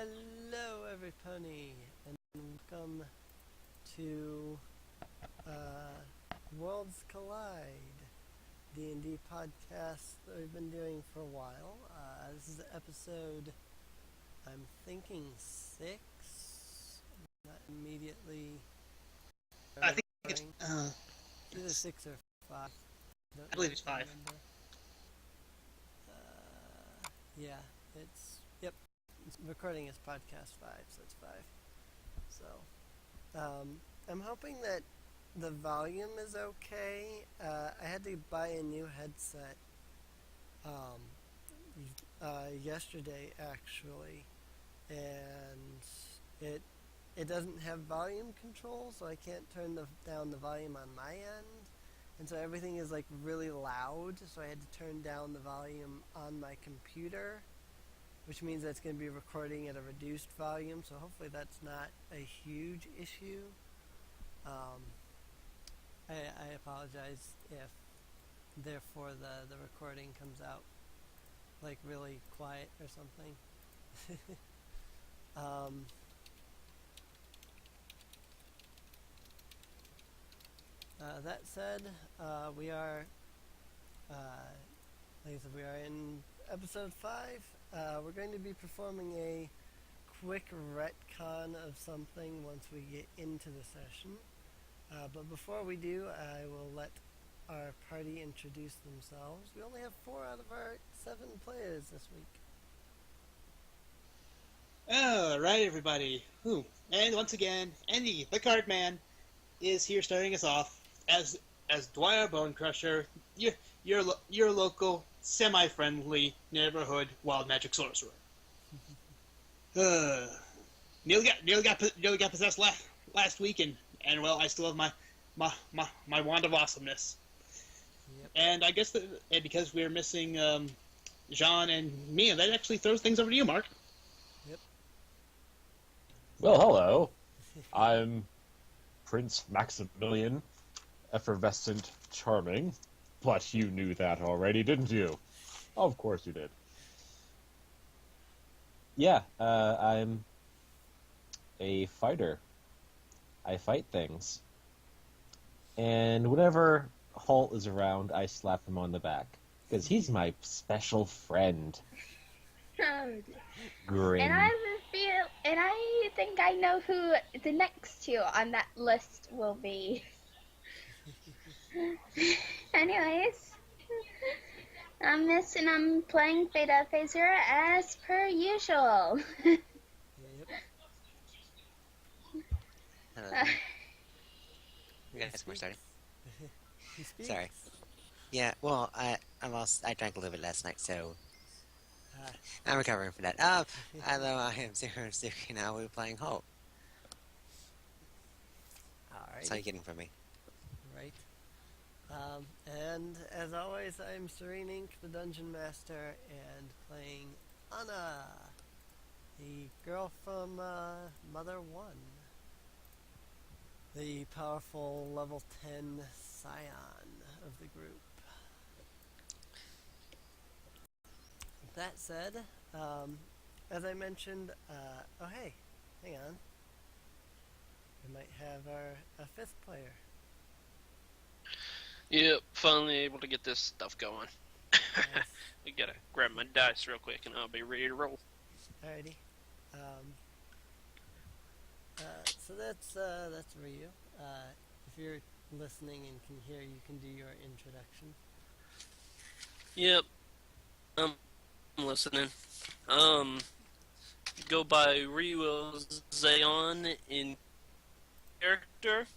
Hello, everybody, and welcome to Worlds Collide D&D Podcast that we've been doing for a while. This is episode, I'm thinking 6. Not immediately. I think it's either 6 or 5. I believe it's 5. Yeah, it's recording is podcast 5, so it's 5. So, I'm hoping that the volume is okay. I had to buy a new headset yesterday, actually, and it doesn't have volume control, so I can't turn down the volume on my end, and so everything is like really loud. So I had to turn down the volume on my computer, which means that it's going to be recording at a reduced volume, so hopefully that's not a huge issue. I apologize if, therefore, the recording comes out, like, really quiet or something. That said, we are, like I said, we are in episode 5. We're going to be performing a quick retcon of something once we get into the session. But before we do, I will let our party introduce themselves. We only have 4 out of our 7 players this week. Alright, everybody. And once again, Andy, the card man, is here starting us off as Dwyer Bone Crusher, your local, semi-friendly neighborhood wild magic sorcerer. Nearly got possessed last week, and well, I still have my wand of awesomeness. Yep. And I guess because we're missing Jean and Mia, that actually throws things over to you, Mark. Yep. Well, hello. I'm Prince Maximilian, effervescent charming. But you knew that already, didn't you? Of course you did. Yeah, I'm a fighter. I fight things. And whenever Holt is around, I slap him on the back. Because he's my special friend. Grin. And I think I know who the next 2 on that list will be. Anyways, I'm Miss and I'm playing Theta Phaser as per usual. Yep. Hello. You guys we're starting. He speaks. Sorry. Yeah, well, I drank a little bit last night, so I'm recovering from that. Although I am super now, we're playing Hope. Alright. That's all you're getting from me. Right. And as always, I'm Serene Inc., the Dungeon Master, and playing Anna, the girl from Mother 1. The powerful level 10 scion of the group. That said, as I mentioned, oh hey, hang on. We might have a 5th player. Yep, finally able to get this stuff going. Nice. I gotta grab my dice real quick and I'll be ready to roll. Alrighty. So that's for you. If you're listening and can hear, you can do your introduction. Yep, I'm listening. Go by Rewell Zayon in character.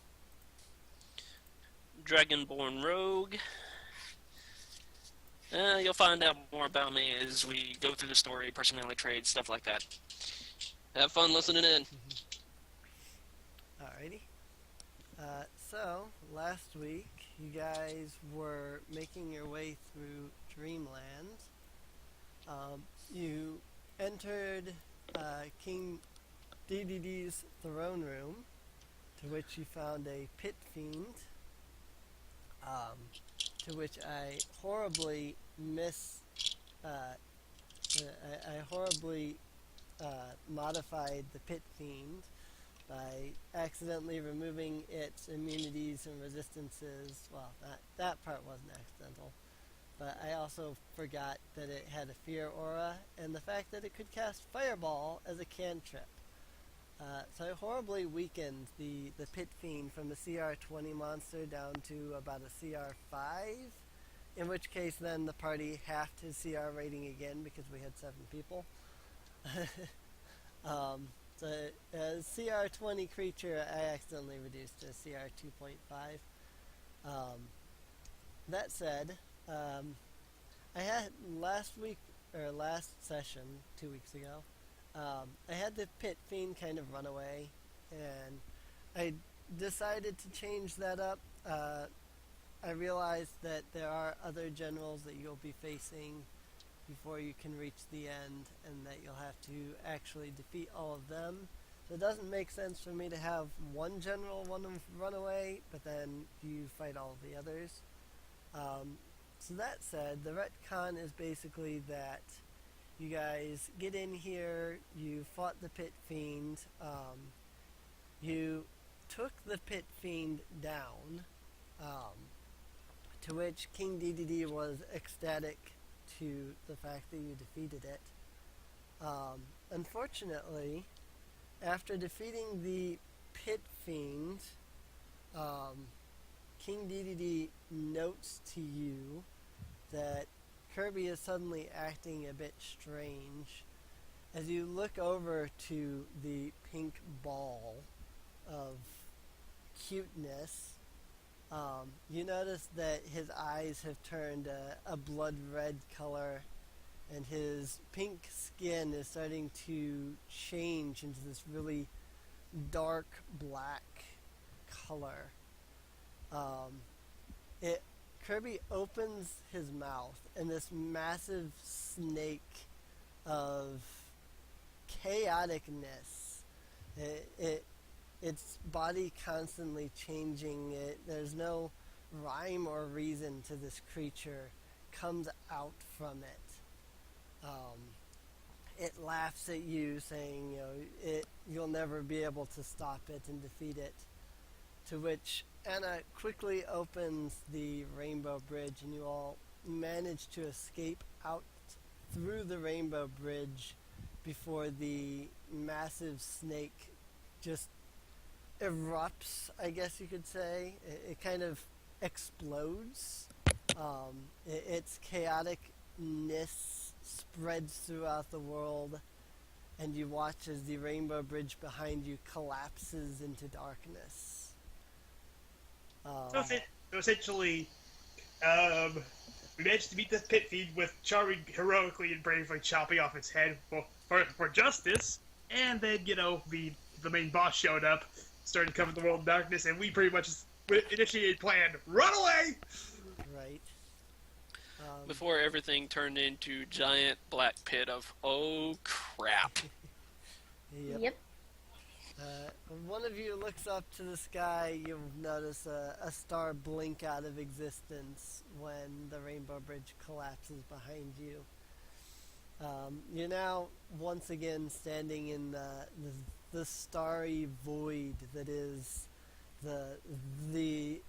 Dragonborn Rogue. You'll find out more about me as we go through the story, personality traits, stuff like that. Have fun listening in. Alrighty. So, last week, you guys were making your way through Dreamland. You entered King DDD's throne room, to which you found a pit fiend, to which I horribly I horribly modified the Pit Fiend by accidentally removing its immunities and resistances. Well, that part wasn't accidental. But I also forgot that it had a fear aura, and the fact that it could cast Fireball as a cantrip. So I horribly weakened the Pit Fiend from a CR 20 monster down to about a CR 5, in which case then the party halved his CR rating again because we had 7 people. So a CR 20 creature I accidentally reduced to CR 2.5. That said, I had last session, 2 weeks ago, I had the Pit Fiend kind of run away, and I decided to change that up. I realized that there are other generals that you'll be facing before you can reach the end, and that you'll have to actually defeat all of them. So it doesn't make sense for me to have one general run away, but then you fight all of the others. So that said, the retcon is basically that you guys get in here, you fought the Pit Fiend, you took the Pit Fiend down, to which King DDD was ecstatic to the fact that you defeated it. Unfortunately, after defeating the Pit Fiend, King DDD notes to you that Kirby is suddenly acting a bit strange. As you look over to the pink ball of cuteness, you notice that his eyes have turned a blood red color, and his pink skin is starting to change into this really dark black color. Kirby opens his mouth, and this massive snake of chaoticness, its body constantly changing. There's no rhyme or reason to this creature, comes out from it. It laughs at you, saying, you'll never be able to stop it and defeat it. To which Anna quickly opens the Rainbow Bridge, and you all manage to escape out through the Rainbow Bridge before the massive snake just erupts, I guess you could say. It kind of explodes. Its chaoticness spreads throughout the world, and you watch as the Rainbow Bridge behind you collapses into darkness. So essentially, we managed to beat the Pit Fiend with Charming heroically and bravely chopping off its head for justice, and then, the main boss showed up, started covering the world in darkness, and we pretty much initiated plan, run away! Right. Before everything turned into giant black pit of, oh crap. Yep. When one of you looks up to the sky, you'll notice a star blink out of existence when the Rainbow Bridge collapses behind you. You're now once again standing in the starry void that is the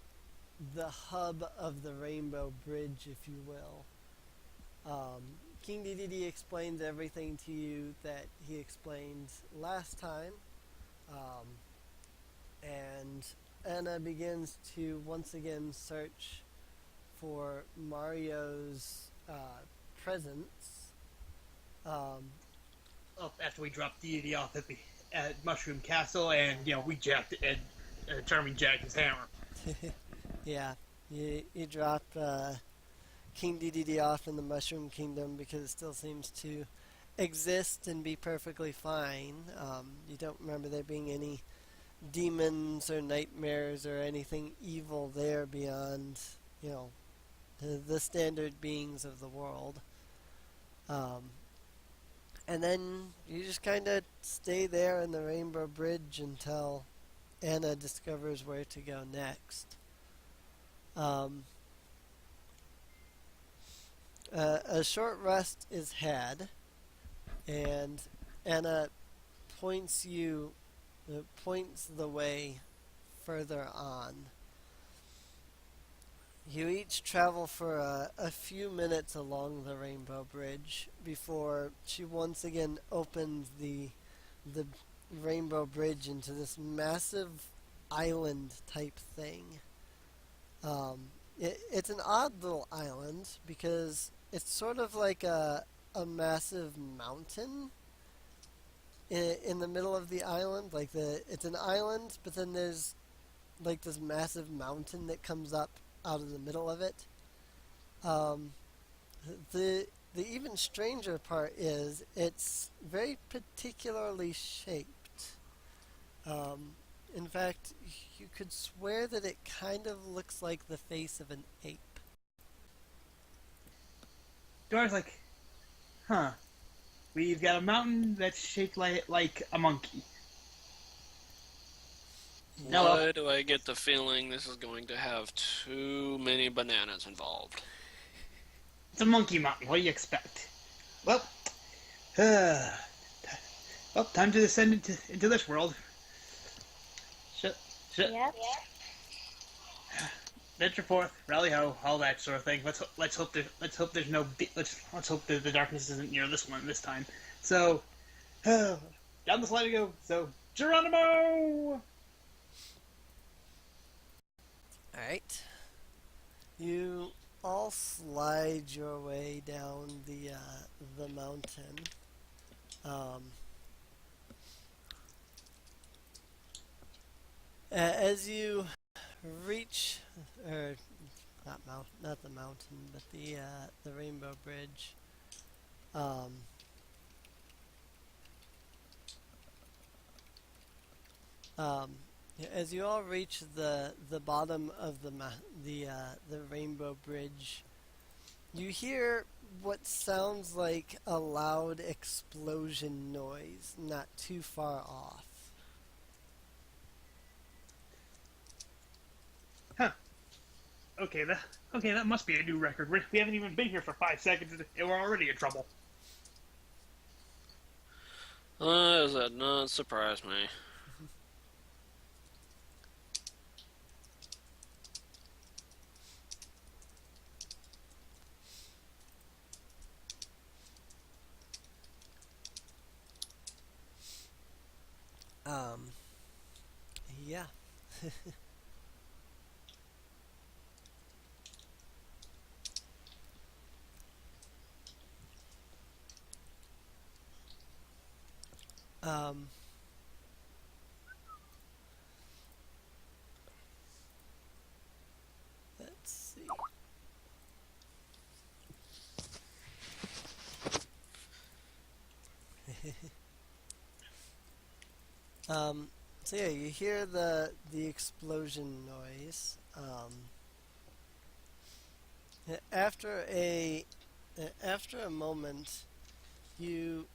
hub of the Rainbow Bridge, if you will. King DDD explains everything to you that he explained last time. And Anna begins to once again search for Mario's presence. After we dropped Deity off at Mushroom Castle, and we jacked it, and Charming jacked his hammer. Yeah, you drop King DDD off in the Mushroom Kingdom because it still seems to exist and be perfectly fine. You don't remember there being any demons or nightmares or anything evil there beyond, the standard beings of the world. And then you just kind of stay there in the Rainbow Bridge until Anna discovers where to go next. A short rest is had, and Anna points points the way further on. You each travel for a few minutes along the Rainbow Bridge before she once again opens the Rainbow Bridge into this massive island type thing. It's an odd little island because it's sort of like a massive mountain in the middle of the island. Like it's an island, but then there's like this massive mountain that comes up out of the middle of it. The even stranger part is it's very particularly shaped. In fact, you could swear that it kind of looks like the face of an ape. Dora's like, huh. We've got a mountain that's shaped like a monkey. Why do I get the feeling this is going to have too many bananas involved? It's a monkey mountain. What do you expect? Well, time to descend into this world. Yep. Venture forth, rally ho, all that sort of thing. Let's hope there's no let's hope that the darkness isn't near this one this time. So, down the slide we go. So, Geronimo. Alright. You all slide your way down the mountain. As you reach, or not the mountain, but the Rainbow Bridge. As you all reach the bottom of the Rainbow Bridge, you hear what sounds like a loud explosion noise not too far off. Huh. Okay, that must be a new record. We haven't even been here for 5 seconds, and we're already in trouble. Does that not surprise me? Yeah. Let's see. So yeah, you hear the explosion noise. After a moment, you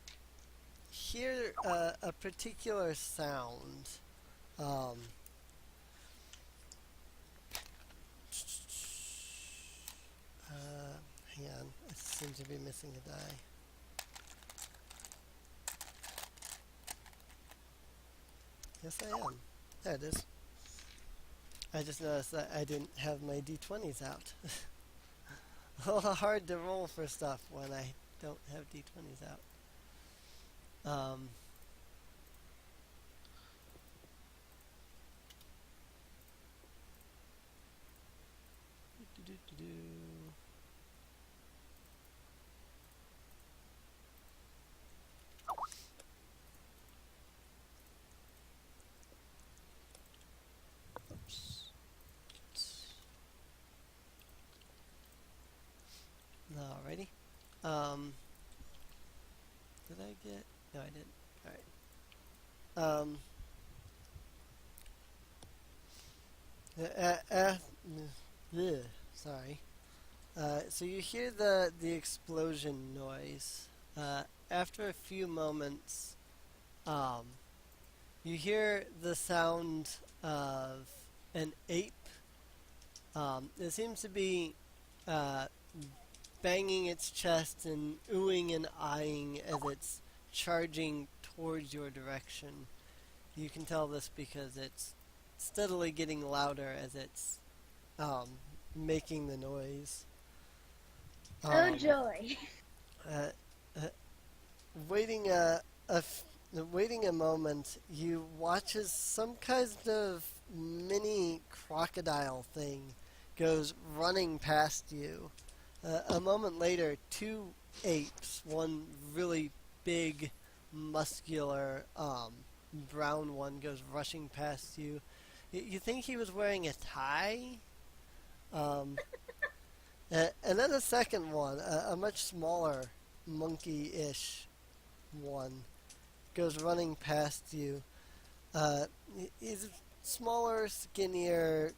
hear a particular sound. Hang on, I seem to be missing a die. Yes, I am. There it is. I just noticed that I didn't have my d20s out. A little hard to roll for stuff when I don't have d20s out. Alrighty. Did I get? No, I didn't. Alright. Sorry. So you hear the explosion noise. After a few moments, you hear the sound of an ape. It seems to be banging its chest and oohing and eyeing as it's charging towards your direction. You can tell this because it's steadily getting louder as it's making the noise. Oh joy! Uh, uh, waiting waiting a moment, you watch as some kind of mini crocodile thing goes running past you. A moment later, two apes, one really big, muscular, brown one, goes rushing past you. You think he was wearing a tie? And then a second one, a much smaller, monkey-ish one, goes running past you. He's smaller, skinnier,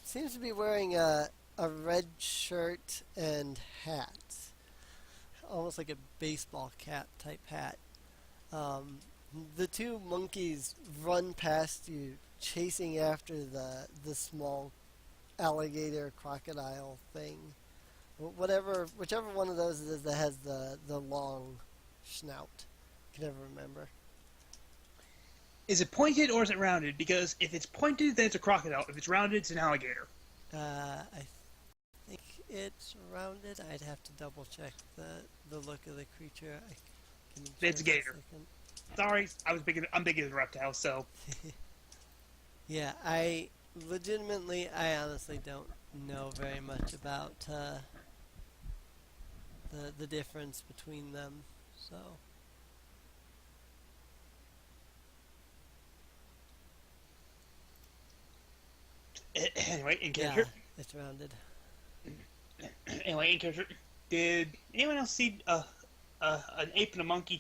seems to be wearing a red shirt and hat. Almost like a baseball cap type hat. The two monkeys run past you, chasing after the small alligator crocodile thing. Whichever one of those it is that has the long snout. Can never remember. Is it pointed or is it rounded? Because if it's pointed, then it's a crocodile. If it's rounded, it's an alligator. I think it's rounded. I'd have to double check the look of the creature. It's a gator. Sorry, I'm big as a reptile, so. Yeah, I honestly don't know very much about the difference between them. So. Anyway, in character. Yeah, it's rounded. Anyway, in character. Did anyone else see an ape and a monkey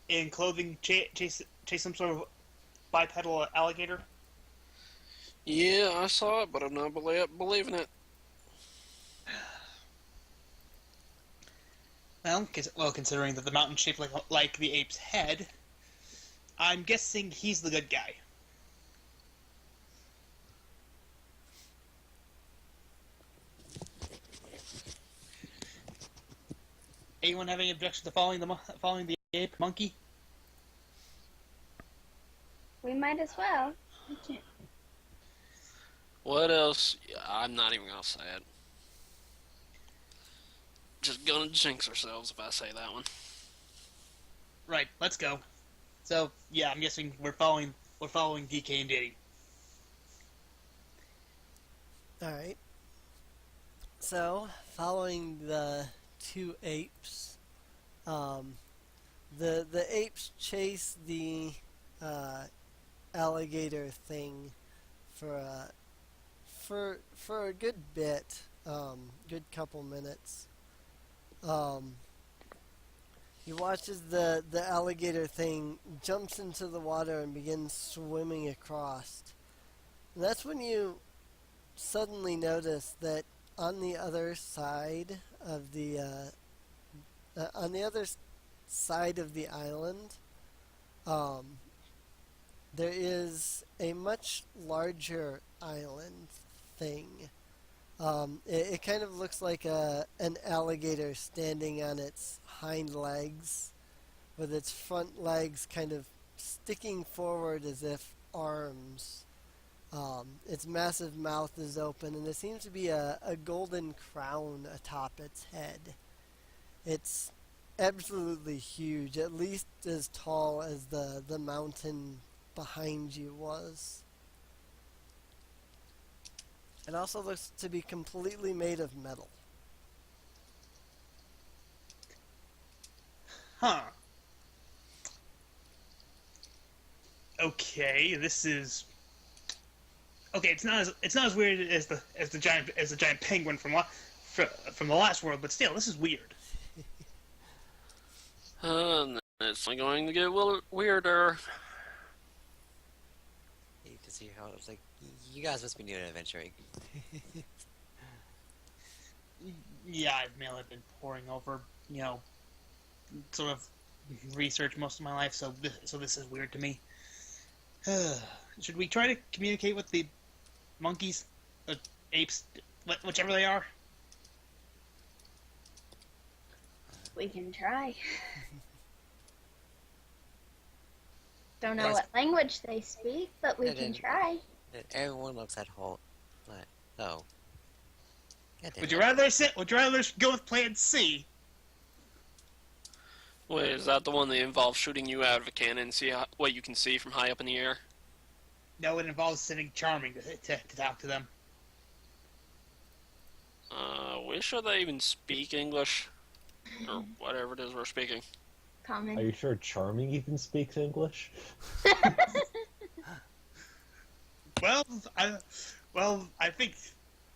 in clothing chase some sort of bipedal alligator? Yeah, I saw it, but I'm not believing it. Well, considering that the mountain's shaped like the ape's head, I'm guessing he's the good guy. Anyone have any objection to following the ape monkey? We might as well. What else? I'm not even gonna say it. Just gonna jinx ourselves if I say that one. Right, let's go. So yeah, I'm guessing we're following DK and Diddy. All right. So, following the two apes, the apes chase the alligator thing for a good bit, good couple minutes. You watch as the alligator thing jumps into the water and begins swimming across. And that's when you suddenly notice that on the other side of the island, there is a much larger island thing. It kind of looks like an alligator standing on its hind legs, with its front legs kind of sticking forward as if arms. Its massive mouth is open, and there seems to be a golden crown atop its head. It's absolutely huge, at least as tall as the mountain behind you was. It also looks to be completely made of metal. Huh. Okay, this is. Okay, it's not as weird as the giant penguin from the last world, but still, this is weird. It's only going to get weirder. You can see how it's like. You guys must be new to adventuring. Yeah, I've mainly been poring over, sort of research most of my life, so this is weird to me. Should we try to communicate with the monkeys, apes, whichever they are? We can try. Don't know Guys- what language they speak, but we And can then- try. Everyone looks at Holt. Like, oh. God damn Would it. you rather go with Plan C? Wait, is that the one that involves shooting you out of a cannon and see what you can see from high up in the air? No, it involves sending Charming to talk to them. We sure they even speak English? Or whatever it is we're speaking. Are Common. you sure Charming even speaks English? Well, I think,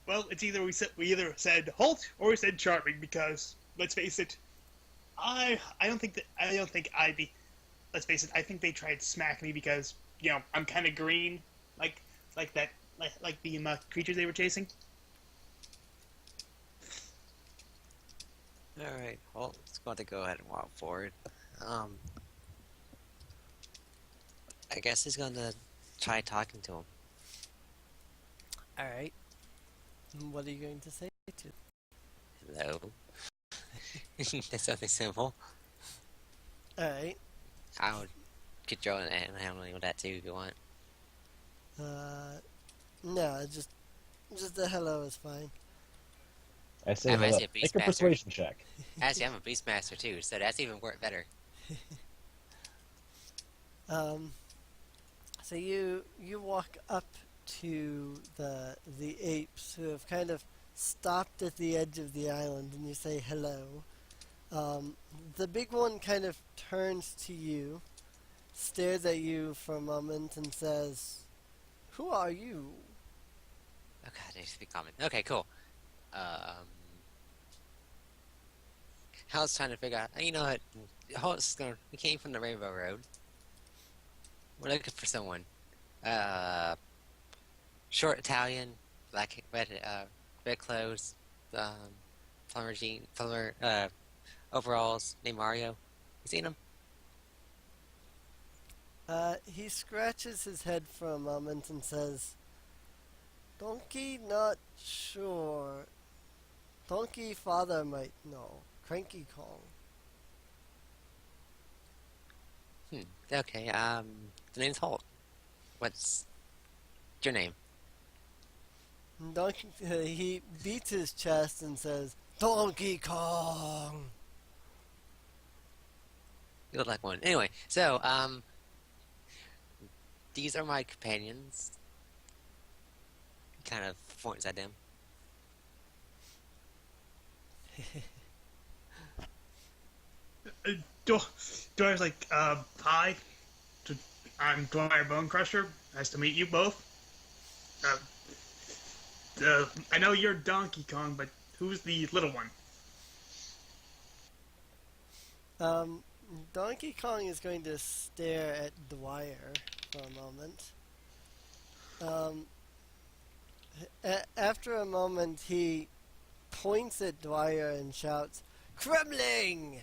it's either we either said Holt or we said Charming because let's face it, I don't think I'd be. Let's face it, I think they tried to smack me because I'm kind of green, like the creatures they were chasing. Alright, Holt's going to go ahead and walk forward. I guess he's going to try talking to him. All right. What are you going to say to? Hello. That's something simple. All right. I would control and handling with that too if you want. No, just a hello is fine. I say I'm hello. actually a Make a beastmaster. persuasion check. Actually, I'm a Beastmaster too, so that's even better. So you walk up to the apes who have kind of stopped at the edge of the island, and you say hello. The big one kind of turns to you, stares at you for a moment, and says, "Who are you?" Oh god, they speak common. Okay, cool. I was trying to figure out. You know what? We came from the Rainbow Road. We're looking for someone. Short Italian, red clothes, plumber overalls, named Mario. You seen him? He scratches his head for a moment and says, "Donkey, not sure. Donkey father might know. Cranky Kong." Okay, the name's Holt. What's your name? Donkey, he beats his chest and says, "Donkey Kong." You look like one. Anyway, so, these are my companions. Kind of points at them. Dwyer's like, hi. I'm Dwyer Bone Crusher. Nice to meet you both. I know you're Donkey Kong, but who's the little one? Donkey Kong is going to stare at Dwyer for a moment. After a moment, he points at Dwyer and shouts, "Kremling!"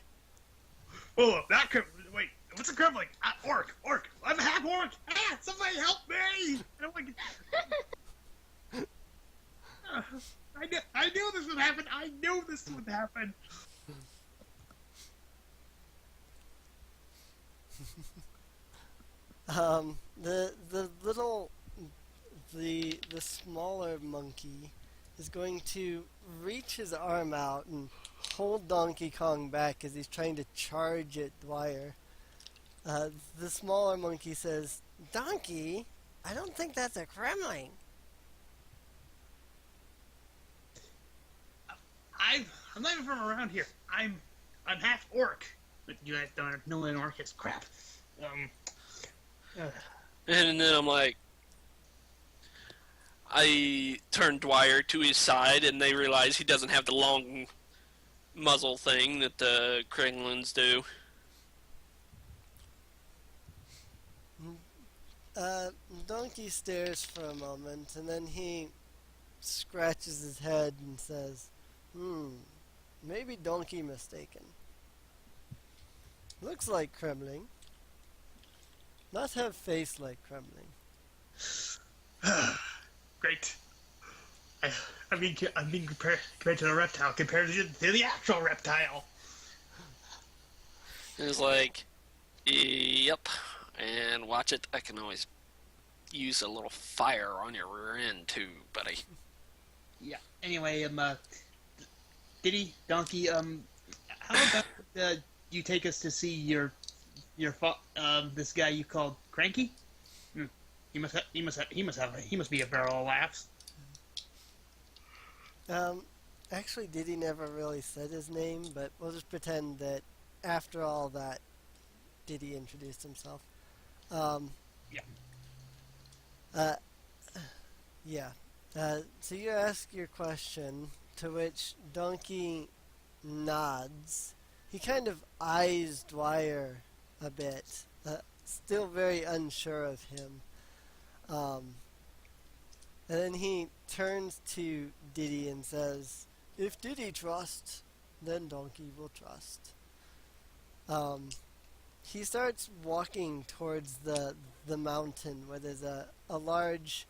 Oh, not wait. What's a Kremling? Orc. I'm half orc. Somebody help me! I don't want to... I knew this would happen. I knew this would happen. The smaller monkey is going to reach his arm out and hold Donkey Kong back as he's trying to charge at Dwyer. The smaller monkey says, "Donkey, I don't think that's a Kremling." I'm not even from around here. I'm half orc. But you guys don't know an orc is crap. And then I'm like, I turn Dwyer to his side, and they realize he doesn't have the long muzzle thing that the Kringlins do. Donkey stares for a moment, and then he scratches his head and says, maybe Donkey mistaken. Looks like Kremling. Not have face like Kremling." Great. I'm being compared to the reptile, compared to the actual reptile. And it's like, yep, And watch it. I can always use a little fire on your rear end too, buddy. Yeah. Anyway, Diddy, Donkey, how about you take us to see this guy you called Cranky? He must be a barrel of laughs. Actually, Diddy never really said his name, but we'll just pretend that after all that, Diddy introduced himself. Yeah. Yeah. So you ask your question, to which Donkey nods. He kind of eyes Dwyer a bit, still very unsure of him. And then he turns to Diddy and says, "If Diddy trusts, then Donkey will trust." He starts walking towards the mountain where there's a large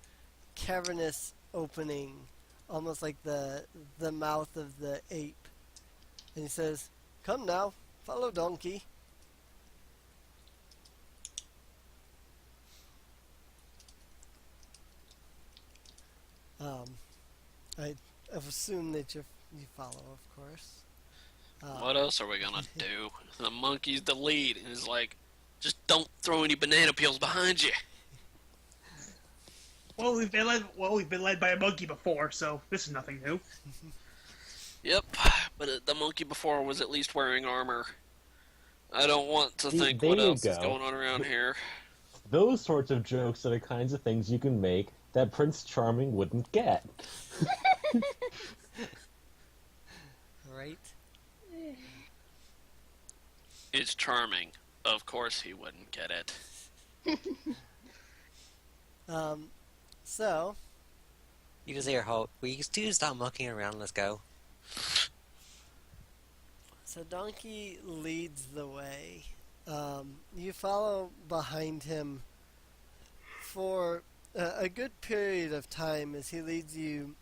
cavernous opening, almost like the mouth of the ape. And he says, "Come now, follow Donkey." I've assumed that you follow, of course. What else are we gonna do? The monkey's the lead, and he's like, just don't throw any banana peels behind you. Well, we've been led by a monkey before, so this is nothing new. Yep, but the monkey before was at least wearing armor. I don't want to think there what you else is go. going on around here. Those sorts of jokes are the kinds of things you can make that Prince Charming wouldn't get. Right? It's charming. Of course he wouldn't get it. So, You just hear Holt. Will you two stop mucking around? Let's go. So Donkey leads the way. You follow behind him for a good period of time as he leads you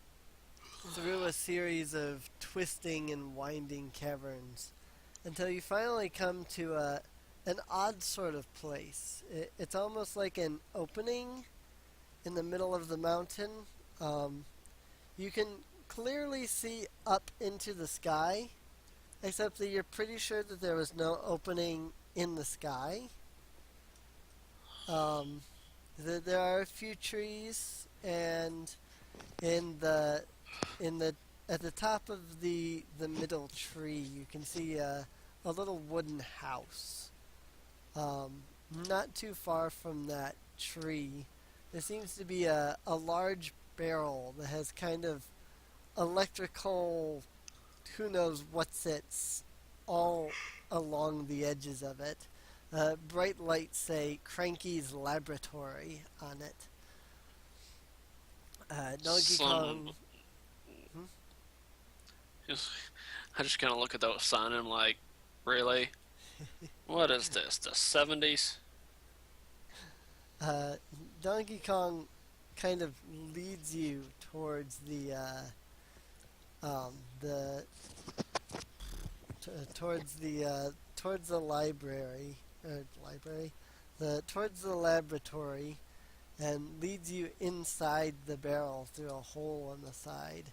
through a series of twisting and winding caverns until you finally come to an odd sort of place. It's almost like an opening in the middle of the mountain. You can clearly see up into the sky, except that you're pretty sure that there was no opening in the sky. There are a few trees, and at the top of the middle tree, you can see a little wooden house. Not too far from that tree, there seems to be a large barrel that has kind of electrical, who knows what sits all along the edges of it. Bright lights say Cranky's Laboratory on it. Donkey Kong. I just kind of look at that sign and I'm like, really? What is this? The 70s? Donkey Kong kind of leads you towards towards the library, towards the laboratory, and leads you inside the barrel through a hole on the side.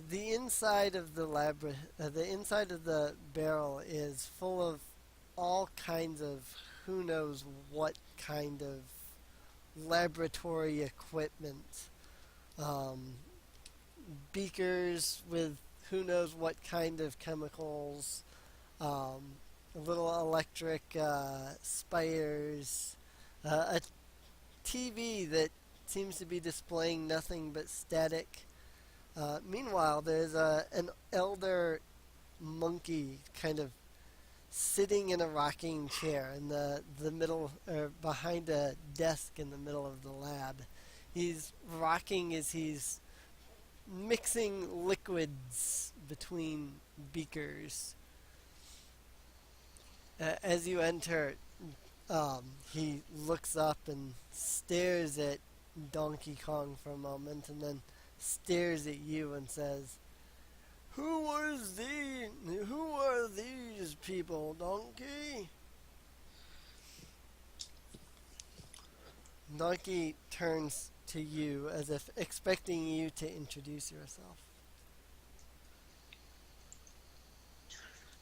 The inside of the barrel is full of all kinds of who knows what kind of laboratory equipment. Beakers with who knows what kind of chemicals, little electric spires, a TV that seems to be displaying nothing but static. Meanwhile, there's an elder monkey kind of sitting in a rocking chair in the middle, behind a desk in the middle of the lab. He's rocking as he's mixing liquids between beakers. As you enter, he looks up and stares at Donkey Kong for a moment, and then stares at you and says, Who are these people, Donkey?" Donkey turns to you as if expecting you to introduce yourself.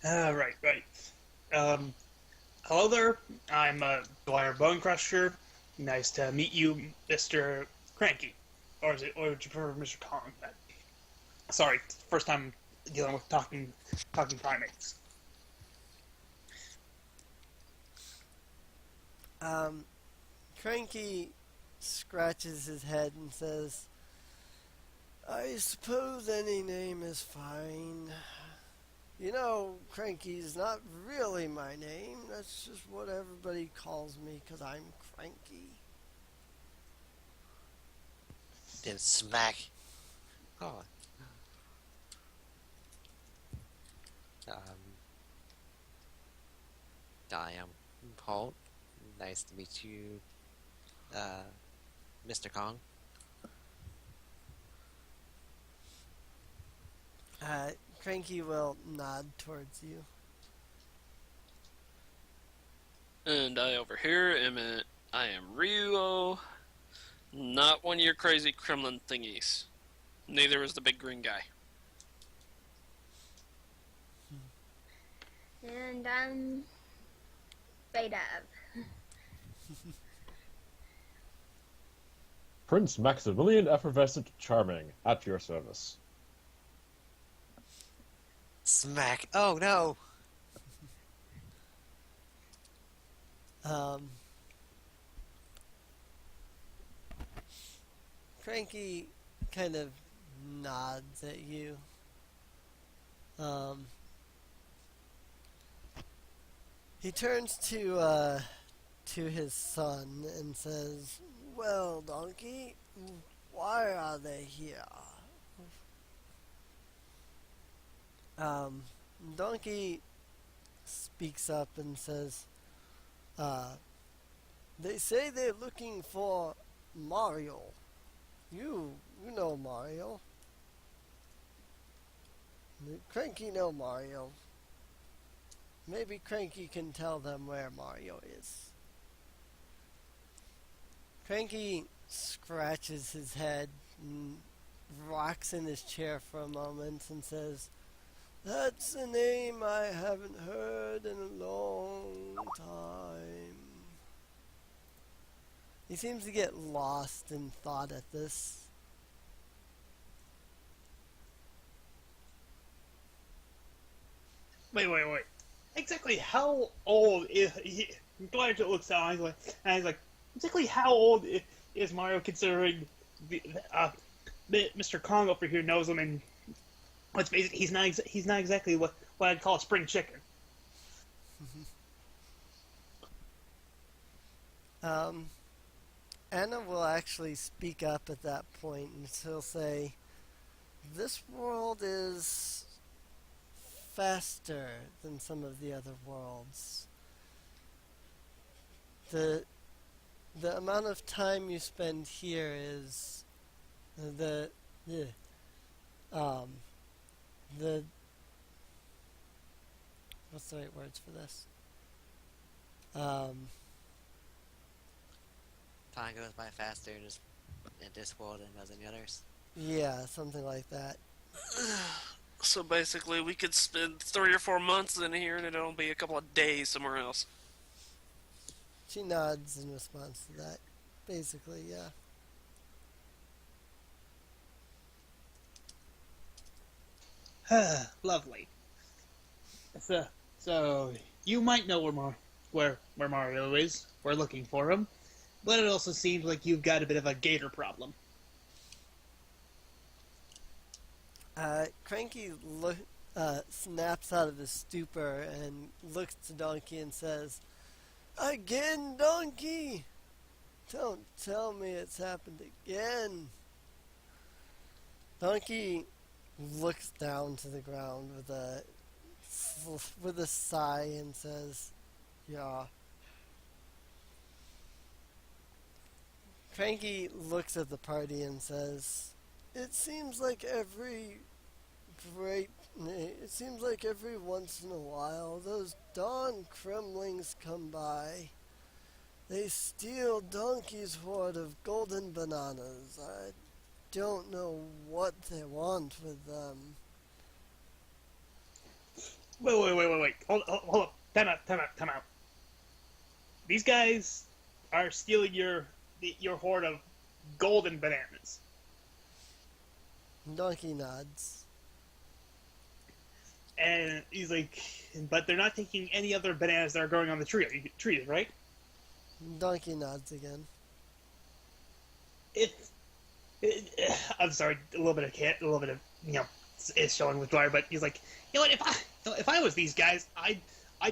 Right. Hello there. I'm Dwyer Bonecrusher. Nice to meet you, Mr. Cranky. Or would you prefer Mr. Kong? Sorry, first time dealing with talking primates. Cranky scratches his head and says, I suppose any name is fine. You know, Cranky's not really my name. That's just what everybody calls me because I'm cranky. Then smack. Oh. I am Holt. Nice to meet you, Mr. Kong. Cranky will nod towards you. And I over here I am Ryuo, not one of your crazy Kremlin thingies. Neither is the big green guy. And I'm Beta. Prince Maximilian Effervescent Charming, at your service. Smack. Oh no. Cranky kind of nods at you. He turns to his son and says, Well, Donkey, why are they here? Donkey speaks up and says, they say they're looking for Mario. You know Mario. Cranky know Mario. Maybe Cranky can tell them where Mario is. Cranky scratches his head and rocks in his chair for a moment and says, That's a name I haven't heard in a long time. He seems to get lost in thought at this. Wait. Exactly how old is he? Dwyer looks down and he's like, exactly how old is Mario, considering Mr. Kong over here knows him, and let's face it, he's not exactly what I'd call a spring chicken. Anna will actually speak up at that point, and she'll say, This world is faster than some of the other worlds. The amount of time you spend here is the what's the right words for this? Time goes by faster in this world than it does in the others. Yeah, something like that. So basically, we could spend 3 or 4 months in here, and it'll be a couple of days somewhere else. She nods in response to that. Basically, yeah. Lovely. So you might know where Mario is. We're looking for him, but it also seems like you've got a bit of a gator problem. Cranky snaps out of his stupor and looks to Donkey and says, Again, Donkey! Don't tell me it's happened again. Donkey looks down to the ground with a sigh and says, Yeah. Cranky looks at the party and says, It seems like every once in a while those darn Kremlings come by. They steal Donkey's hoard of golden bananas. I don't know what they want with them. Wait. Hold up. Time out. These guys are stealing your hoard of golden bananas. Donkey nods. And he's like, but they're not taking any other bananas that are growing on the trees, right? Donkey nods again. I'm sorry, a little bit of is showing with Dwyer, but he's like, you know what? If I was these guys, I'd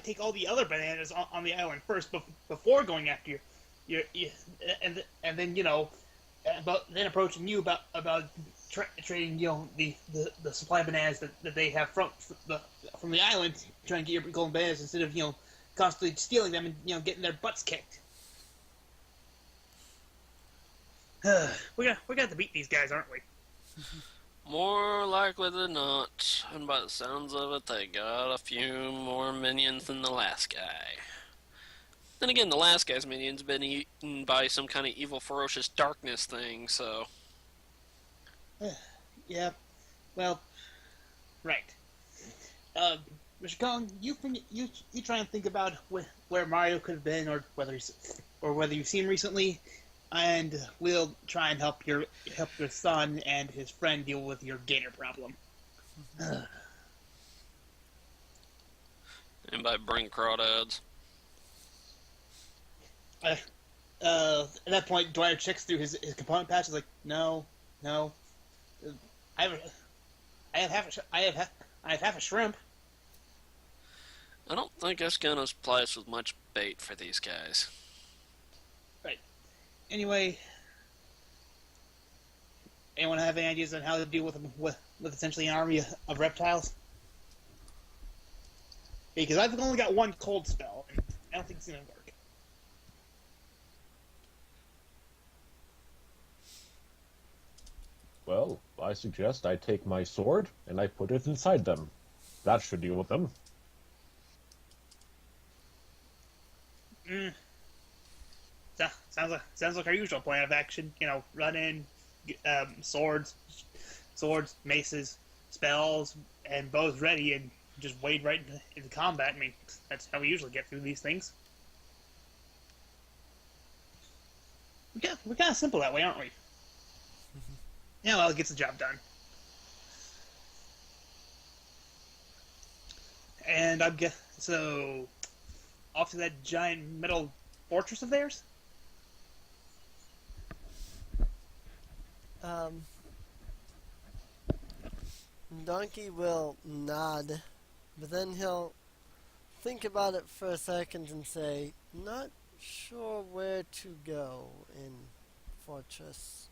take all the other bananas on the island first before going after your and then then approaching you about trading the supply of bananas that they have from the island, trying to get your golden bananas instead of constantly stealing them and getting their butts kicked. We're gonna have to beat these guys, aren't we? More likely than not, and by the sounds of it, they got a few more minions than the last guy. Then again, the last guy's minions been eaten by some kind of evil, ferocious darkness thing, so... Yeah, well, right. Mr. Kong, you try and think about where Mario could have been, or whether you've seen him recently, and we'll try and help your son and his friend deal with your gator problem. Anybody bring crawdads? At that point, Dwyer checks through his component patch. He's like, no. I have half a shrimp. I don't think that's gonna splice with much bait for these guys. Right. Anyway, anyone have any ideas on how to deal with essentially an army of reptiles? Because I've only got one cold spell, and I don't think it's gonna work. Well, I suggest I take my sword and I put it inside them. That should deal with them. Sounds like our usual plan of action. Run in, swords, maces, spells, and bows ready, and just wade right into combat. I mean, that's how we usually get through these things. We're kind of simple that way, aren't we? Yeah, well, it gets the job done. And so off to that giant metal fortress of theirs. Donkey will nod, but then he'll think about it for a second and say, not sure where to go in Fortress.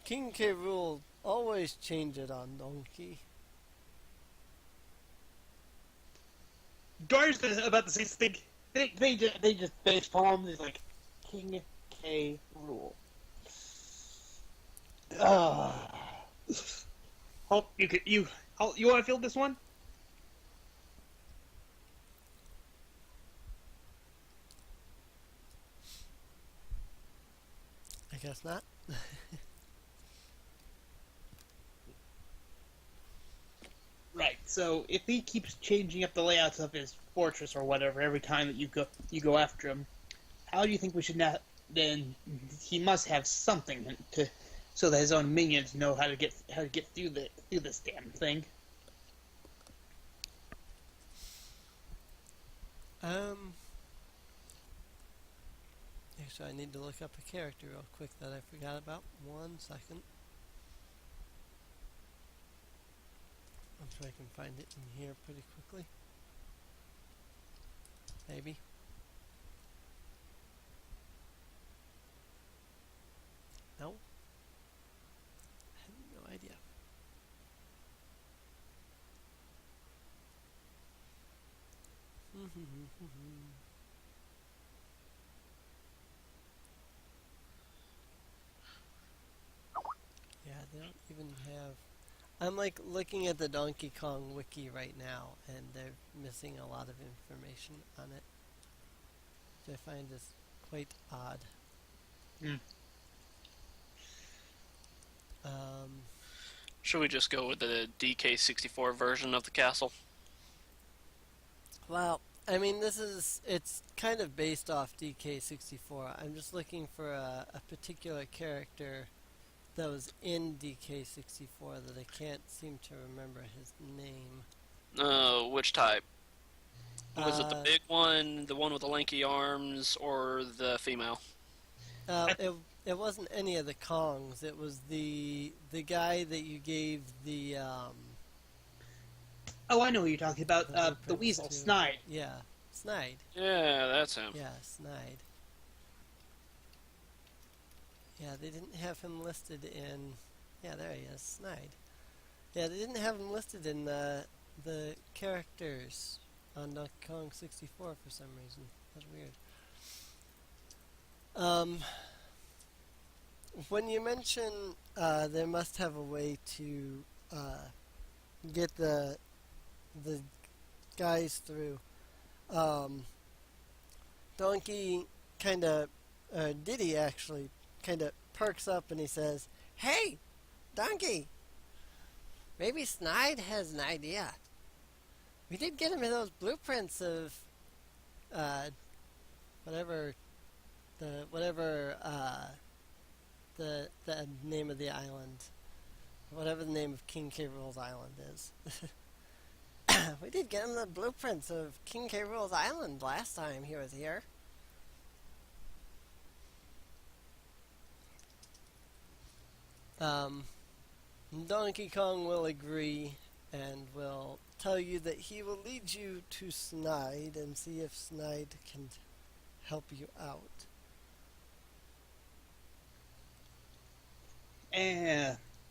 King K. Rool always change it on Donkey. Dwyer's about to say something. They just face palm. He's like, King K. Rool. Hope you want to field this one? I guess not. Right. So if he keeps changing up the layouts of his fortress or whatever every time that you go after him, how do you think we should not? Then he must have something to, so that his own minions know how to get through this damn thing. Actually, I need to look up a character real quick that I forgot about. 1 second. I'm sure I can find it in here pretty quickly. Maybe. No? I have no idea. Yeah, they don't even have... I'm like looking at the Donkey Kong wiki right now, and they're missing a lot of information on it. which I find is quite odd. Hmm. Should we just go with the DK64 version of the castle? Well, I mean, it's kind of based off DK64. I'm just looking for a particular character that was in DK64 that I can't seem to remember his name. Which type? Was it the big one, the one with the lanky arms, or the female? It wasn't any of the Kongs. It was the guy that you gave the Oh, I know what you're talking about. The The blueprints weasel, to- Snide. yeah, Snide. Yeah, that's him. Yeah, Snide. Yeah, they didn't have him listed in. Yeah, there he is, Snide. Yeah, they didn't have him listed in the characters on Donkey Kong 64 for some reason. That's weird. When you mention there must have a way to get the guys through, Donkey kind of, Diddy actually kind of perks up and he says, "Hey, Donkey, maybe Snide has an idea. We did get him those blueprints of whatever the name of the island, whatever the name of King K. Rool's island is." We did get him the blueprints of King K. Rool's island last time he was here. Donkey Kong will agree and will tell you that he will lead you to Snide and see if Snide can help you out.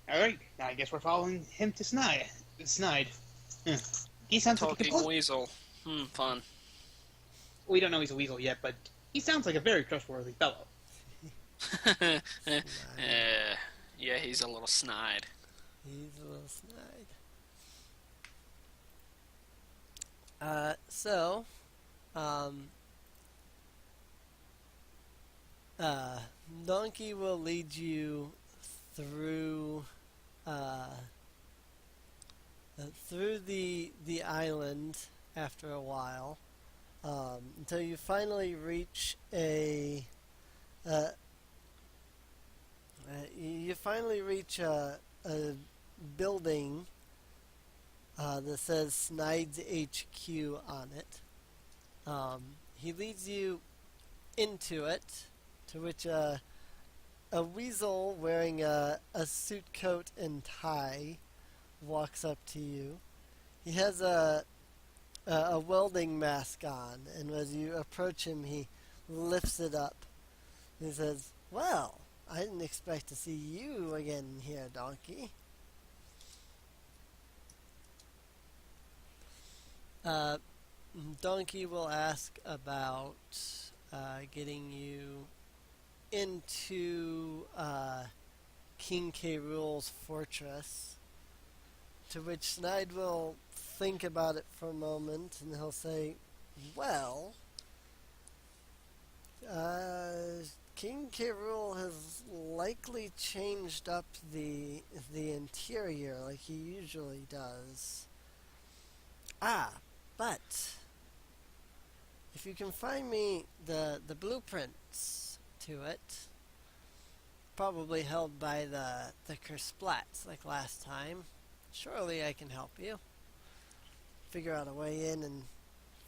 Alright, I guess we're following him to Snide. He sounds like a Talking complete... weasel. Fun. We don't know he's a weasel yet, but he sounds like a very trustworthy fellow. Yeah, he's a little snide. He's a little Snide. Donkey will lead you through through the island after a while, until you finally reach a building that says Snide's HQ on it. He leads you into it, to which a weasel wearing a suit coat and tie walks up to you. He has a welding mask on, and as you approach him, he lifts it up. He says, "Well, I didn't expect to see you again here, Donkey." Donkey will ask about getting you into King K. Rool's fortress, to which Snide will think about it for a moment, and he'll say, "Well, King K. Rool has likely changed up the interior like he usually does. But if you can find me the blueprints to it, probably held by the Kersplats like last time, surely I can help you. Figure out a way in and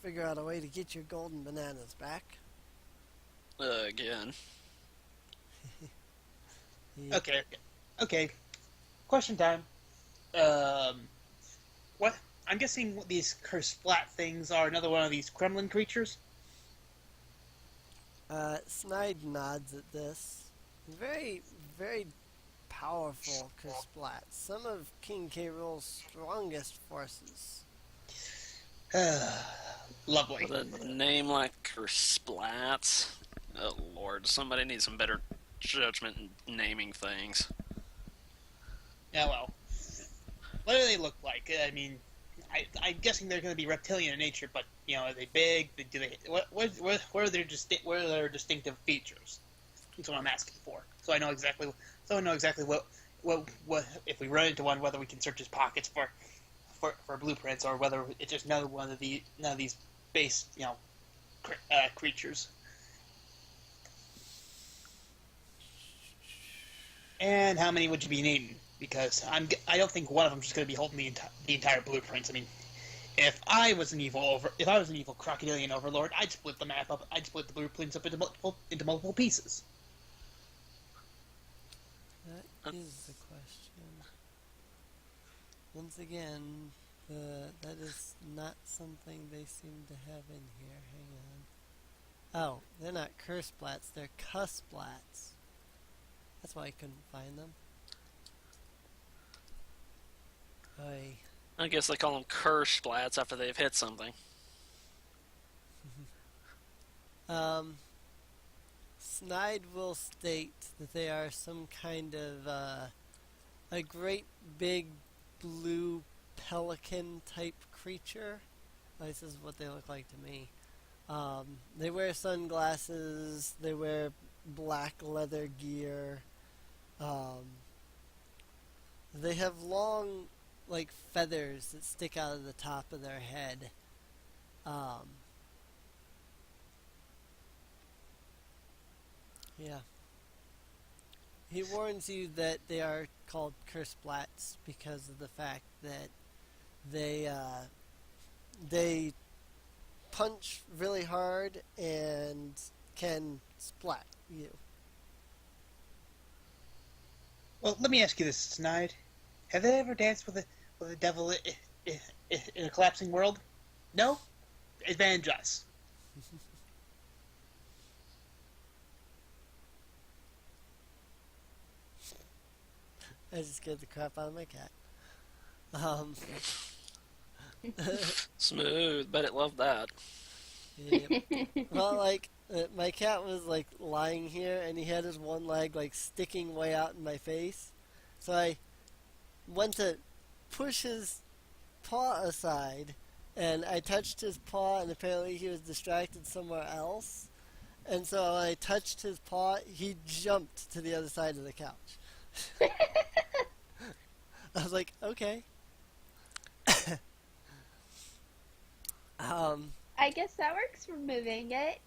figure out a way to get your golden bananas back." Again. Yeah. Okay. Question time. What? I'm guessing what these Kersplat things are another one of these Kremlin creatures? Snide nods at this. Very, very powerful Kersplats. Some of King K. Rool's strongest forces. Lovely. With a name like Kersplats. Oh lord, somebody needs some better judgment in naming things. Yeah, well. What do they look like? I mean, I'm guessing they're going to be reptilian in nature, but Are they big? Do they what are their distinctive features? That's what I'm asking for. So I know exactly what if we run into one, whether we can search his pockets for blueprints, or whether it's just none of these base creatures. And how many would you be needing? Because I don't think one of them is just going to be holding the entire blueprints. I mean, if I was an evil crocodilian overlord, I'd split the map up. I'd split the blueprints up into multiple pieces. That is the question. Once again, that is not something they seem to have in here. Hang on. Oh, they're not curse blats, they're cuss blats. That's why I couldn't find them. Oy. I guess they call them curse splats after they've hit something. Snide will state that they are some kind of a great big blue pelican type creature. This is what they look like to me. They wear sunglasses, they wear black leather gear. They have long, like, feathers that stick out of the top of their head. Yeah. He warns you that they are called curse blats because of the fact that they punch really hard and can splat you. Well, let me ask you this, Snide. Have they ever danced with a devil in a collapsing world? No? Advantage us. I just scared the crap out of my cat. Smooth, bet it loved that. Yep. Well, like, my cat was, like, lying here, and he had his one leg, like, sticking way out in my face. So I went to push his paw aside, and I touched his paw, and apparently he was distracted somewhere else. And so when I touched his paw, he jumped to the other side of the couch. I was like, okay. I guess that works for moving it.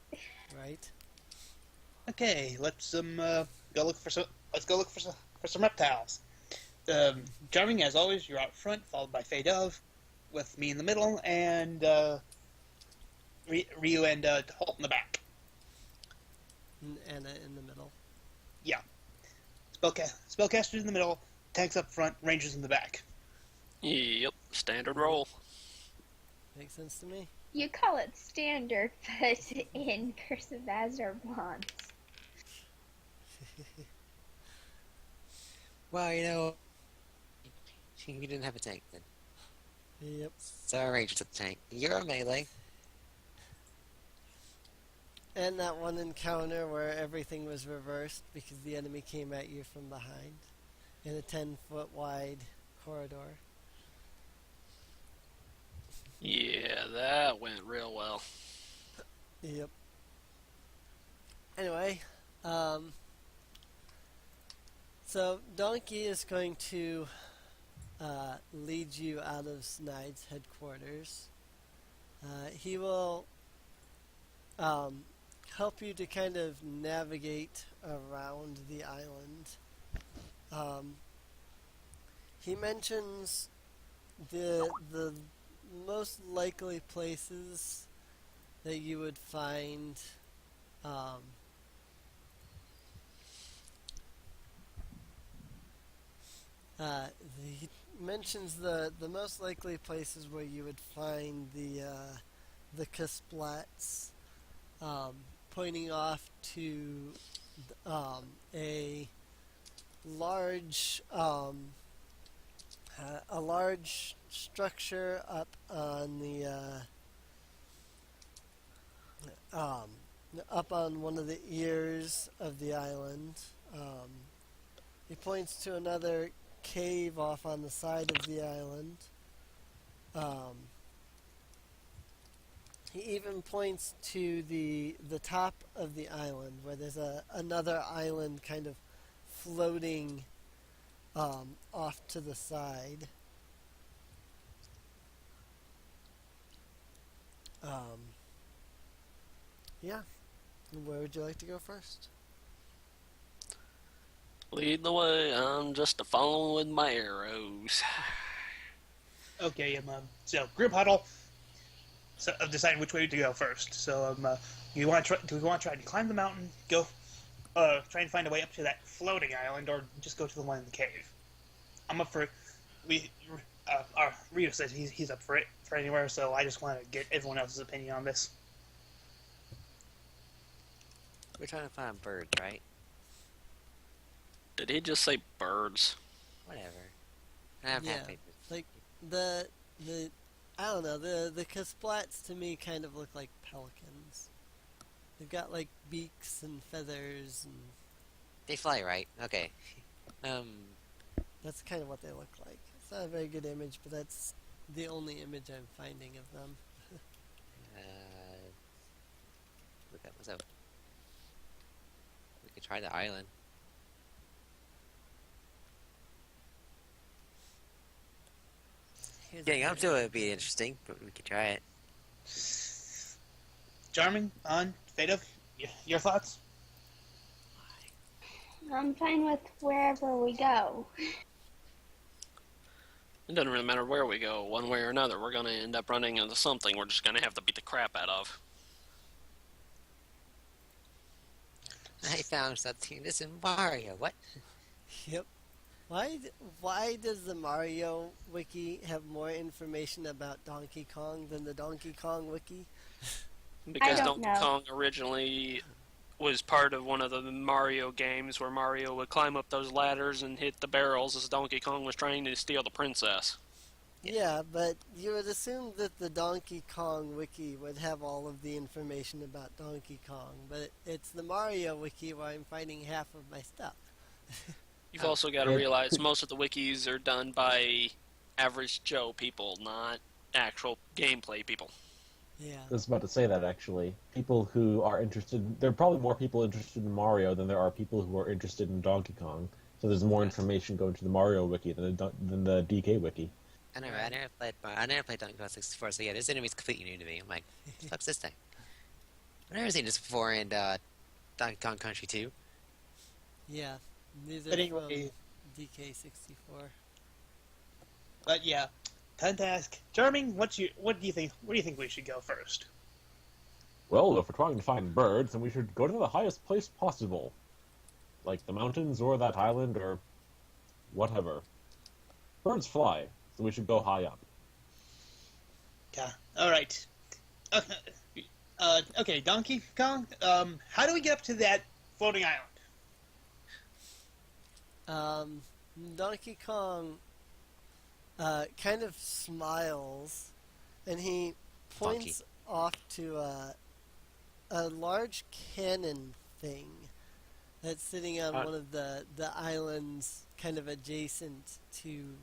Right. Okay, let's go look for some reptiles. Charming, as always, you're out front, followed by Faye Dove, with me in the middle, and Ryu and Holt in the back. And Anna in the middle. Yeah. Spellcasters in the middle, tanks up front, rangers in the back. Yep, standard roll. Makes sense to me. You call it standard, but in Curse of Azure Bonds. Well, you didn't have a tank then. Yep. So I ranged at the tank. You're a melee. And that one encounter where everything was reversed because the enemy came at you from behind in a 10-foot wide corridor. Yeah, that went real well. Yep. Anyway, so Donkey is going to lead you out of Snide's headquarters. He will help you to kind of navigate around the island. He mentions the most likely places that you would find he mentions the most likely places where you would find the Kasplats, pointing off to a large structure up on up on one of the ears of the island. He points to another cave off on the side of the island. He even points to the top of the island where there's another island kind of floating off to the side. Yeah. Where would you like to go first? Lead the way. I'm just a following with my arrows. Okay, so group huddle. So of deciding which way to go first. So do we want to try to climb the mountain, go, try and find a way up to that floating island, or just go to the one in the cave? I'm up for it. Our Rito says he's up for it for anywhere. So I just want to get everyone else's opinion on this. We're trying to find birds, right? Did he just say birds? Whatever. I have Yeah. half papers. Like the I don't know, the Kasplats to me kind of look like pelicans. They've got like beaks and feathers, and They fly, right? Okay. that's kind of what they look like. It's not a very good image, but that's the only image I'm finding of them. Look at what's up. We could try the island. Here's Getting a up to it would be interesting, but we could try it. Charming, on Fado, your thoughts? I'm fine with wherever we go. It doesn't really matter where we go, one way or another. We're going to end up running into something we're just going to have to beat the crap out of. I found something. This is Mario. What? Yep. Why does the Mario wiki have more information about Donkey Kong than the Donkey Kong wiki? Because I don't Donkey know. Kong originally was part of one of the Mario games where Mario would climb up those ladders and hit the barrels as Donkey Kong was trying to steal the princess. Yeah, but you would assume that the Donkey Kong wiki would have all of the information about Donkey Kong, but it's the Mario wiki where I'm finding half of my stuff. You've also got to realize most of the wikis are done by average Joe people, not actual gameplay people. Yeah. I was about to say that, actually. People who are interested... There are probably more people interested in Mario than there are people who are interested in Donkey Kong. So there's more information going to the Mario wiki than the DK wiki. I never played Donkey Kong 64, so yeah, this enemy's completely new to me. I'm like, what the fuck's this thing? I've never seen this before in Donkey Kong Country 2. Yeah. These are But anyway, from DK64. but yeah, time to ask Charming. What do you think? Where do you think we should go first? Well, if we're trying to find birds, then we should go to the highest place possible. Like the mountains, or that island, or whatever. Birds fly, so we should go high up. Yeah. All right. Okay, Donkey Kong. How do we get up to that floating island? Donkey Kong kind of smiles, and he points off to a large cannon thing that's sitting on one of the islands kind of adjacent to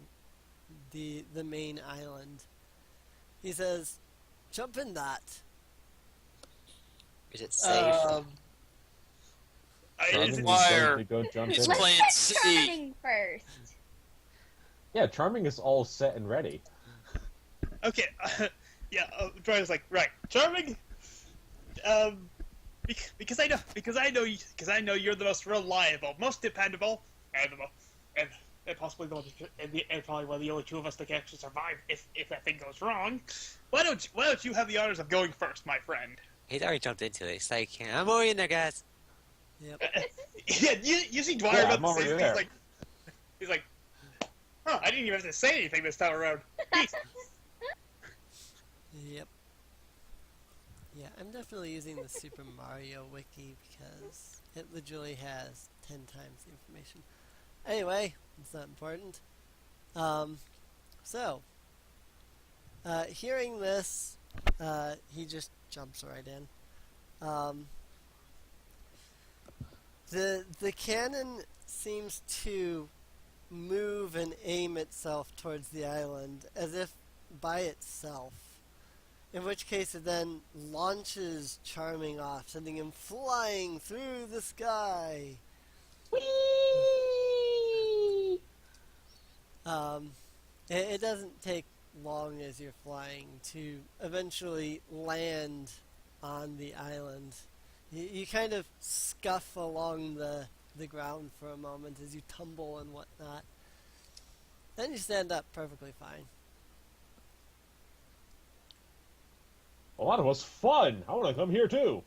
the main island. He says, "Jump in that." Is it safe? Charming is Wire. going to go jump It's in. Let's playing check C. Charming first. Yeah, Charming is all set and ready. Okay. Yeah. Driver's like, right, Charming. Because I know you're the most reliable, most dependable, and possibly the one, and probably one of the only two of us that can actually survive if that thing goes wrong. Why don't you have the honors of going first, my friend? He's already jumped into it. It's like, I'm already in there, guys. Yep. Yeah, you see Dwyer Yeah, about I'm the already same there. he's like, huh, I didn't even have to say anything this time around. Peace. Yep. Yeah, I'm definitely using the Super Mario wiki because it literally has 10 times the information. Anyway, it's not important. Hearing this, he just jumps right in. The cannon seems to move and aim itself towards the island as if by itself. In which case it then launches Charming off, sending him flying through the sky. Whee! It doesn't take long as you're flying to eventually land on the island. You kind of scuff along the ground for a moment as you tumble and whatnot. Then you stand up perfectly fine. Well, that was fun. I want to come here too.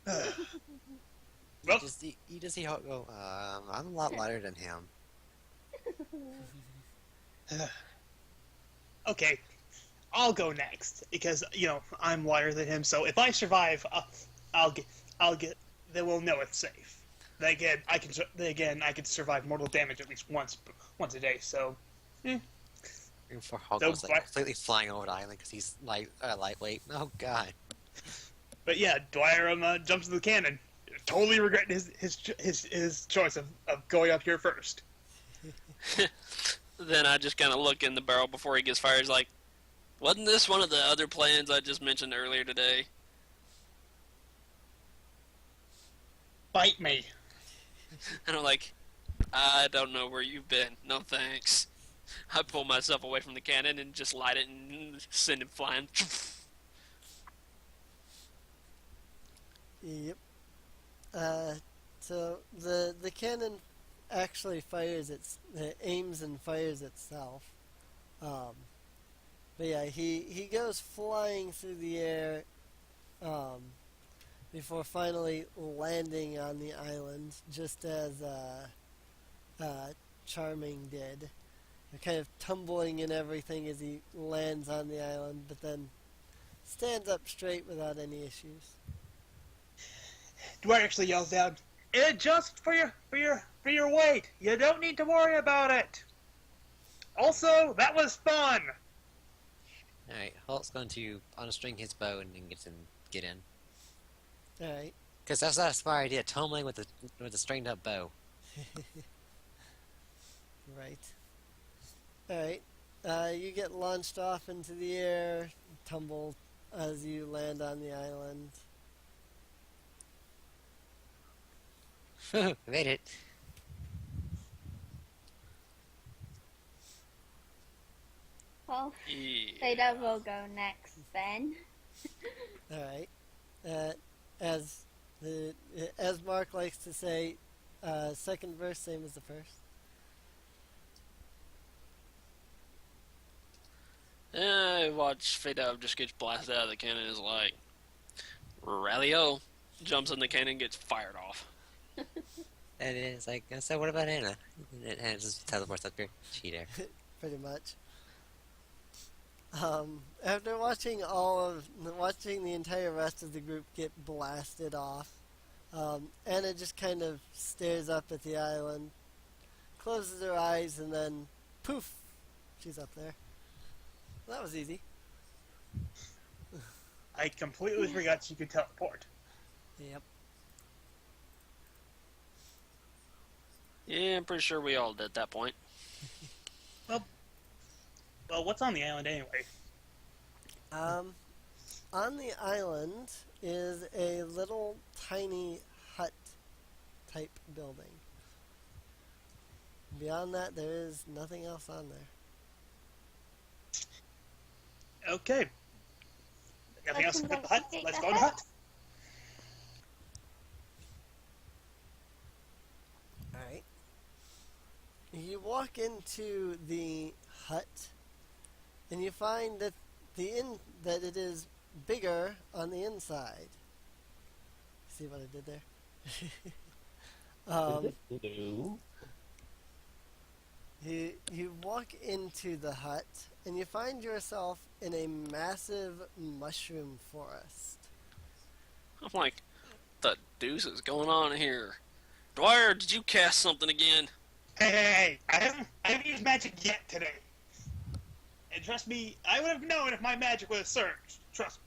Well, You just see how it go. I'm a lot lighter than him. okay, I'll go next because I'm lighter than him. So if I survive, I'll get. Then we'll know it's safe. Then again, I can survive mortal damage at least once a day. So, Before Hulk was like completely flying over the island because he's lightweight. Oh god. But yeah, Dwyer jumps in the cannon, totally regretting his choice of going up here first. Then I just kind of look in the barrel before he gets fired. He's like, wasn't this one of the other plans I just mentioned earlier today? Bite me. And I'm like, I don't know where you've been. No thanks. I pull myself away from the cannon and just light it and send him flying. Yep. So the cannon actually aims and fires itself. But yeah, he goes flying through the air before finally landing on the island, just as Charming did. Kind of tumbling and everything as he lands on the island, but then stands up straight without any issues. Dwyer actually yells down, "Adjust for your weight. You don't need to worry about it. Also, that was fun." Alright, Hulk's going to unstring his bow and then get in. Alright. Because that's a smart idea, tumbling with a stringed up bow. Right. Alright. You get launched off into the air, tumble as you land on the island. Made it. Well, Yeah. Veda will go next then. Alright. As Mark likes to say, second verse same as the first. I watch Fade-Up just gets blasted out of the cannon and is like, rally-o. Jumps in the cannon and gets fired off. And it's like, so what about Anna? And Anna just teleports up here. Cheater. Pretty much. After watching the entire rest of the group get blasted off, Anna just kind of stares up at the island, closes her eyes, and then poof, she's up there. Well, that was easy. I completely forgot she could teleport. Yep. Yeah, I'm pretty sure we all did at that point. Well, what's on the island anyway? On the island is a little tiny hut type building. Beyond that, there is nothing else on there. Okay. Nothing else Let's about the hut? investigate Let's the go in the hut. Alright. You walk into the hut, and you find that that it is bigger on the inside. See what I did there? You walk into the hut, and you find yourself in a massive mushroom forest. I'm like, the deuce is going on here? Dwyer, did you cast something again? Hey, I haven't used magic yet today. And trust me, I would have known if my magic would have surged. Trust me.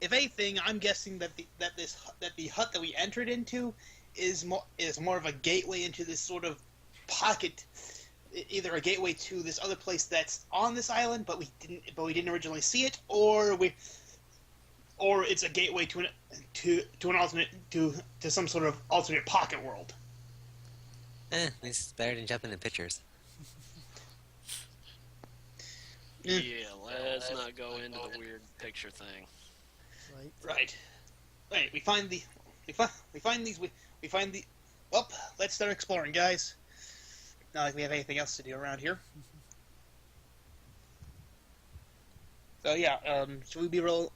If anything, I'm guessing that the hut that we entered into is more of a gateway into this sort of pocket either a gateway to this other place that's on this island, but we didn't originally see it, or it's a gateway to an alternate to some sort of alternate pocket world. It's better than jumping in pictures. Yeah, let's not go into the weird picture thing. Right. Right. We find the. Well, let's start exploring, guys. Not like we have anything else to do around here. So yeah, should we be rolling?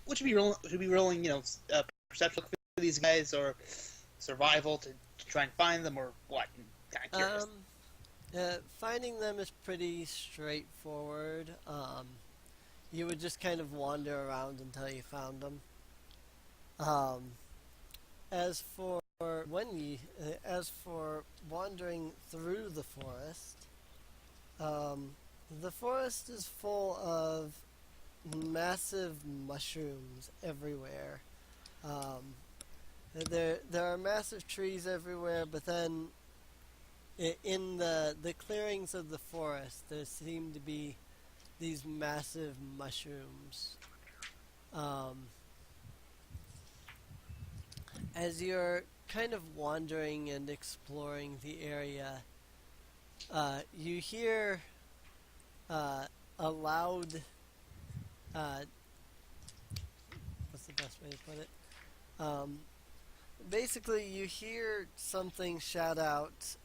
What should we roll? Should we be rolling? Perception for these guys, or survival to try and find them, or what? Kind of curious. Finding them is pretty straightforward. You would just kind of wander around until you found them. As for wandering through the forest is full of massive mushrooms everywhere. There are massive trees everywhere, but then in the clearings of the forest, there seem to be these massive mushrooms. As you're kind of wandering and exploring the area, you hear a loud... what's the best way to put it? Basically, you hear something shout out,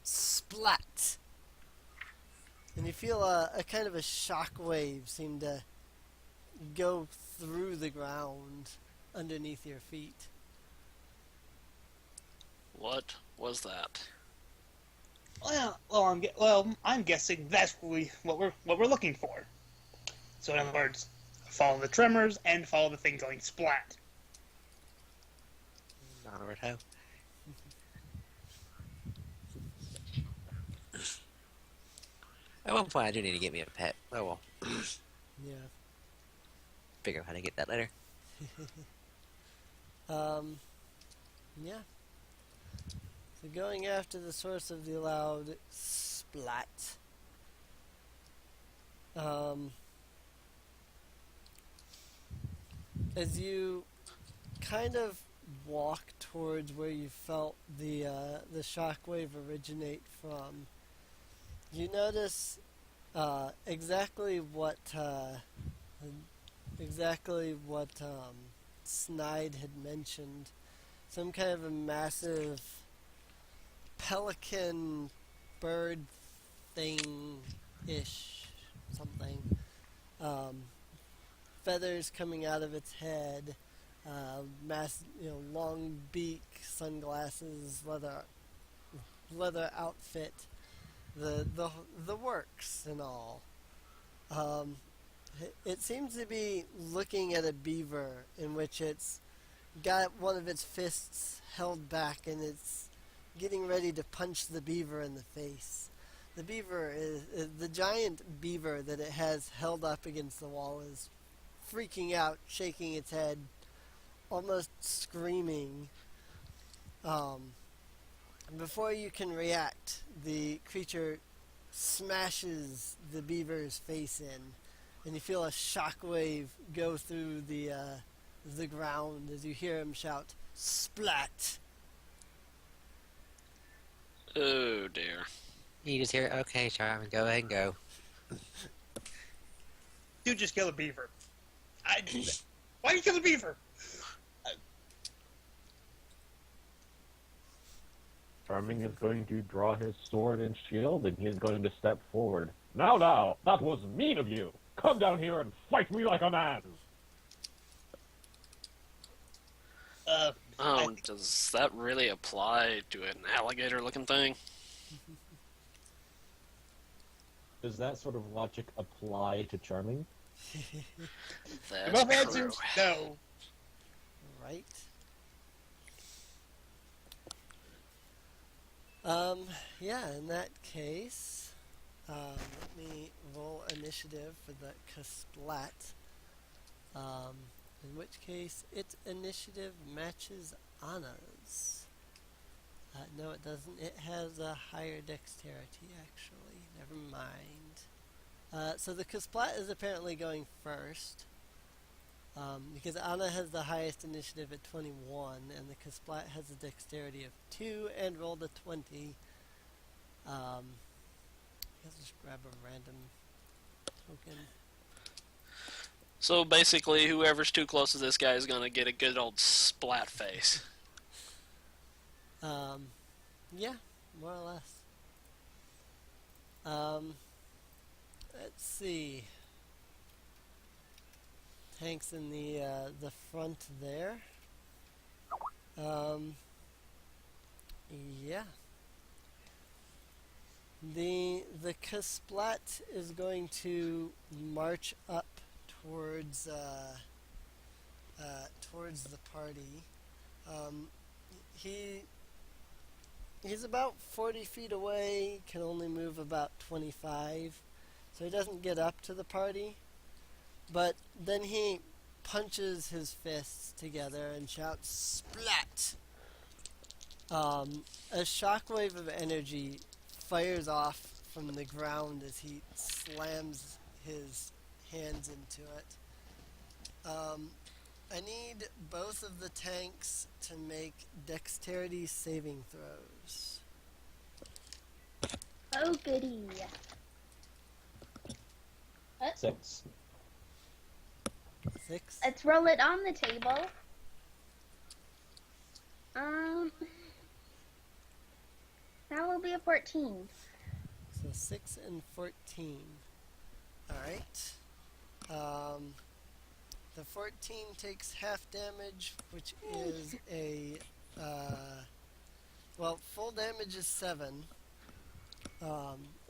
splat! And you feel a kind of a shockwave seem to go through the ground underneath your feet. What was that? I'm guessing that's what we're looking for. So in other words, follow the tremors and follow the thing going splat. Onward ho. At one point, I do need to get me a pet. Oh well. Yeah. Figure out how to get that later. Yeah. So going after the source of the loud splat. As you kind of walk towards where you felt the shockwave originate from, you notice exactly what Snide had mentioned. Some kind of a massive pelican bird thing-ish something. Feathers coming out of its head, long beak, sunglasses, leather outfit, the works and all. It seems to be looking at a beaver in which it's got one of its fists held back and it's getting ready to punch the beaver in the face. The beaver is the giant beaver that it has held up against the wall is freaking out, shaking its head, almost screaming. Before you can react, the creature smashes the beaver's face in, and you feel a shockwave go through the ground as you hear him shout, "Splat!" Oh dear. You just hear, okay, Charmin, go ahead and go. Dude, just kill a beaver. Why you kill a beaver? Charming is going to draw his sword and shield, and he is going to step forward. Now, that was mean of you. Come down here and fight me like a man. Does that really apply to an alligator-looking thing? Does that sort of logic apply to Charming? That's Both true. answers, no. Right? In that case, let me roll initiative for the Kasplat. In which case, its initiative matches Anna's. No, it doesn't. It has a higher dexterity, actually. Never mind. So the Kasplat is apparently going first. Because Anna has the highest initiative at 21, and the Kasplat has a dexterity of 2 and rolled a 20. Let's just grab a random token. So basically, whoever's too close to this guy is gonna get a good old splat face. Yeah, more or less. Let's see. Tank's in the front there. Yeah. The Kasplat is going to march up towards towards the party. He's about 40 feet away. Can only move about 25, so he doesn't get up to the party. But then he punches his fists together and shouts, "Splat!" A shockwave of energy fires off from the ground as he slams his hands into it. I need both of the tanks to make dexterity saving throws. Oh, goody. 6. 6. Let's roll it on the table. That will be a 14. So 6 and 14. Alright. The 14 takes half damage, which is a... well, full damage is 7.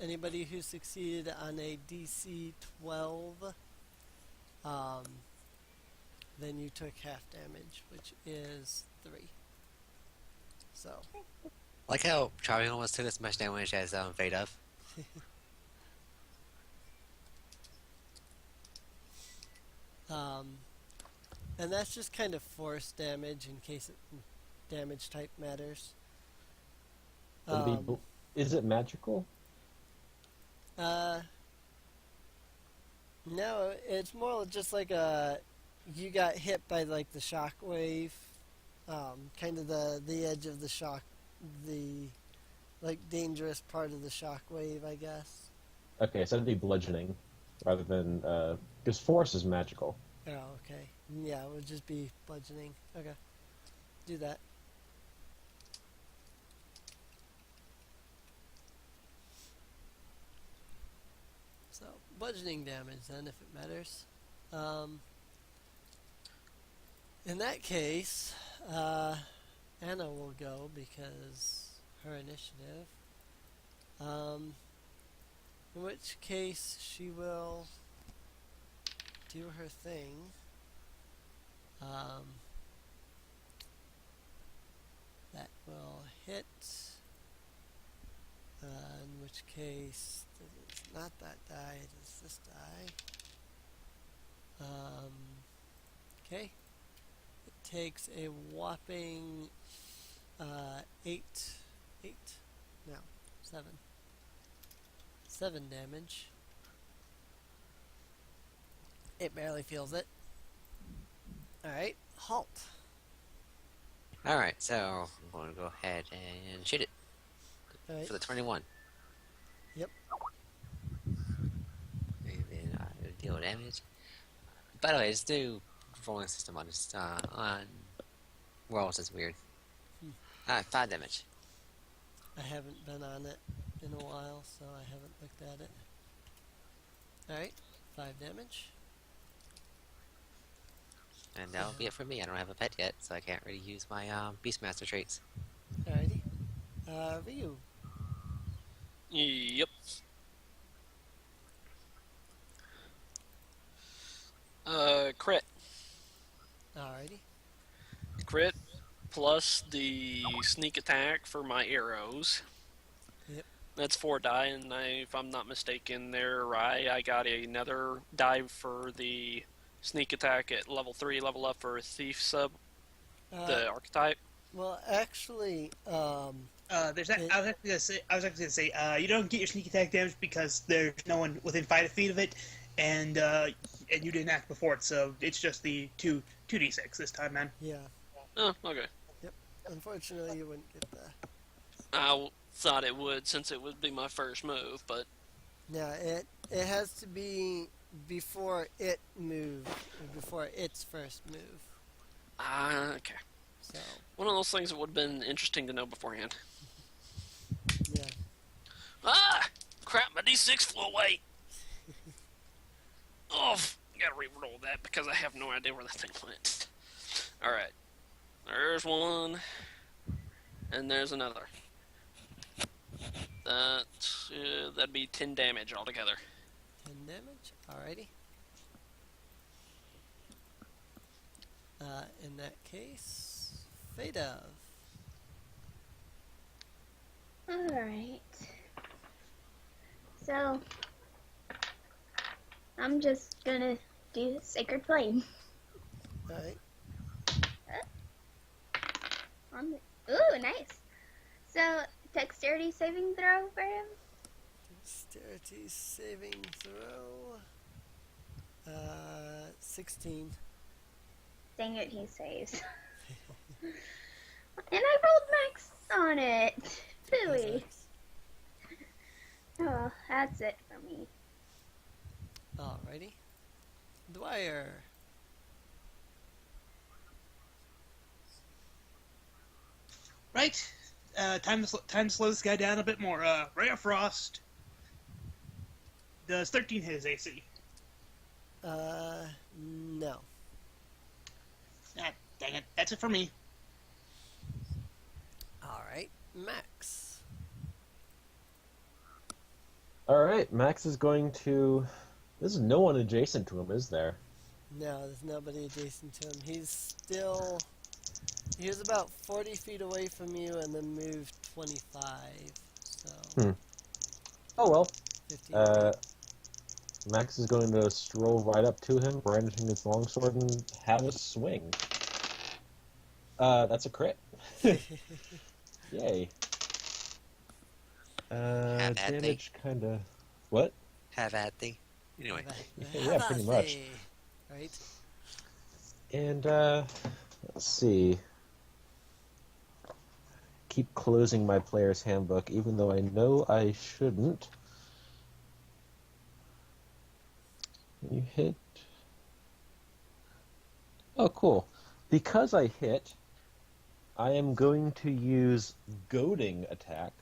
Anybody who succeeded on a DC 12, then you took half damage, which is 3. So... Like how Charlie almost took as much damage as Fade of. And that's just kind of force damage in case damage type matters. Is it magical? No, it's more just like you got hit by like the shock wave, kind of the edge of the shock, the like dangerous part of the shock wave, I guess. Okay, so it'd be bludgeoning rather than because force is magical. Oh, okay. Yeah, it would just be bludgeoning. Okay, do that. So bludgeoning damage then, if it matters. In that case, Anna will go because her initiative. In which case she will do her thing. That will hit. In which case, it's not that die, it is this die. Okay. It takes a whopping 7 damage. It barely feels it. Alright, halt. Alright, so I'm going to go ahead and shoot it. All right. For the 21. Yep. And then I deal damage. By the way, this new rolling system on this on Worlds is weird. 5 damage. I haven't been on it in a while, so I haven't looked at it. Alright, 5 damage. And that'll be it for me. I don't have a pet yet, so I can't really use my Beastmaster traits. Alrighty. Ryu. Yep. Crit. Alrighty. Crit plus the sneak attack for my arrows. Yep. That's 4 die, and if I'm not mistaken, there I got another die for the sneak attack at level 3, level up for Thief sub, the archetype. Well, actually, There's that. I was actually gonna say, you don't get your sneak attack damage because there's no one within 5 feet of it, and you didn't act before it, so it's just the 2d6 this time, man. Yeah. Oh, okay. Yep. Unfortunately, you wouldn't get that. I thought it would since it would be my first move, but Yeah, it has to be before it moved, or before its first move. okay. So, One of those things that would have been interesting to know beforehand. yeah. Ah! Crap, my D6 flew away! Oh, gotta re-roll that because I have no idea where that thing went. Alright. There's one. And there's another. That'd be 10 damage altogether. 10 damage? Alrighty. In that case, Fate of. Alright. So, I'm just gonna do Sacred Flame. Alright. Ooh, nice. So, dexterity saving throw for him? Dexterity saving throw. 16. Dang it, he saves. And I rolled max on it. Philly. Oh, that's it for me. Alrighty. Dwyer. Right. Time to slow this guy down a bit more. Ray of Frost. Does 13 hit his AC? No. Ah, dang it. That's it for me. Alright, Max. Alright, Max is going to... There's no one adjacent to him, is there? No, there's nobody adjacent to him. He was about 40 feet away from you and then moved 25. So. Oh well. 50 Max is going to stroll right up to him, brandishing his longsword, and have a swing. That's a crit. Yay. Have at Damage kinda... What? Have at thee. Anyway. Yeah, pretty much. Right? And, let's see. Keep closing my player's handbook, even though I know I shouldn't. You hit... Oh, cool. Because I hit, I am going to use Goading Attack,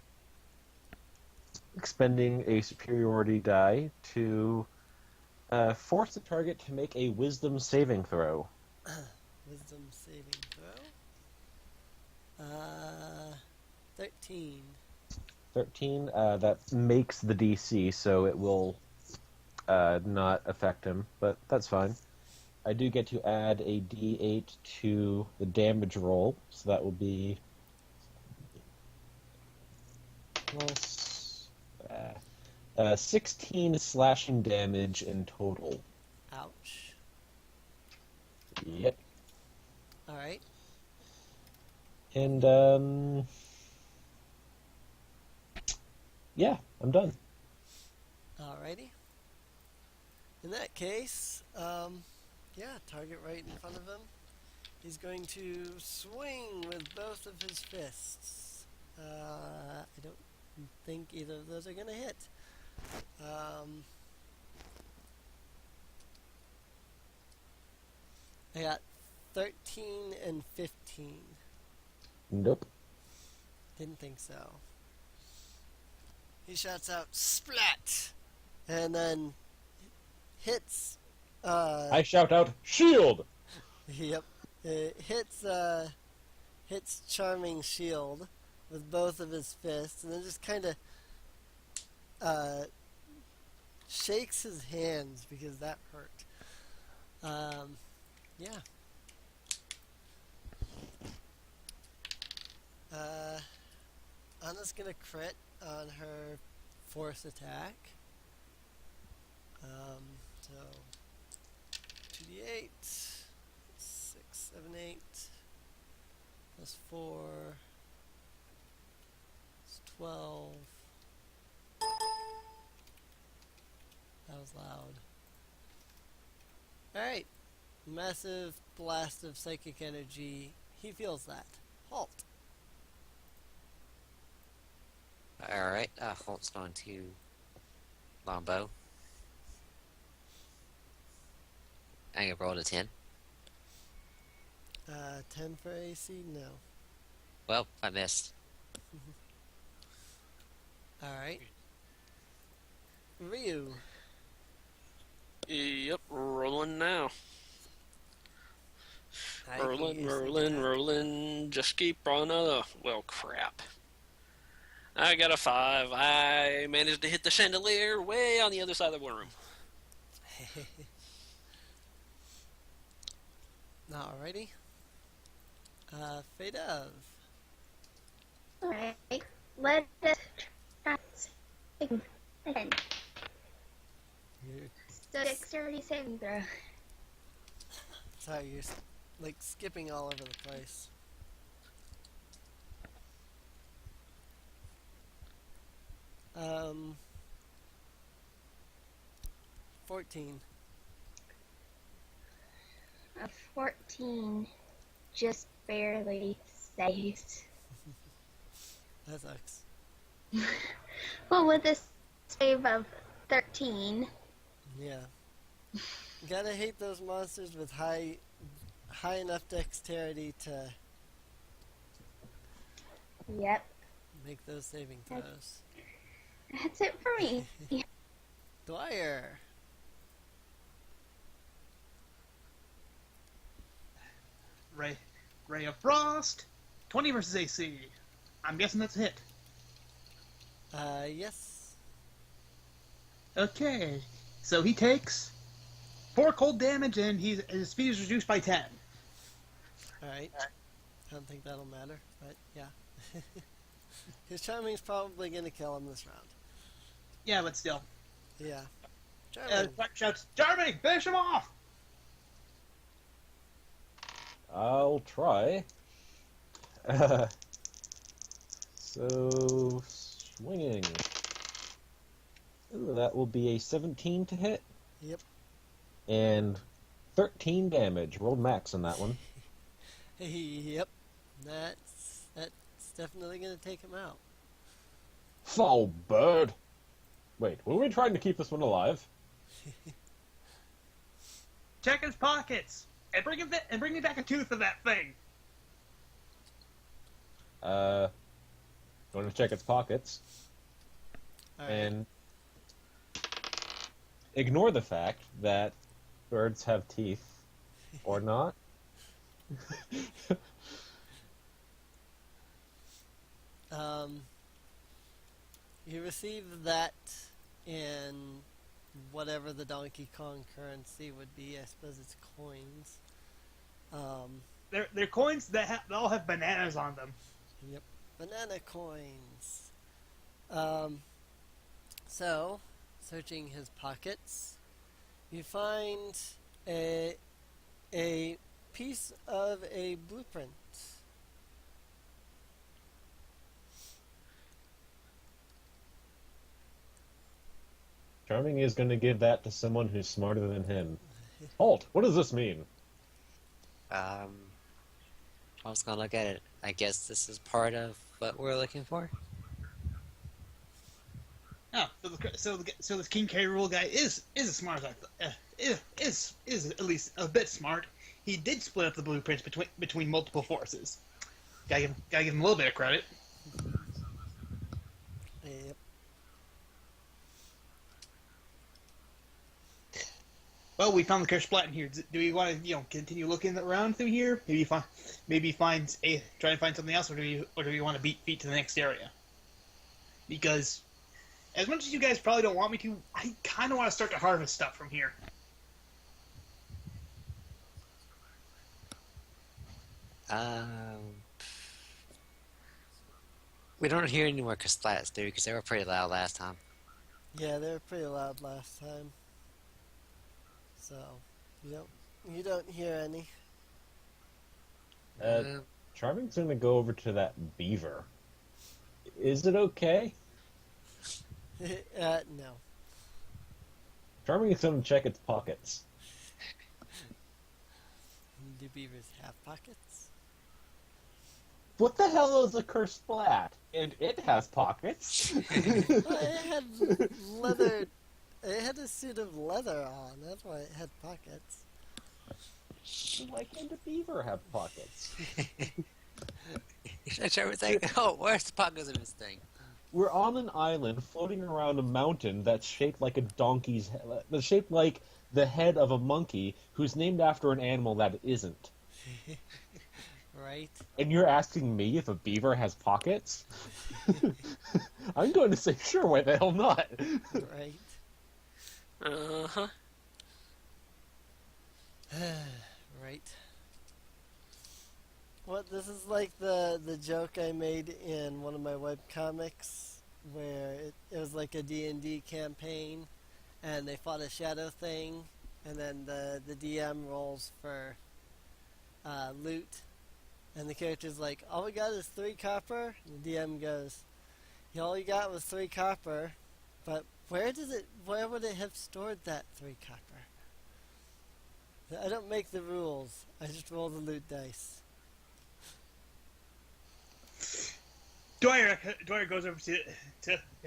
expending a superiority die to force the target to make a Wisdom saving throw. Wisdom saving throw. 13. 13, that makes the DC, so it will not affect him, but that's fine. I do get to add a D8 to the damage roll, so that will be plus 16 slashing damage in total. Ouch. Yep. Alright. And, yeah, I'm done. Alrighty. In that case, yeah, target right in front of him. He's going to swing with both of his fists. I don't think either of those are going to hit. I got 13 and 15. Nope. Didn't think so. He shouts out, "Splat!" And then hits... I shout out, "Shield!" Yep. It hits Charming Shield with both of his fists, and then just kind of shakes his hands because that hurt. Yeah. Anna's gonna crit on her force attack. So 2d8, 6, 7, 8, plus 4, 12. That was loud. Alright. Massive blast of psychic energy. He feels that. Halt. Alright, Holt's going to longbow. I'm gonna roll a 10. 10 for AC? No. Well, I missed. Alright. Ryu. Yep, rolling now. I can Rolling, use rolling, that. rolling. Just keep on. Well, crap. I got a 5. I managed to hit the chandelier way on the other side of the room. Alrighty. Fate of. Alright. Let us try again. You're, So dexterity saving throw. sorry, you're like skipping all over the place. Um. 14. A 14 just barely saves. That sucks. Well, with a save of 13. Yeah. Gotta hate those monsters with high enough dexterity to Yep. make those saving throws. That's it for me. Dwyer. Ray of Frost. 20 versus AC. I'm guessing that's a hit. Yes. Okay. So he takes 4 cold damage and his speed is reduced by 10. Alright. I don't think that'll matter, but yeah. His Charming's probably gonna kill him this round. Yeah, but still. Yeah. Charming. Clark shouts, Charming, finish him off! I'll try. So, swinging. Ooh, that will be a 17 to hit. Yep. And 13 damage. Rolled max on that one. Yep. That's definitely gonna take him out. Foul bird! Wait, were we trying to keep this one alive? Check his pockets! And bring me back a tooth of that thing! Going to check its pockets. Alright. And ignore the fact that birds have teeth. Or not. You receive that in whatever the Donkey Kong currency would be. I suppose it's coins. They're coins that all have bananas on them. Yep. Banana coins. So, searching his pockets, you find a piece of a blueprint. Charming is going to give that to someone who's smarter than him. Halt! What does this mean? I was gonna look at it. I guess this is part of what we're looking for. Oh, so this King K. Rool guy is as smart as I thought. Is at least a bit smart. He did split up the blueprints between multiple forces. Gotta give him a little bit of credit. Yep. Well, we found the cursed splat in here. Do we want to continue looking around through here? Try and find something else, or do we want to beat feet to the next area? Because as much as you guys probably don't want me to, I kind of want to start to harvest stuff from here. We don't hear any more splats, do we? Because they were pretty loud last time. Yeah, they were pretty loud last time. So, you don't hear any. Charming's going to go over to that beaver. Is it okay? No. Charming is going to check its pockets. Do beavers have pockets? What the hell is a cursed splat? And it has pockets. Well, it had leather. It had a suit of leather on. That's why it had pockets. Why can't a beaver have pockets? Trevor saying, "Oh, where's the pockets of this thing?" We're on an island floating around a mountain that's shaped like a donkey's head. That's shaped like the head of a monkey who's named after an animal that it isn't. Right? And you're asking me if a beaver has pockets? I'm going to say, sure, why the hell not? Right. Uh-huh. Right. What, this is like the joke I made in one of my webcomics where it was like a D&D campaign and they fought a shadow thing and then the DM rolls for loot and the character's like, all we got is 3 copper. And the DM goes, yeah, all you got was 3 copper, but where would it have stored that 3 copper? I don't make the rules. I just roll the loot dice. Dwyer goes over to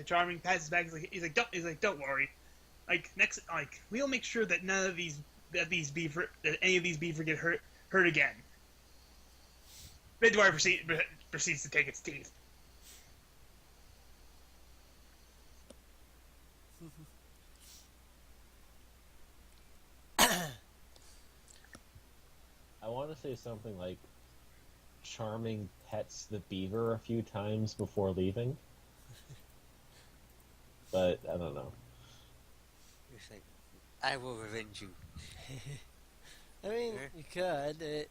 Charming, passes back. He's like, don't worry. Like we'll make sure that none of these that any of these beaver get hurt again. Then Dwyer proceeds to take its teeth. I want to say something like, Charming pets the beaver a few times before leaving. But, I don't know. You're saying, "I will revenge you." I mean, you could.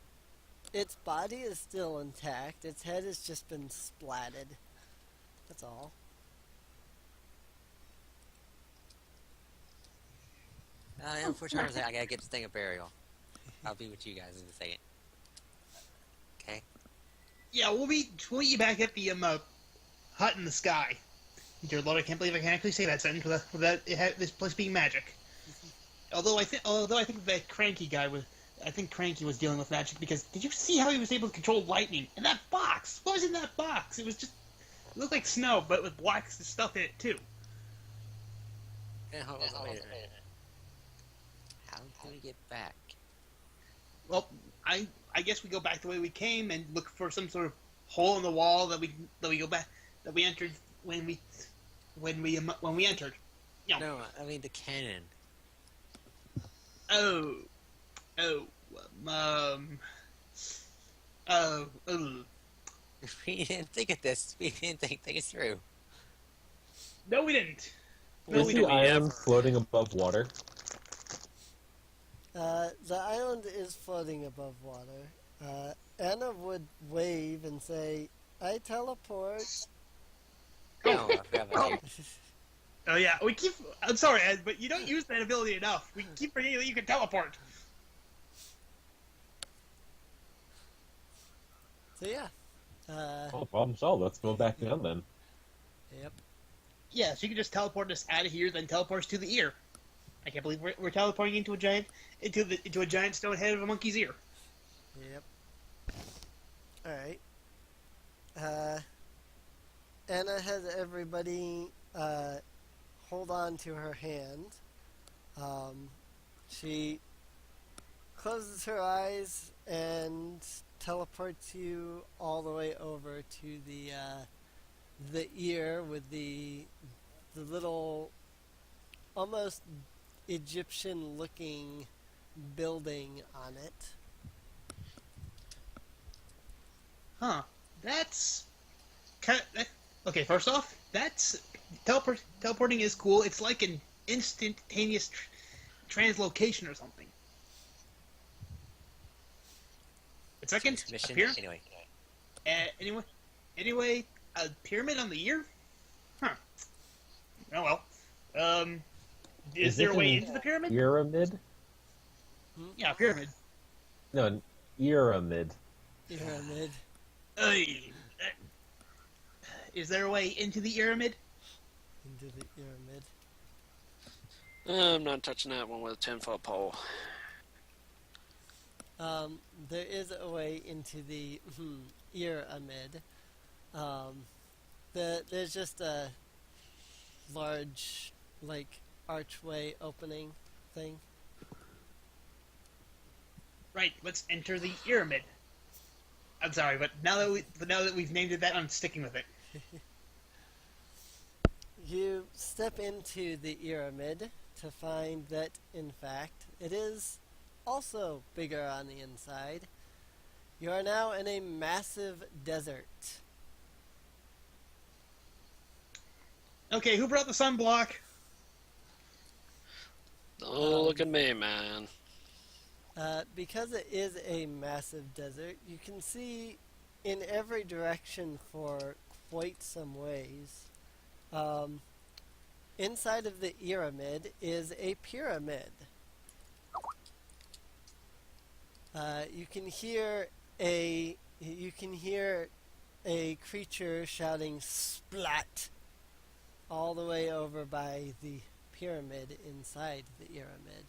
Its body is still intact. Its head has just been splatted. That's all. Unfortunately, I gotta get this thing a burial. I'll be with you guys in a second. Okay. Yeah, we'll meet you back at the hut in the sky. Dear Lord, I can't believe I can actually say that sentence without this place being magic. Although I think that Cranky guy Cranky was dealing with magic, because did you see how he was able to control lightning in that box? What was in that box? It looked like snow, but with black stuff in it too. Hold on, wait a minute. How can we get back? Well, I guess we go back the way we came and look for some sort of hole in the wall that we go back that we entered when we entered. You know. No, I mean the cannon. Oh. We didn't think of this. We didn't think it through. No, we didn't. Is the island floating above water? The island is floating above water. Anna would wave and say, I teleport. Oh, I forgot about you. Oh yeah, I'm sorry, Ed, but you don't use that ability enough. We keep forgetting that you can teleport. So yeah. Oh, problem solved. Let's go back down then. Yep. Yeah, so you can just teleport us out of here, then teleport us to the ear. I can't believe we're teleporting into a giant stone head of a monkey's ear. Yep. Alright. Anna has everybody hold on to her hand. She closes her eyes and teleports you all the way over to the ear with the little almost Egyptian-looking building on it. Huh. That's okay. First off, that's teleporting is cool. It's like an instantaneous translocation or something. But second, Mission. a pyramid. Anyway. A pyramid on the ear? Huh. Oh well. Is there a way into the pyramid? Pyramid? Yeah, pyramid. No, an pyramid. Pyramid. Is there a way into the pyramid? Into the pyramid. I'm not touching that one with a 10-foot pole. There is a way into the pyramid. There's just a large, like, archway opening thing. Right. Let's enter the pyramid. I'm sorry, but now that we've named it that, I'm sticking with it. You step into the pyramid to find that, in fact, it is also bigger on the inside. You are now in a massive desert. Okay, who brought the sunblock? Oh, look at me, man. Because it is a massive desert, you can see in every direction for quite some ways. Inside of the pyramid is a pyramid. You can hear a creature shouting "splat" all the way over by the pyramid inside the pyramid.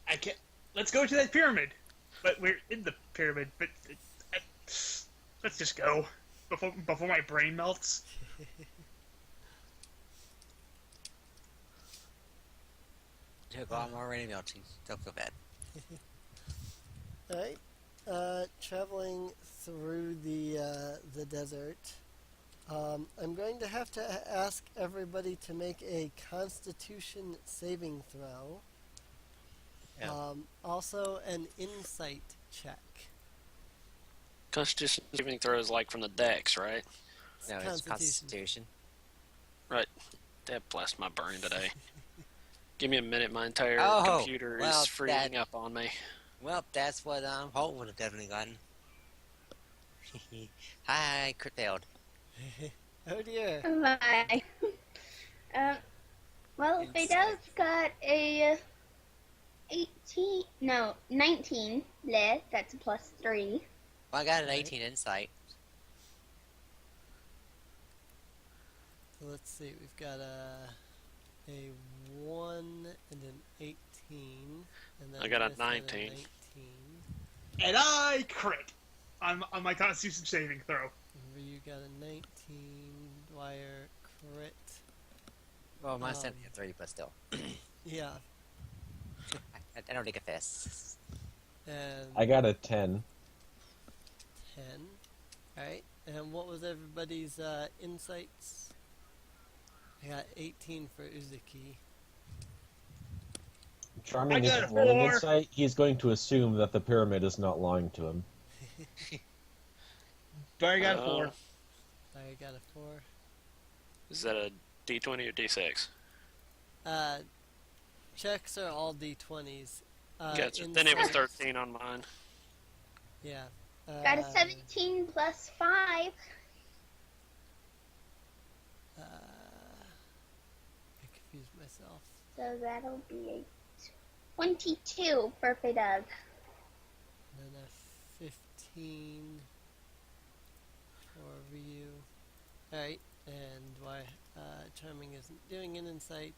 I can't. Let's go to that pyramid. But we're in the pyramid. But let's just go before my brain melts. Took all more already melting. Don't feel bad. Alright. Traveling through the desert. I'm going to have to ask everybody to make a Constitution saving throw. Yeah. Also, an insight check. Constitution saving throw is like from the decks, right? No, it's Constitution. Right. That blessed my brain today. Give me a minute. My entire Oh, computer well, is freezing up on me. Well, that's what Holt would have definitely gotten. Hi, crit failed. Oh dear. Bye. Well, Fidel got a 19 left. That's a +3. Well, I got an 18 insight. So let's see. We've got a 1 and an 18. And then I got a Chris had 19. 19. And I crit on my Constitution saving throw. You got a 19. Dwyer crit. Well, mine's 3, but still. Yeah. I don't think it fits. And I got a 10. 10. Alright. And what was everybody's insights? I got 18 for Uzuki. Charming I got isn't a rolling 4. insight. He's going to assume that the pyramid is not lying to him. Barry got a 4. I got a 4. Is that a D20 or D6? Checks are all D20s. Gotcha. Then it was insights- 13 on mine. Yeah. Got a 17 +5. I confused myself. So that'll be a 22 for Fidel. And then a 15 for Ryu. Alright, and why Charming isn't doing an insight.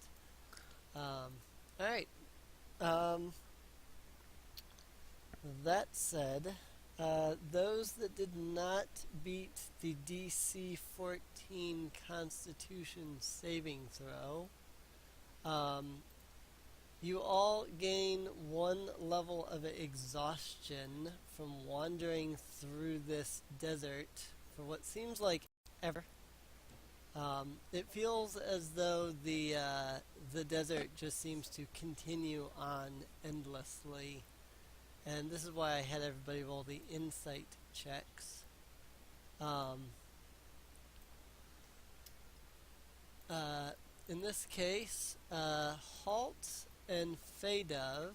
Alright. That said, those that did not beat the DC 14 Constitution saving throw, you all gain 1 level of exhaustion from wandering through this desert for what seems like ever. It feels as though the desert just seems to continue on endlessly. And this is why I had everybody roll the insight checks. In this case, Halt and Fadov,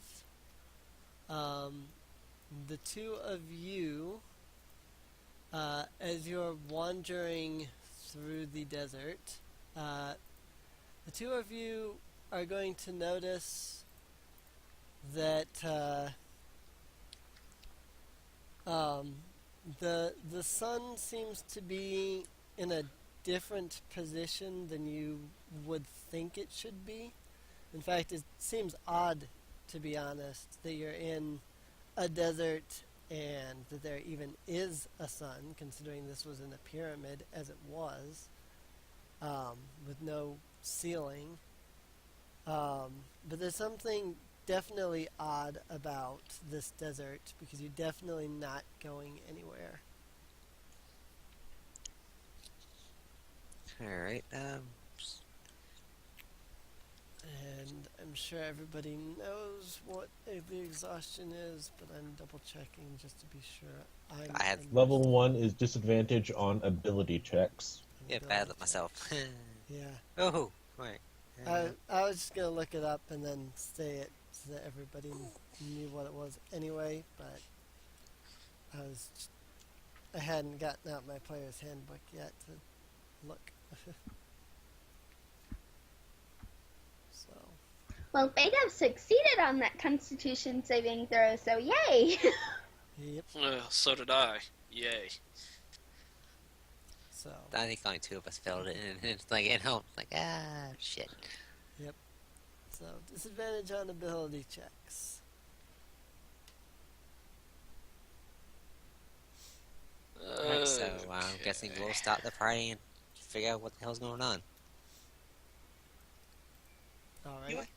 the two of you, as you're wandering through the desert, the two of you are going to notice that Um, the sun seems to be in a different position than you would think it should be. In fact, it seems odd, to be honest, that you're in a desert and that there even is a sun, considering this was in a pyramid as it was, with no ceiling. But there's something definitely odd about this desert because you're definitely not going anywhere. Alright, And I'm sure everybody knows what the exhaustion is, but I'm double checking just to be sure. I have Level 1 is disadvantage on ability checks. yeah, bad at myself. Yeah. Oh, right. I was just gonna look it up and then say it so that everybody knew what it was anyway, but I hadn't gotten out my player's handbook yet to look. So Well, Beta succeeded on that Constitution saving throw, so yay! yep. So did I. Yay. So I think only 2 of us failed it, and it's like, shit. so disadvantage on ability checks. Alright, so I'm guessing we'll stop the party and figure out what the hell's going on. All You know right. what?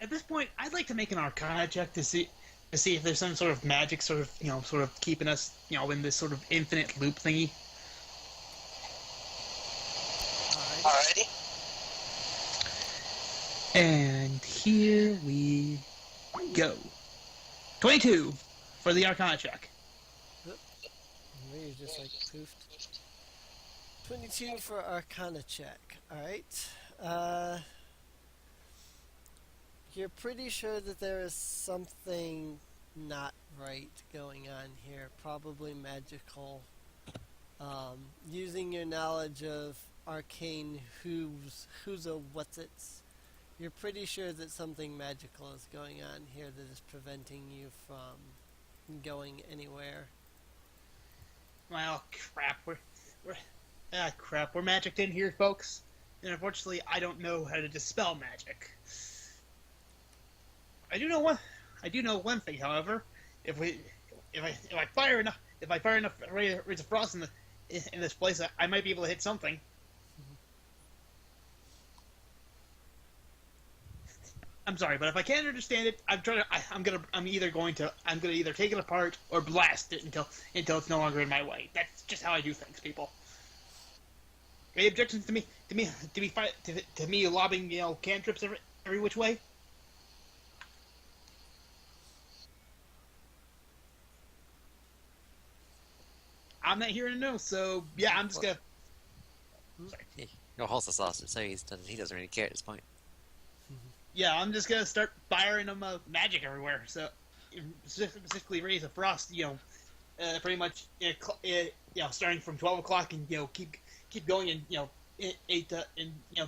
At this point, I'd like to make an Arcana check to see if there's some sort of magic, sort of keeping us, in this sort of infinite loop thingy. All right. Alrighty. And here we go. 22 for the Arcana check. You're just like poofed. 22 for Arcana check. Alright. You're pretty sure that there is something not right going on here. Probably magical. Using your knowledge of arcane who's a what's its, you're pretty sure that something magical is going on here that is preventing you from going anywhere. Well, crap. We're magicked in here, folks. And unfortunately, I don't know how to dispel magic. I do know one thing, however. If I fire enough rays of frost in this place, I might be able to hit something. I'm sorry, but if I can't understand it, I'm either going to take it apart or blast it until it's no longer in my way. That's just how I do things, people. Any objections to me lobbing cantrips every which way? I'm not hearing a no, so yeah, I'm just gonna. Your horse is lost, so he doesn't really care at this point. Yeah, I'm just gonna start firing them magic everywhere. So, specifically rays of frost. Pretty much. Starting from 12 o'clock and keep going in eight the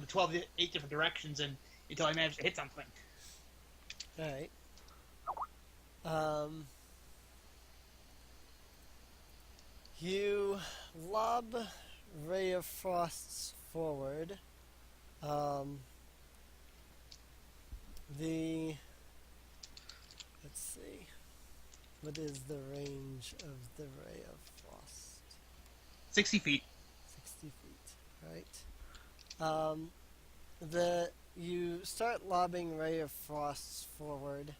12 different directions and until I manage to hit something. Alright. You lob Ray of Frosts forward. Let's see. What is the range of the Ray of Frost? 60 feet. 60 feet, right? You start lobbing Ray of Frosts forward.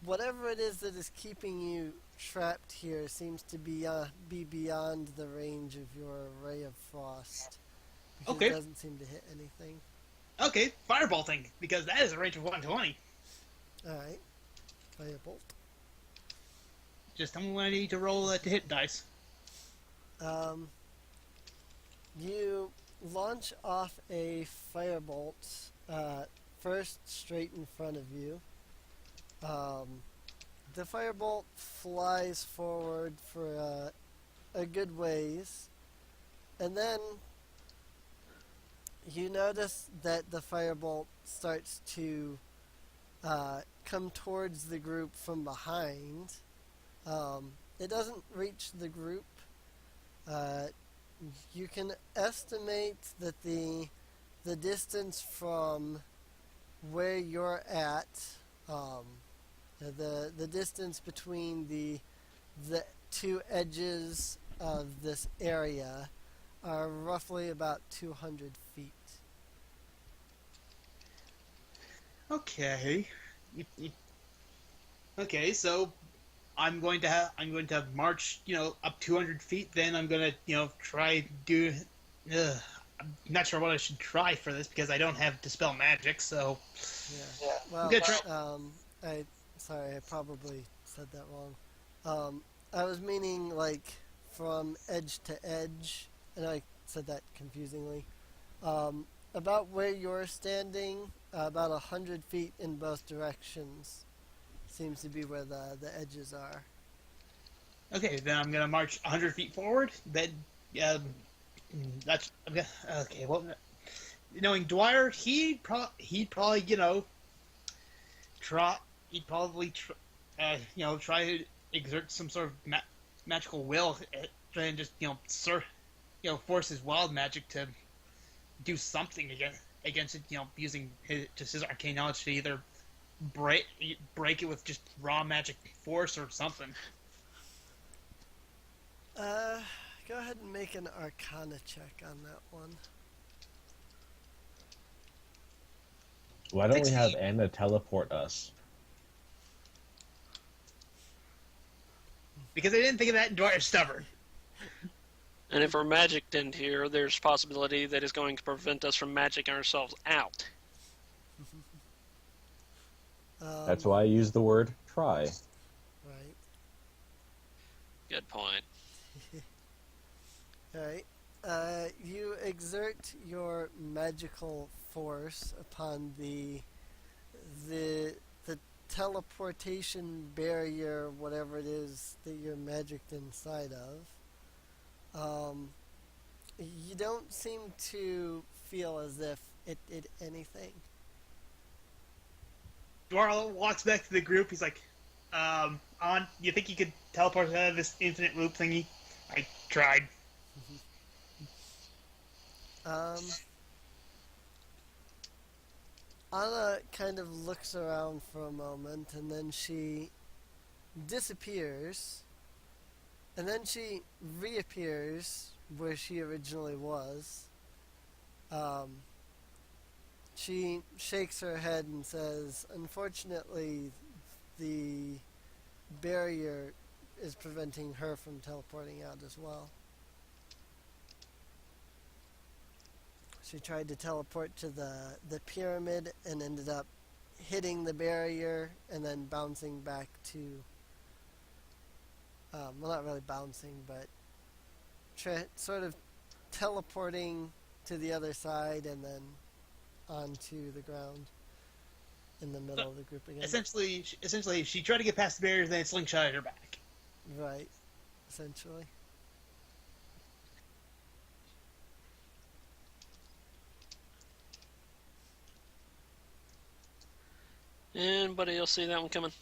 Whatever it is that is keeping you trapped here seems to be beyond the range of your Ray of Frost. Because Okay. It doesn't seem to hit anything. Okay, firebolting, because that is a range of 120. Alright. Firebolt. Just tell me when I need to roll to hit dice. You launch off a firebolt, first straight in front of you. The firebolt flies forward for a good ways, and then you notice that the firebolt starts to come towards the group from behind. It doesn't reach the group. You can estimate that the distance from where you're at, the distance between the two edges of this area are roughly about 200 feet. Okay. Okay, so I'm going to march, up 200 feet. Then I'm going to, try do. I'm not sure what I should try for this because I don't have dispel magic. So Yeah. Well, I'm gonna try. I probably said that wrong. I was meaning like from edge to edge, and I said that confusingly. About where you're standing, about 100 feet in both directions, seems to be where the edges are. Okay, then I'm going to march 100 feet forward. Then that's okay. Well, knowing Dwyer, he'd probably try to exert some sort of magical will, try and just force his wild magic to do something against it. Using his arcane knowledge to either break it with just raw magic force or something. Go ahead and make an Arcana check on that one. Why don't we 16. have Anna teleport us? Because I didn't think of that, and Dwyer's stubborn. And if our magic didn't here, there's a possibility that it's going to prevent us from magicking ourselves out. That's why I use the word try. Right. Good point. Alright. You exert your magical force upon the teleportation barrier, whatever it is that you're magicked inside of. You don't seem to feel as if it did anything. Dwyer walks back to the group. He's like, you think you could teleport us out of this infinite loop thingy? I tried. Anna kind of looks around for a moment, and then she disappears, and then she reappears where she originally was. She shakes her head and says, "Unfortunately, the barrier is preventing her from teleporting out as well." She tried to teleport to the pyramid and ended up hitting the barrier and then bouncing back to... well, not really bouncing, but sort of teleporting to the other side and then onto the ground in the middle of the group again. Essentially, she tried to get past the barrier, then it slingshotted her back. Right, essentially. Anybody else see that one coming?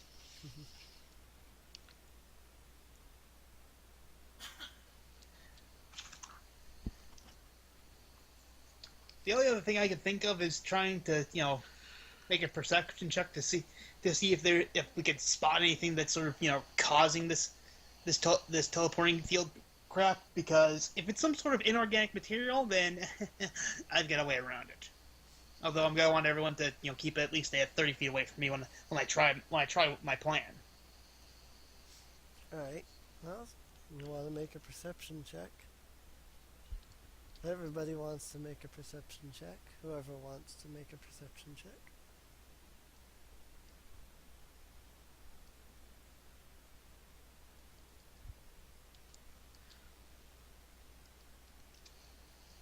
The only other thing I can think of is trying to, make a perception check to see if we could spot anything that's sort of, causing this teleporting field crap. Because if it's some sort of inorganic material, then I've got a way around it. Although I'm gonna want everyone to, keep at least 30 feet away from me when I try my plan. All right. Well, you want to make a perception check? Everybody wants to make a perception check. Whoever wants to make a perception check.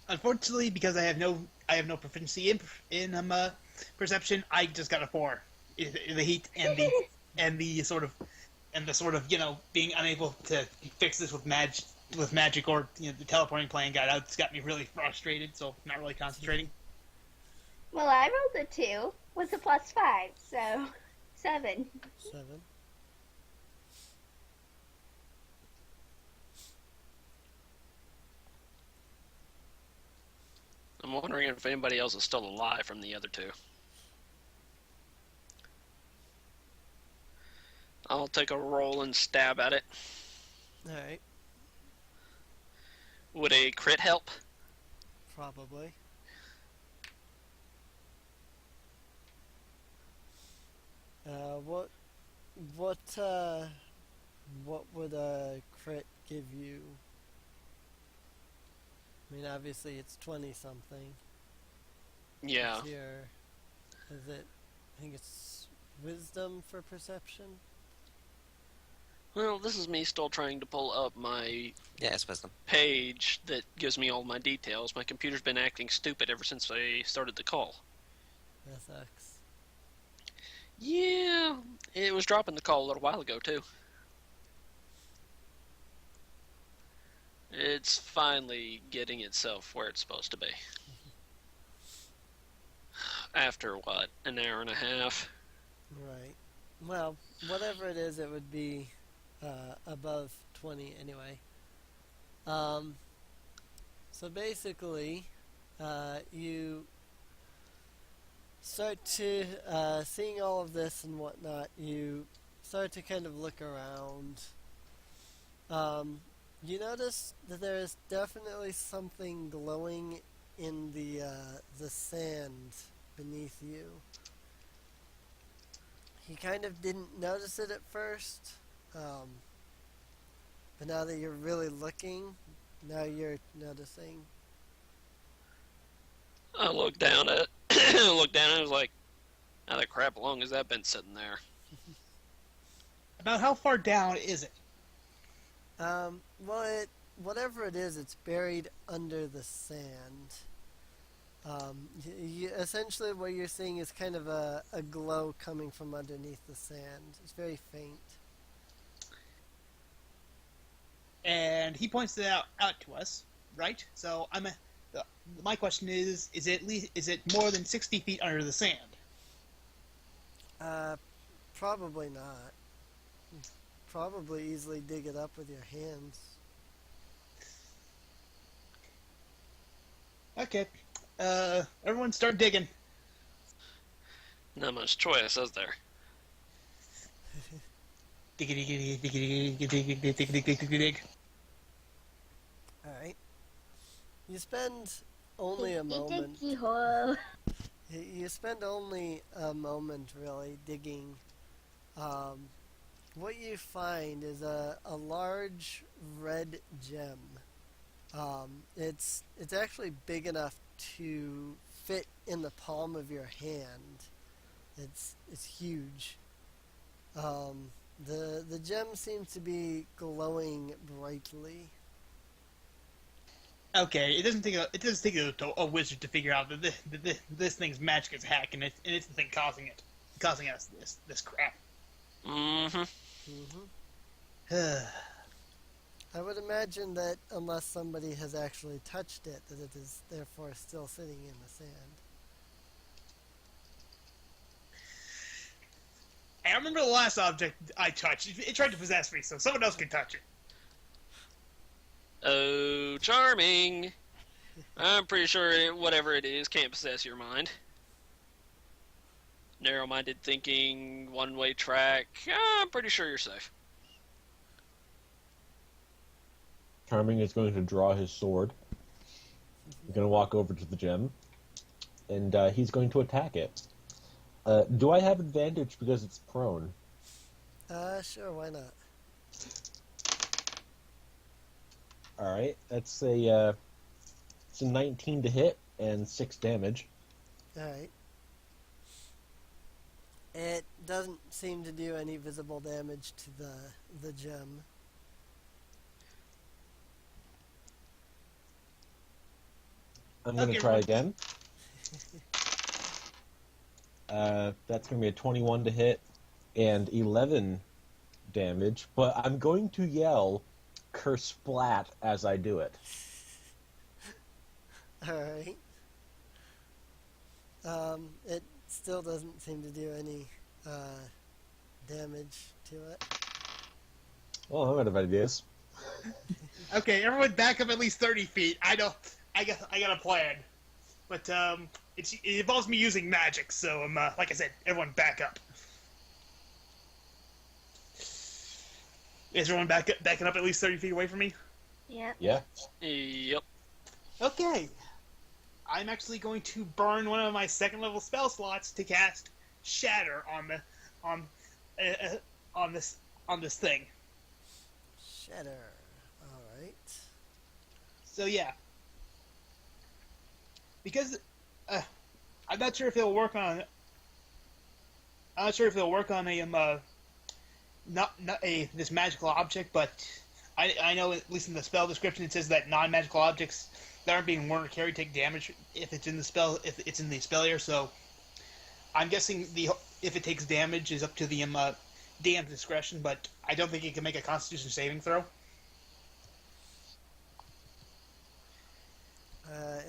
Unfortunately, because I have no proficiency in perception, I just got a 4. The heat and the sort of being unable to fix this with magic or the teleporting plan got me really frustrated. So not really concentrating. Well, I rolled a 2 with a +5, so 7. 7. I'm wondering if anybody else is still alive from the other two. I'll take a roll and stab at it. Alright, Would a crit help? probably. What would a crit give you? I mean, obviously it's 20 something. Yeah. What's your, is it, I think it's wisdom for perception? Well, this is me still trying to pull up my Yeah, it's wisdom. page that gives me all my details. My computer's been acting stupid ever since I started the call. That sucks. Yeah, it was dropping the call a little while ago, too. It's finally getting itself where it's supposed to be. After, what, an hour and a half? Right. Well, whatever it is, it would be above 20 anyway. So basically, you start to, seeing all of this and whatnot, you start to kind of look around. You notice that there is definitely something glowing in the sand beneath you. You kind of didn't notice it at first, but now that you're really looking, now you're noticing. I looked down at looked down and I was like, how the crap long has that been sitting there? About how far down is it? Well, whatever it is, it's buried under the sand. Essentially what you're seeing is kind of a glow coming from underneath the sand. It's very faint. And he points it out to us, right? So my question is it more than 60 feet under the sand? Probably not. Probably easily dig it up with your hands. Okay. Everyone start digging. Not much choice, is there? Dig, dig, dig, dig, dig, dig, dig, dig, dig, dig, dig, dig. Alright. You spend only a moment. Dicky hole. You spend only a moment, really, digging. What you find is a large red gem. It's actually big enough to fit in the palm of your hand. It's huge. The gem seems to be glowing brightly. Okay, it doesn't take a wizard to figure out that this thing's magic as heck, and it's the thing causing us this crap. Mm-hmm. I would imagine that unless somebody has actually touched it, that it is therefore still sitting in the sand. I remember the last object I touched. It tried to possess me, so someone else can touch it. Oh, charming. I'm pretty sure whatever it is can't possess your mind. Narrow-minded thinking, one-way track. I'm pretty sure you're safe. Charming is going to draw his sword. He's going to walk over to the gem, and he's going to attack it. Do I have advantage because it's prone? Sure, why not? All right, that's a 19 to hit and 6 damage. Alright. It doesn't seem to do any visible damage to the gem. I'm going to Okay, try roll. again. That's going to be a 21 to hit and 11 damage, but I'm going to yell "Kersplat" as I do it. Alright. It still doesn't seem to do any damage to it. Well, I'm out of ideas. Okay, everyone back up at least 30 feet. I got a plan, but it involves me using magic. So like I said, everyone back up. Is everyone backing up at least 30 feet away from me? Yep. Yeah. Yep. Okay. I'm actually going to burn one of my second level spell slots to cast Shatter on this thing. Shatter. Alright. So yeah. Because I'm not sure if it'll work on. I'm not sure if it'll work on not this magical object, but I know at least in the spell description it says that non-magical objects that aren't being worn or carried take damage if it's in the spell area. So I'm guessing if it takes damage is up to the DM's discretion, but I don't think it can make a Constitution saving throw.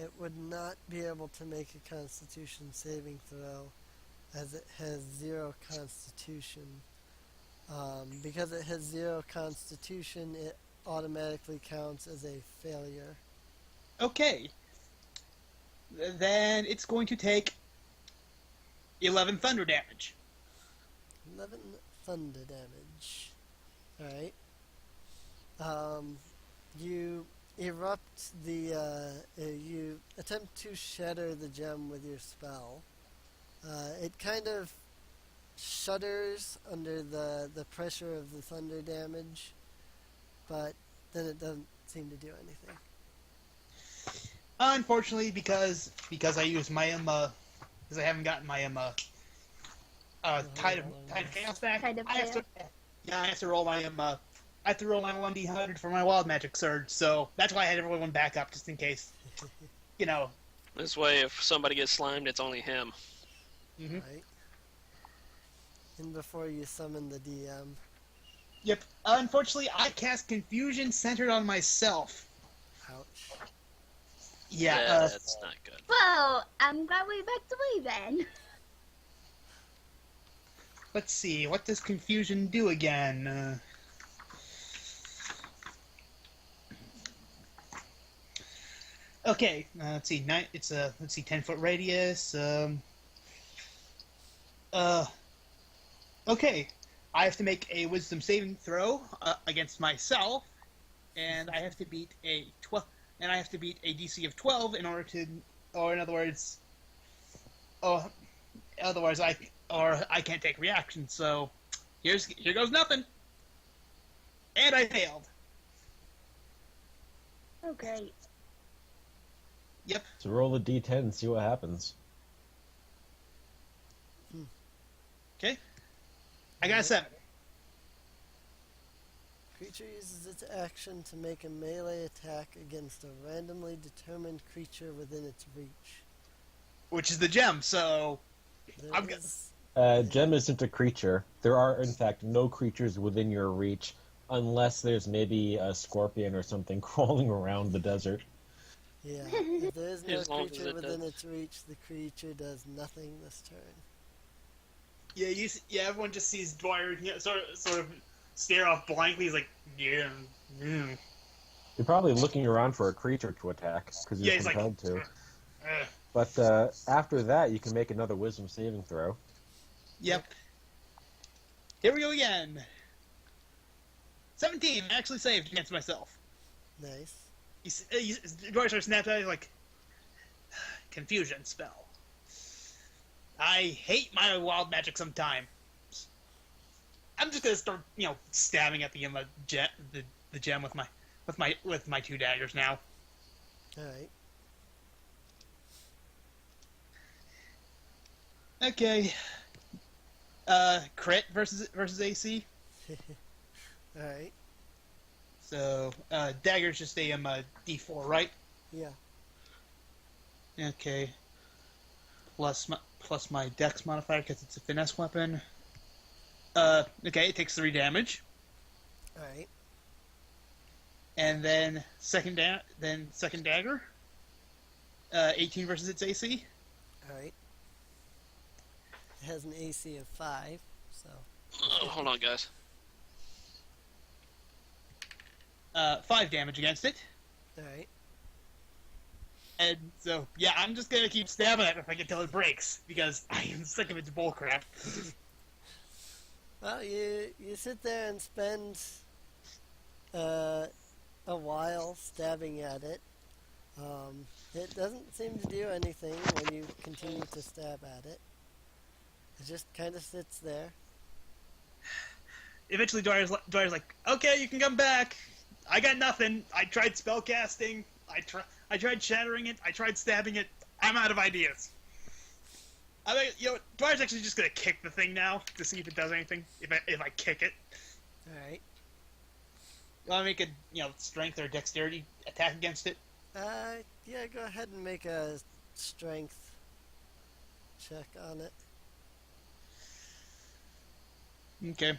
It would not be able to make a Constitution saving throw, as it has 0 Constitution. Because it has 0 Constitution, it automatically counts as a failure. Okay. Then it's going to take 11 thunder damage. 11 thunder damage. Alright. You erupt you attempt to shatter the gem with your spell. It kind of shudders under the pressure of the thunder damage, but then it doesn't seem to do anything. Unfortunately, because I used my because I haven't gotten my Tide of Chaos back. Tide of I have to, Chaos. I have to roll my I have to roll my 1d100 for my wild magic surge. So that's why I had everyone back up just in case. You know. This way, if somebody gets slimed, it's only him. Mm-hmm. Right? And before you summon the DM. Yep. Unfortunately, I cast Confusion centered on myself. Ouch. Yeah. That's not good. Well, I'm glad we backed away then. Let's see. What does Confusion do again? Okay. Let's see. It's a 10-foot radius. Okay. I have to make a Wisdom saving throw against myself, and I have to beat a 12. And I have to beat a DC of 12 in order to, or in other words, otherwise I can't take reaction. So here goes nothing. And I failed. Oh, great. Yep. So roll a d10 and see what happens. Okay. I got a 7. Creature uses its action to make a melee attack against a randomly determined creature within its reach. Which is the gem, so There I'm is- Gem isn't a creature. There are, in fact, no creatures within your reach, unless there's maybe a scorpion or something crawling around the desert. Yeah, if there is no As long as creature it within does- its reach, the creature does nothing this turn. yeah, everyone just sees Dwyer sort of stare off blankly. He's like, yeah. You're probably looking around for a creature to attack, because you're Yeah, he's like, compelled to. uh, But after that, you can make another wisdom saving throw. Yep. Here we go again. 17. I actually saved against myself. Nice. Dwyer starts snapping at you like, confusion spell. I hate my wild magic sometimes. I'm just gonna start, stabbing at the gem with my 2 daggers now. Alright. Okay. Crit versus AC. Alright. So dagger's just a D4, right? Yeah. Okay. Plus my Dex modifier because it's a finesse weapon. Okay, it takes 3 damage, Alright. and then second dagger. 18 versus its AC. Alright. It has an AC of 5, so. Oh, hold on, guys. 5 damage against it. Alright. And so, yeah, I'm just gonna keep stabbing it if I can tell it breaks, because I am sick of its bullcrap. Well, you sit there and spend a while stabbing at it. It doesn't seem to do anything when you continue to stab at it. It just kind of sits there. Eventually, Dwyer's like, okay, you can come back. I got nothing. I tried spellcasting. I tried shattering it. I tried stabbing it. I'm out of ideas. I mean, Dwyer's actually just gonna kick the thing now to see if it does anything. If I kick it. Alright. You want to make a strength or dexterity attack against it? Yeah, go ahead and make a strength check on it. Okay.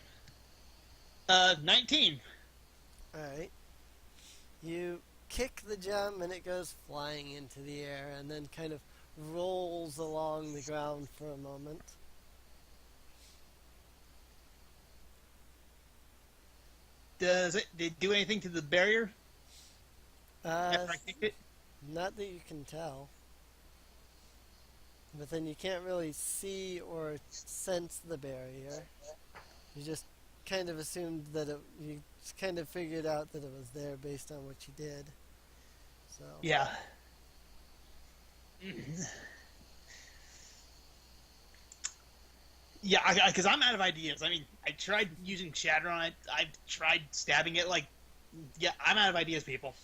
19. Alright. You kick the gem and it goes flying into the air and then kind of rolls along the ground for a moment. Did it do anything to the barrier after I kicked it? Not that you can tell. But then you can't really see or sense the barrier. You just kind of assumed that you just kind of figured out that it was there based on what you did. So Yeah. Yeah, because I'm out of ideas. I mean, I tried using shatter on it. I've tried stabbing it. Yeah, I'm out of ideas, people.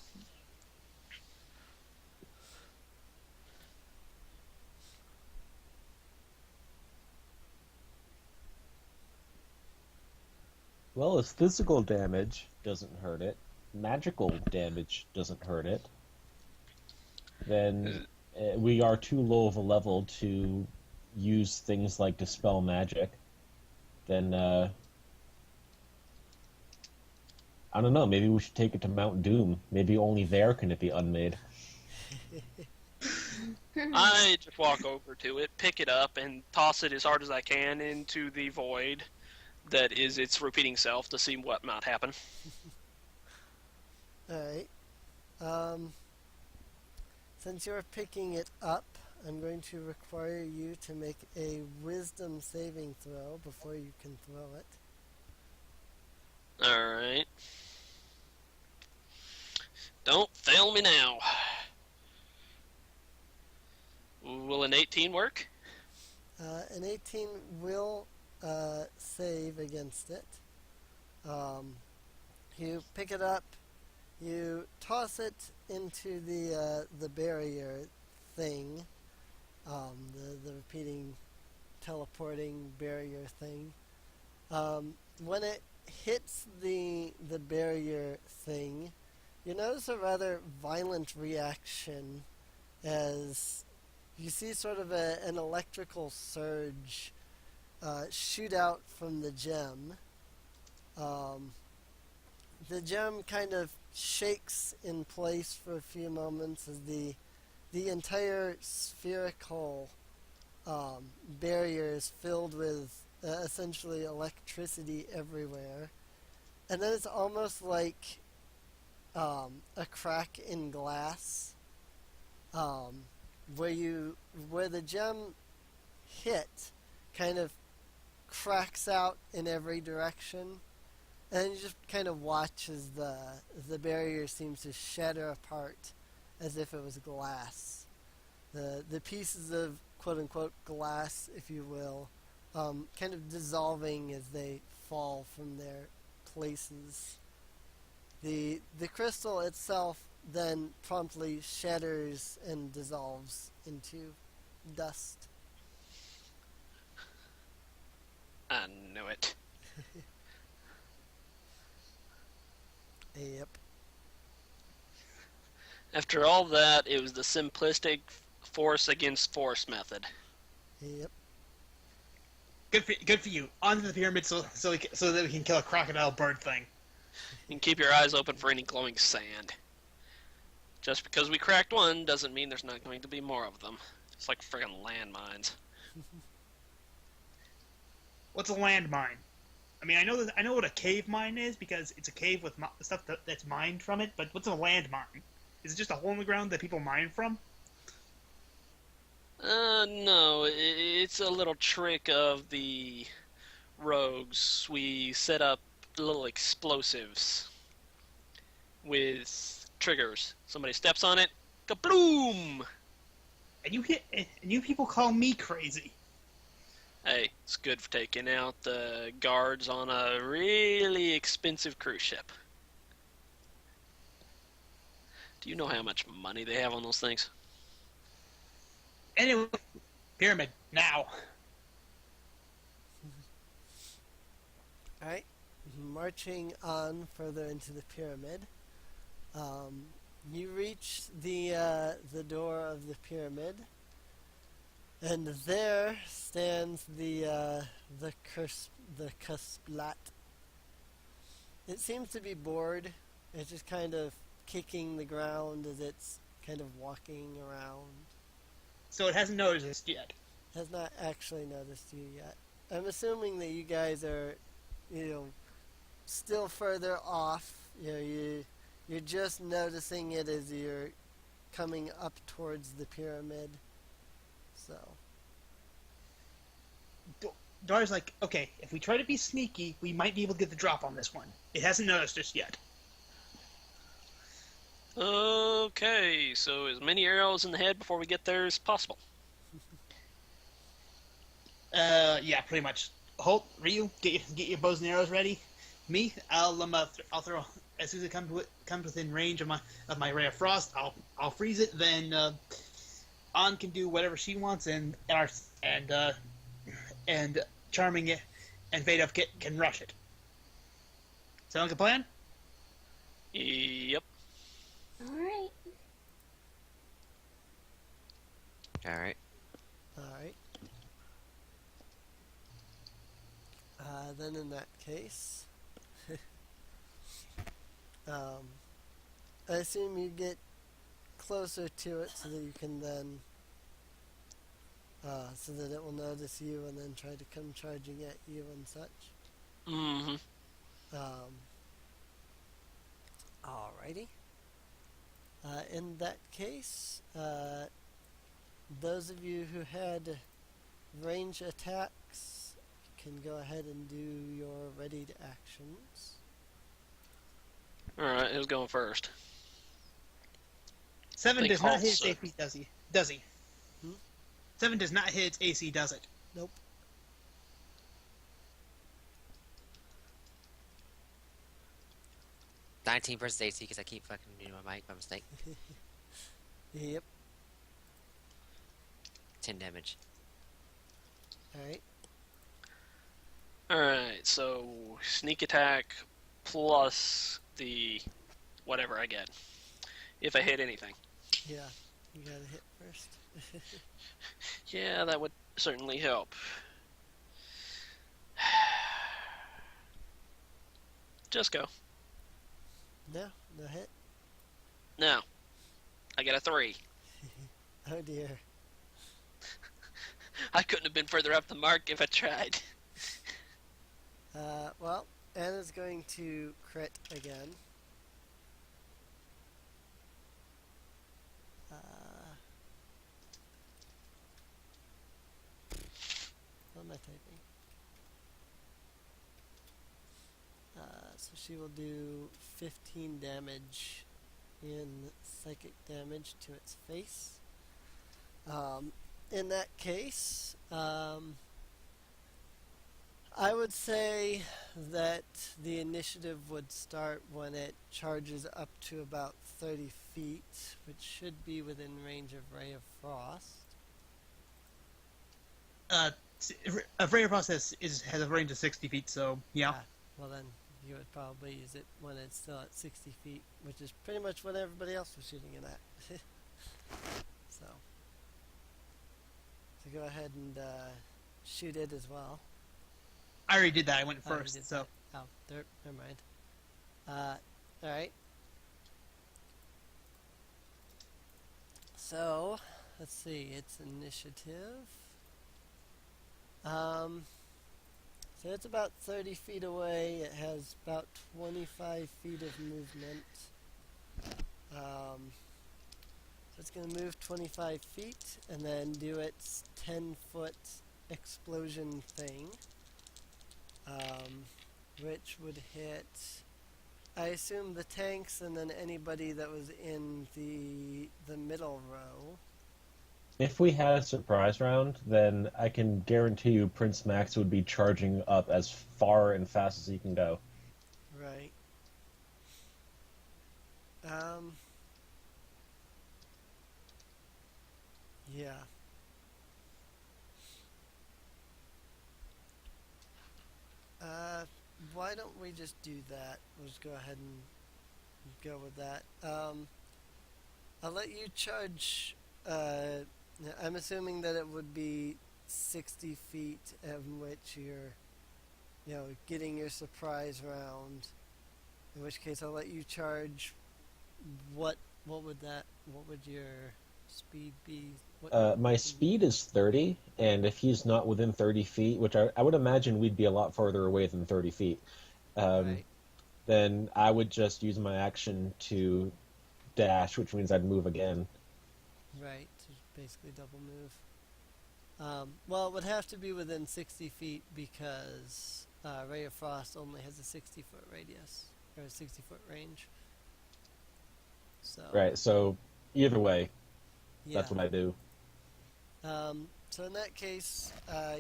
Well, if physical damage doesn't hurt it, magical damage doesn't hurt it, then we are too low of a level to use things like Dispel Magic. Then, I don't know, maybe we should take it to Mount Doom. Maybe only there can it be unmade. I just walk over to it, pick it up, and toss it as hard as I can into the void that is its repeating self to see what might happen. Alright. Since you're picking it up, I'm going to require you to make a wisdom saving throw before you can throw it. Alright. Don't fail me now. Will an 18 work? An 18 will save against it. You pick it up, you toss it into the barrier thing, the repeating teleporting barrier thing. When it hits the barrier thing, you notice a rather violent reaction as you see sort of an electrical surge shoot out from the gem. The gem kind of shakes in place for a few moments as the entire spherical barrier is filled with essentially electricity everywhere. And then it's almost like a crack in glass where the gem hit kind of cracks out in every direction, and then you just kind of watch as the barrier seems to shatter apart as if it was glass. The pieces of quote unquote glass, if you will, kind of dissolving as they fall from their places. The crystal itself then promptly shatters and dissolves into dust. I knew it. Yep. After all that, it was the simplistic force against force method. Yep. Good for you. Onto the pyramid so that we can kill a crocodile bird thing. And keep your eyes open for any glowing sand. Just because we cracked one doesn't mean there's not going to be more of them. It's like friggin' landmines. What's a landmine? I mean, I know what a cave mine is because it's a cave with stuff that's mined from it. But what's a land mine? Is it just a hole in the ground that people mine from? No, it's a little trick of the rogues. We set up little explosives with triggers. Somebody steps on it, kabloom! And you people call me crazy. Hey, it's good for taking out the guards on a really expensive cruise ship. Do you know how much money they have on those things? Anyway, pyramid now. Alright, marching on further into the pyramid. You reach the door of the pyramid, and there stands the Cusplat. It seems to be bored. It's just kind of kicking the ground as it's kind of walking around. So it hasn't noticed us yet. Has not actually noticed you yet. I'm assuming that you guys are, still further off. You're just noticing it as you're coming up towards the pyramid. So. Dar's like, okay, if we try to be sneaky, we might be able to get the drop on this one. It hasn't noticed us yet. Okay, so as many arrows in the head before we get there as possible. Yeah, pretty much. Holt, Ryu, get your bows and arrows ready. Me, I'll throw as soon as it comes within range of my ray of frost. I'll freeze it. Then An can do whatever she wants, and Charming and Vadov can rush it. Sound like a plan? Yep. Alright. Alright. Alright. Then in that case, I assume you get closer to it so that you can then, so that it will notice you and then try to come charging at you and such. Mm-hmm. Alrighty. In that case, those of you who had range attacks can go ahead and do your readied actions. Alright, who's going first? 7 Think does not hit its Hulk's AC, does he? Does he? Hmm? 7 does not hit its AC, does it? Nope. 19 versus AC because I keep fucking doing my mic by mistake. Yep. 10 damage. Alright. Alright, so sneak attack plus the whatever I get. If I hit anything. Yeah. You gotta hit first. Yeah, that would certainly help. Just go. No hit. No. I got a 3. Oh dear. I couldn't have been further up the mark if I tried. Well, Anna's going to crit again. What am I typing? So she will do 15 damage in psychic damage to its face. In that case, I would say that the initiative would start when it charges up to about 30 feet, which should be within range of Ray of Frost. A Ray of Frost has a range of 60 feet, so yeah. Well then, you would probably use it when it's still at 60 feet, which is pretty much what everybody else was shooting it at. So go ahead and shoot it as well. I already did that. I went Oh, you first, did so. that. Oh, never mind. Alright. So, let's see, it's initiative. So it's about 30 feet away. It has about 25 feet of movement. So it's going to move 25 feet and then do its 10-foot explosion thing, which would hit, I assume, the tanks and then anybody that was in the middle row. If we had a surprise round, then I can guarantee you Prince Max would be charging up as far and fast as he can go. Right. Yeah. Why don't we just do that? We'll just go ahead and go with that. I'll let you charge. I'm assuming that it would be 60 feet in which you're, getting your surprise round. In which case, I'll let you charge. What would your speed be? My speed is 30, and if he's not within 30 feet, which I would imagine we'd be a lot farther away than 30 feet, Right. then I would just use my action to dash, which means I'd move again. Right, so basically double move. Well, it would have to be within 60 feet because Ray of Frost only has a 60-foot radius, or a 60-foot range. So, Right, so either way, yeah. that's what I do. So in that case,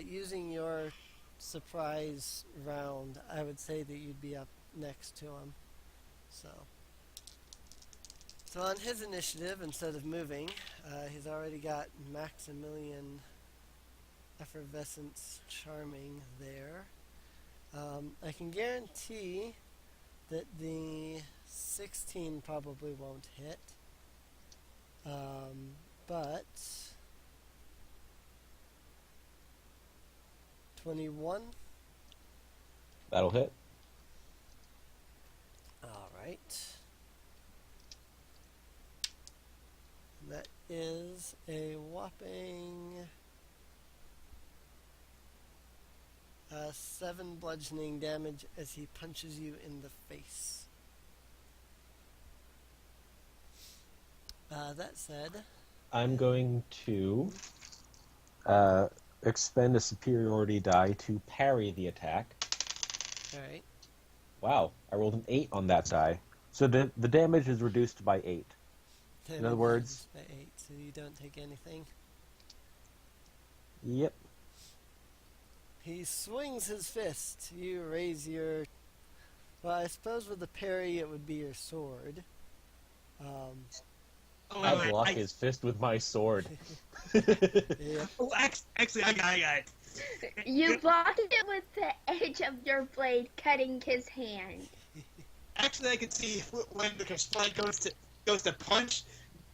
using your surprise round, I would say that you'd be up next to him. So on his initiative, instead of moving, he's already got Maximilian Effervescence Charming there. I can guarantee that the 16 probably won't hit. But 21. That'll hit. All right. And that is a whopping 7 bludgeoning damage as he punches you in the face. That said, I'm going to expend a superiority die to parry the attack. alright. Wow, I rolled an 8 on that die. So the damage is reduced by 8. In other words... By 8, so you don't take anything. Yep. He swings his fist. You raise your... Well, I suppose with the parry it would be your sword. I block his fist with my sword. Yeah. Oh, actually, I got it. You blocked it with the edge of your blade, cutting his hand. Actually, I can see when the Kashmir goes to punch,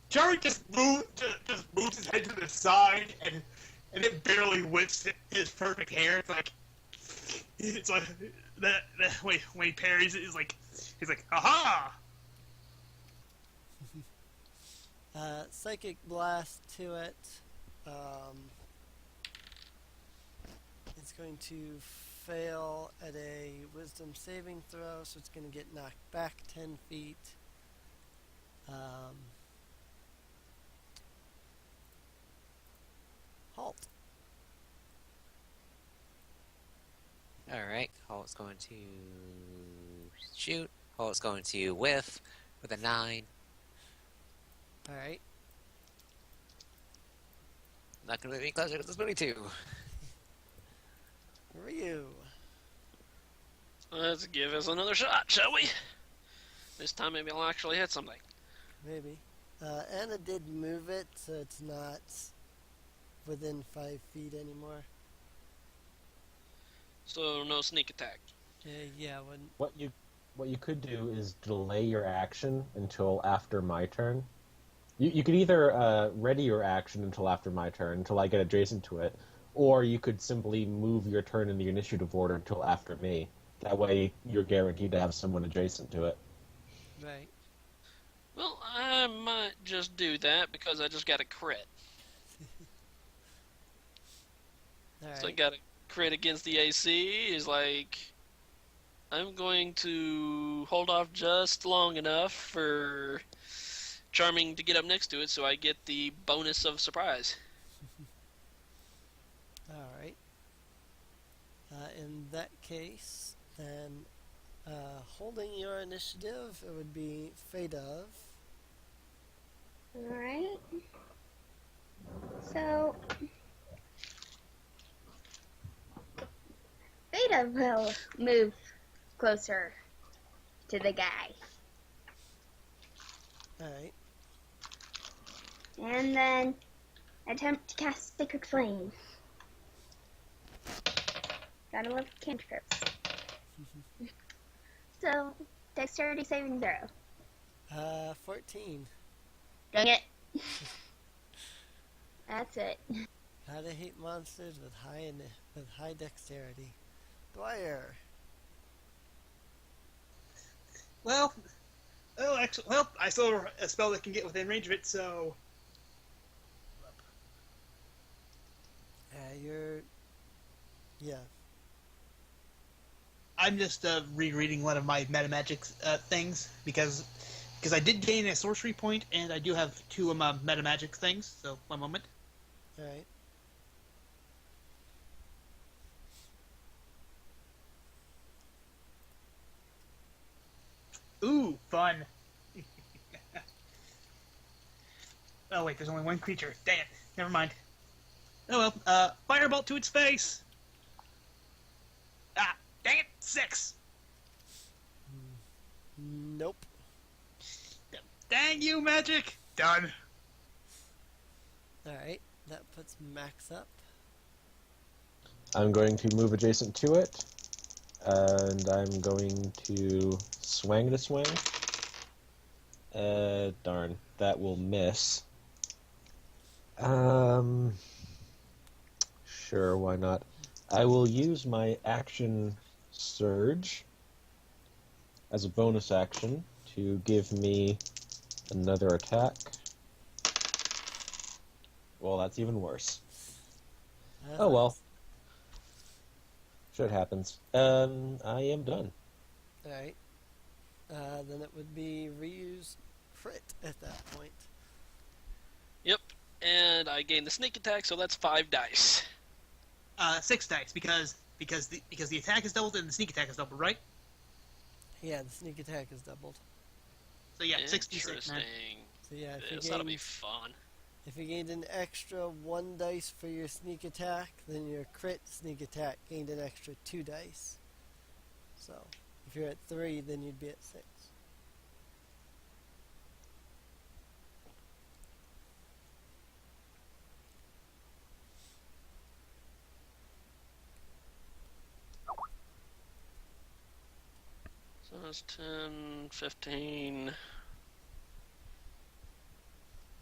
Jerry just moves his head to the side and it barely whips his perfect hair. It's like that when he parries it, he's like, aha! Psychic blast to it. It's going to fail at a wisdom saving throw, so it's going to get knocked back 10 feet. Halt. Alright, Hulk's going to shoot. Hulk's going to whiff with a 9. Alright. Not going to move any closer because it's 22. Ryu. Let's give us another shot, shall we? This time maybe I'll actually hit something. Maybe. Anna did move it, so it's not within 5 feet anymore. So no sneak attack. Yeah, when... What you could do is delay your action until after my turn. You could either ready your action until after my turn, until I get adjacent to it, or you could simply move your turn in the initiative order until after me. That way you're guaranteed to have someone adjacent to it. Right. Well, I might just do that because I just got a crit. Alright. So I got a crit against the AC. He's like, I'm going to hold off just long enough for Charming to get up next to it so I get the bonus of surprise. Alright. In that case, then, holding your initiative, it would be Fate of. Alright. So, Veda will move closer to the guy. Alright. And then attempt to cast Sacred Flame. Gotta love cantrips. So, dexterity saving throw. 14. Dang it. That's it. Gotta hate monsters with high dexterity. Dwyer. Well, I still have a spell that can get within range of it, so Yeah. I'm just rereading one of my metamagic things because I did gain a sorcery point, and I do have 2 of my metamagic things. So, one moment. Alright. Ooh, fun. Oh, wait, there's only one creature. Dang it. Never mind. Oh, well. Firebolt to its face. Ah, dang it. 6. Nope. Dang you, magic. Done. Alright. That puts Max up. I'm going to move adjacent to it, and I'm going to swing to swing. Darn, that will miss. Sure, why not? I will use my action surge as a bonus action to give me another attack. Well, that's even worse. Oh well. Shit happens. I am done. Alright. Then it would be Ryu's crit at that point. Yep, and I gain the sneak attack, so that's 5 dice. 6 dice because the attack is doubled and the sneak attack is doubled, right? Yeah, the sneak attack is doubled. So yeah, 6d6, Interesting. man. So yeah, This ought to be fun. if you gained an extra 1 dice for your sneak attack, then your crit sneak attack gained an extra 2 dice. So, if you're at 3, then you'd be at 6. So that's 10, 15.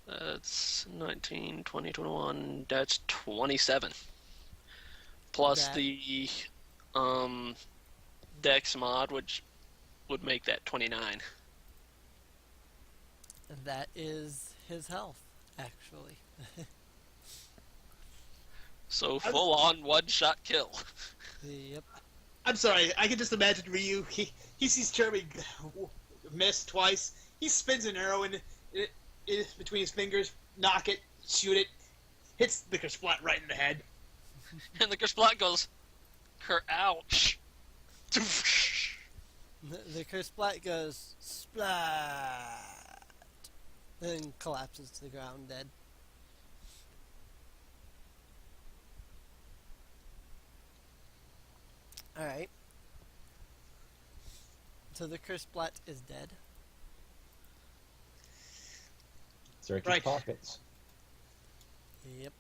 That's 19, 20, 21. That's 27. Plus That- the Dex mod, which would make that 29. And that is his health, actually. So full on one shot kill. Yep. I'm sorry, I can just imagine Ryu. He sees Charming miss twice. He spins an arrow in between his fingers, knock it, shoot it, hits the Kersplat right in the head. And the Kersplat goes, ouch. The cursed splat goes splat, then collapses to the ground dead. Alright. So the cursed splat is dead. Search Right. his pockets. Yep.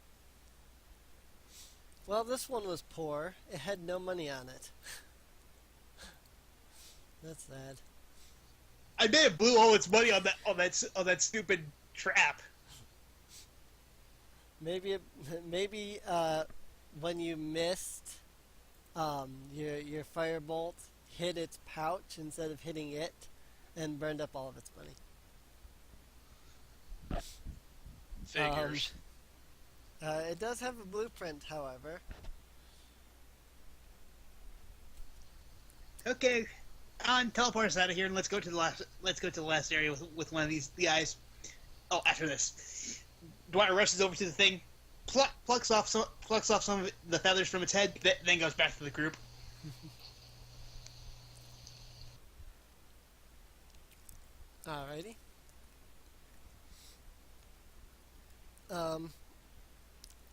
Well, this one was poor. It had no money on it. That's sad. I may have blew all its money on that stupid trap. Maybe when you missed, your firebolt hit its pouch instead of hitting it, and burned up all of its money. Figures. It does have a blueprint, however. Okay, on teleport us out of here, and let's go to the last. Let's go to the last area with one of these guys. Oh, after this, Dwyer rushes over to the thing, plucks off some of the feathers from its head, then goes back to the group. Alrighty.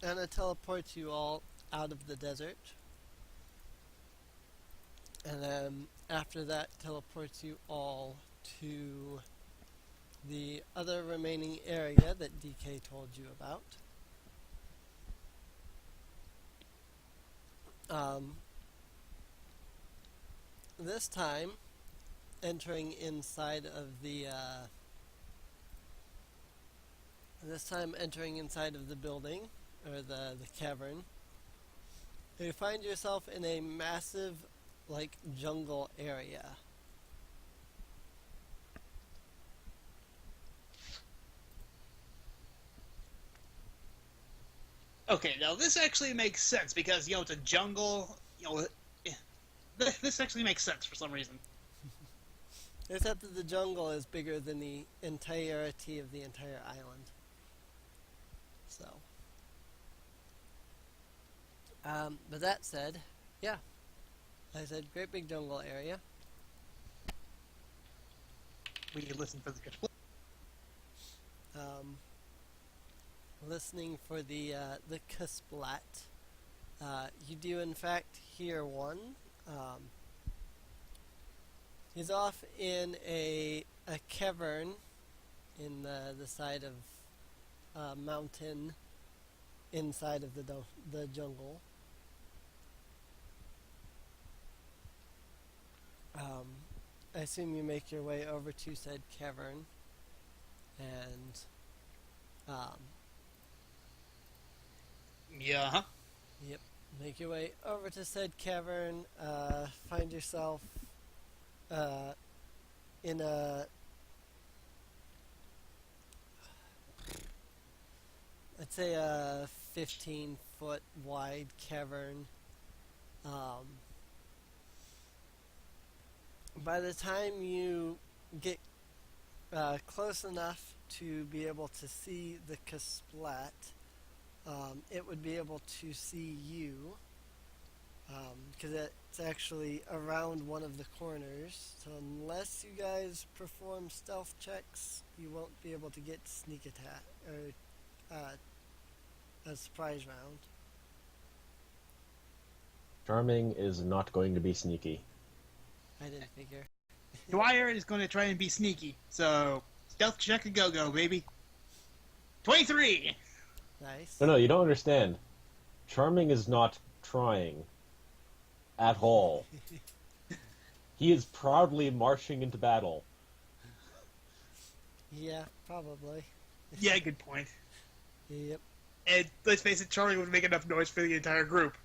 Anna teleports you all out of the desert. And then after that teleports you all to the other remaining area that DK told you about. This time entering inside of the building, or the cavern, you find yourself in a massive, like, jungle area. Okay, now this actually makes sense because it's a jungle. This actually makes sense for some reason. Except that the jungle is bigger than the entirety of the entire island. So. But that said, yeah. I said great big jungle area. We can listen for the good. Listening for the Kasplat. You do in fact hear one. He's off in a cavern in the side of a mountain inside of the jungle. I assume you make your way over to said cavern and Yeah. Yep. Make your way over to said cavern. Find yourself in a, I'd say a 15-foot wide cavern. By the time you get close enough to be able to see the Kasplat, it would be able to see you, because it's actually around one of the corners. So unless you guys perform stealth checks, you won't be able to get sneak attack or a surprise round. Charming is not going to be sneaky. I didn't figure. Dwyer is going to try and be sneaky, so stealth check a go, baby. 23! Nice. No, you don't understand. Charming is not trying. At all. He is proudly marching into battle. Yeah, probably. Yeah, good point. Yep. And let's face it, Charlie would make enough noise for the entire group.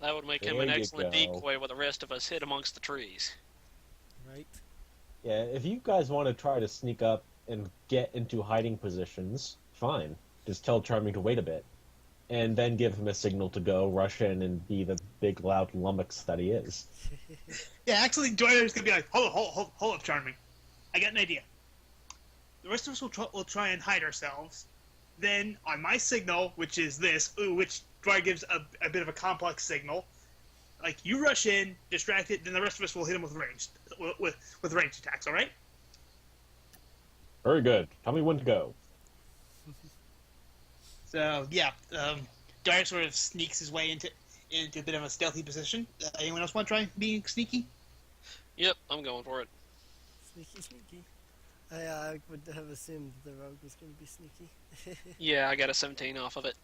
That would make him There an you excellent go. decoy while the rest of us hid amongst the trees. Right. Yeah, if you guys want to try to sneak up and get into hiding positions, fine. Just tell Charming to wait a bit. And then give him a signal to go, rush in, and be the big, loud lummox that he is. Yeah, actually, Dwyer's going to be like, hold up, Charming. I got an idea. The rest of us will try and hide ourselves. Then, on my signal, which is this, which Dwyer gives a bit of a complex signal, like, you rush in, distract it, then the rest of us will hit him with ranged attacks, alright? Very good. Tell me when to go. So, yeah, Dwyer sort of sneaks his way into a bit of a stealthy position. Anyone else want to try being sneaky? Yep, I'm going for it. Sneaky. I would have assumed the rogue was going to be sneaky. Yeah, I got a 17 off of it.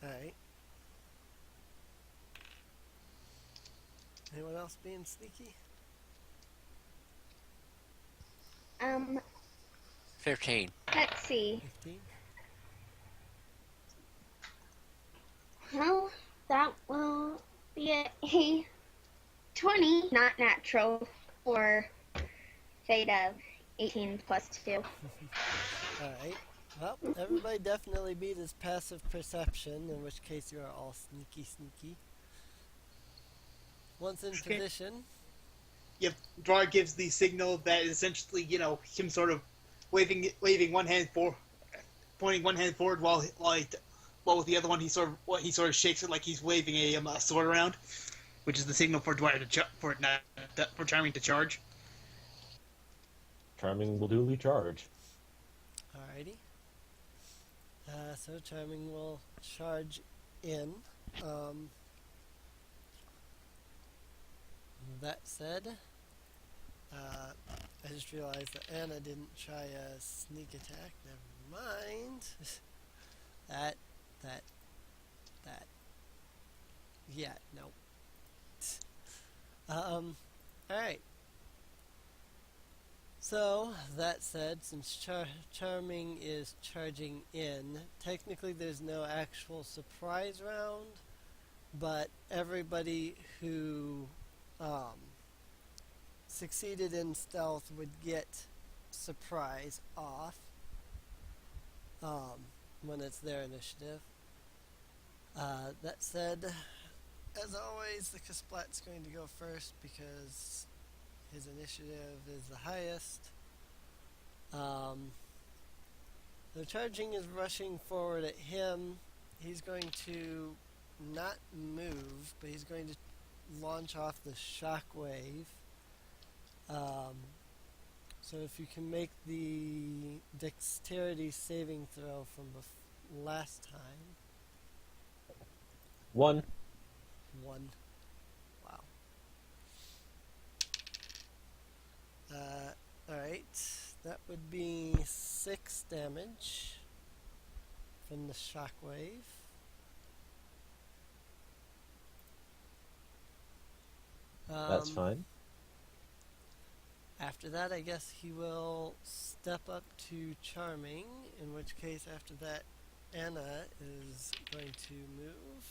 Alright. Anyone else being sneaky? 15. Let's see. 15? Well, that will be a 20, not natural, for fate of 18 plus 2. Alright. Well, everybody definitely beat his passive perception, in which case you are all sneaky. Once in Okay. position, Dwyer gives the signal that is essentially, him sort of waving one hand pointing one hand forward while with the other one he sort of shakes it like he's waving a sword around, which is the signal for Dwyer for Charming to charge. Charming will duly charge. Alrighty. So Charming will charge in. That said, I just realized that Anna didn't try a sneak attack. Never mind. that. Yeah, no. Alright. So, that said, since Charming is charging in, technically there's no actual surprise round, but everybody who succeeded in stealth would get surprise off when it's their initiative. That said, as always, the Kasplat's going to go first because his initiative is the highest. The charging is rushing forward at him. He's going to not move, but he's going to launch off the shockwave. So if you can make the dexterity saving throw from last time. 1. 1. Wow. Alright. That would be 6 damage from the shockwave. That's fine. After that, I guess he will step up to Charming, in which case, after that, Anna is going to move,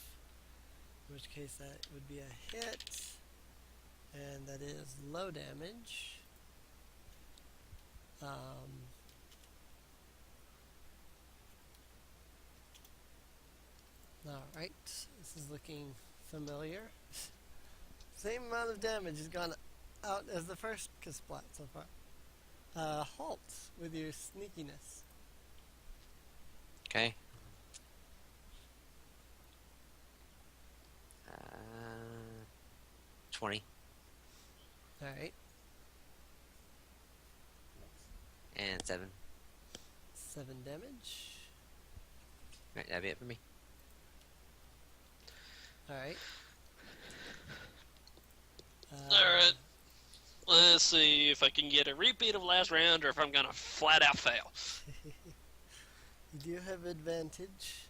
in which case that would be a hit, and that is low damage. Alright, this is looking familiar. Same amount of damage has gone out as the first Kasplat so far. Halt with your sneakiness. Okay. 20. Alright, And 7. 7 damage. Right, that'd be it for me. Alright. Alright. Let's see if I can get a repeat of last round or if I'm gonna flat out fail. You do have advantage.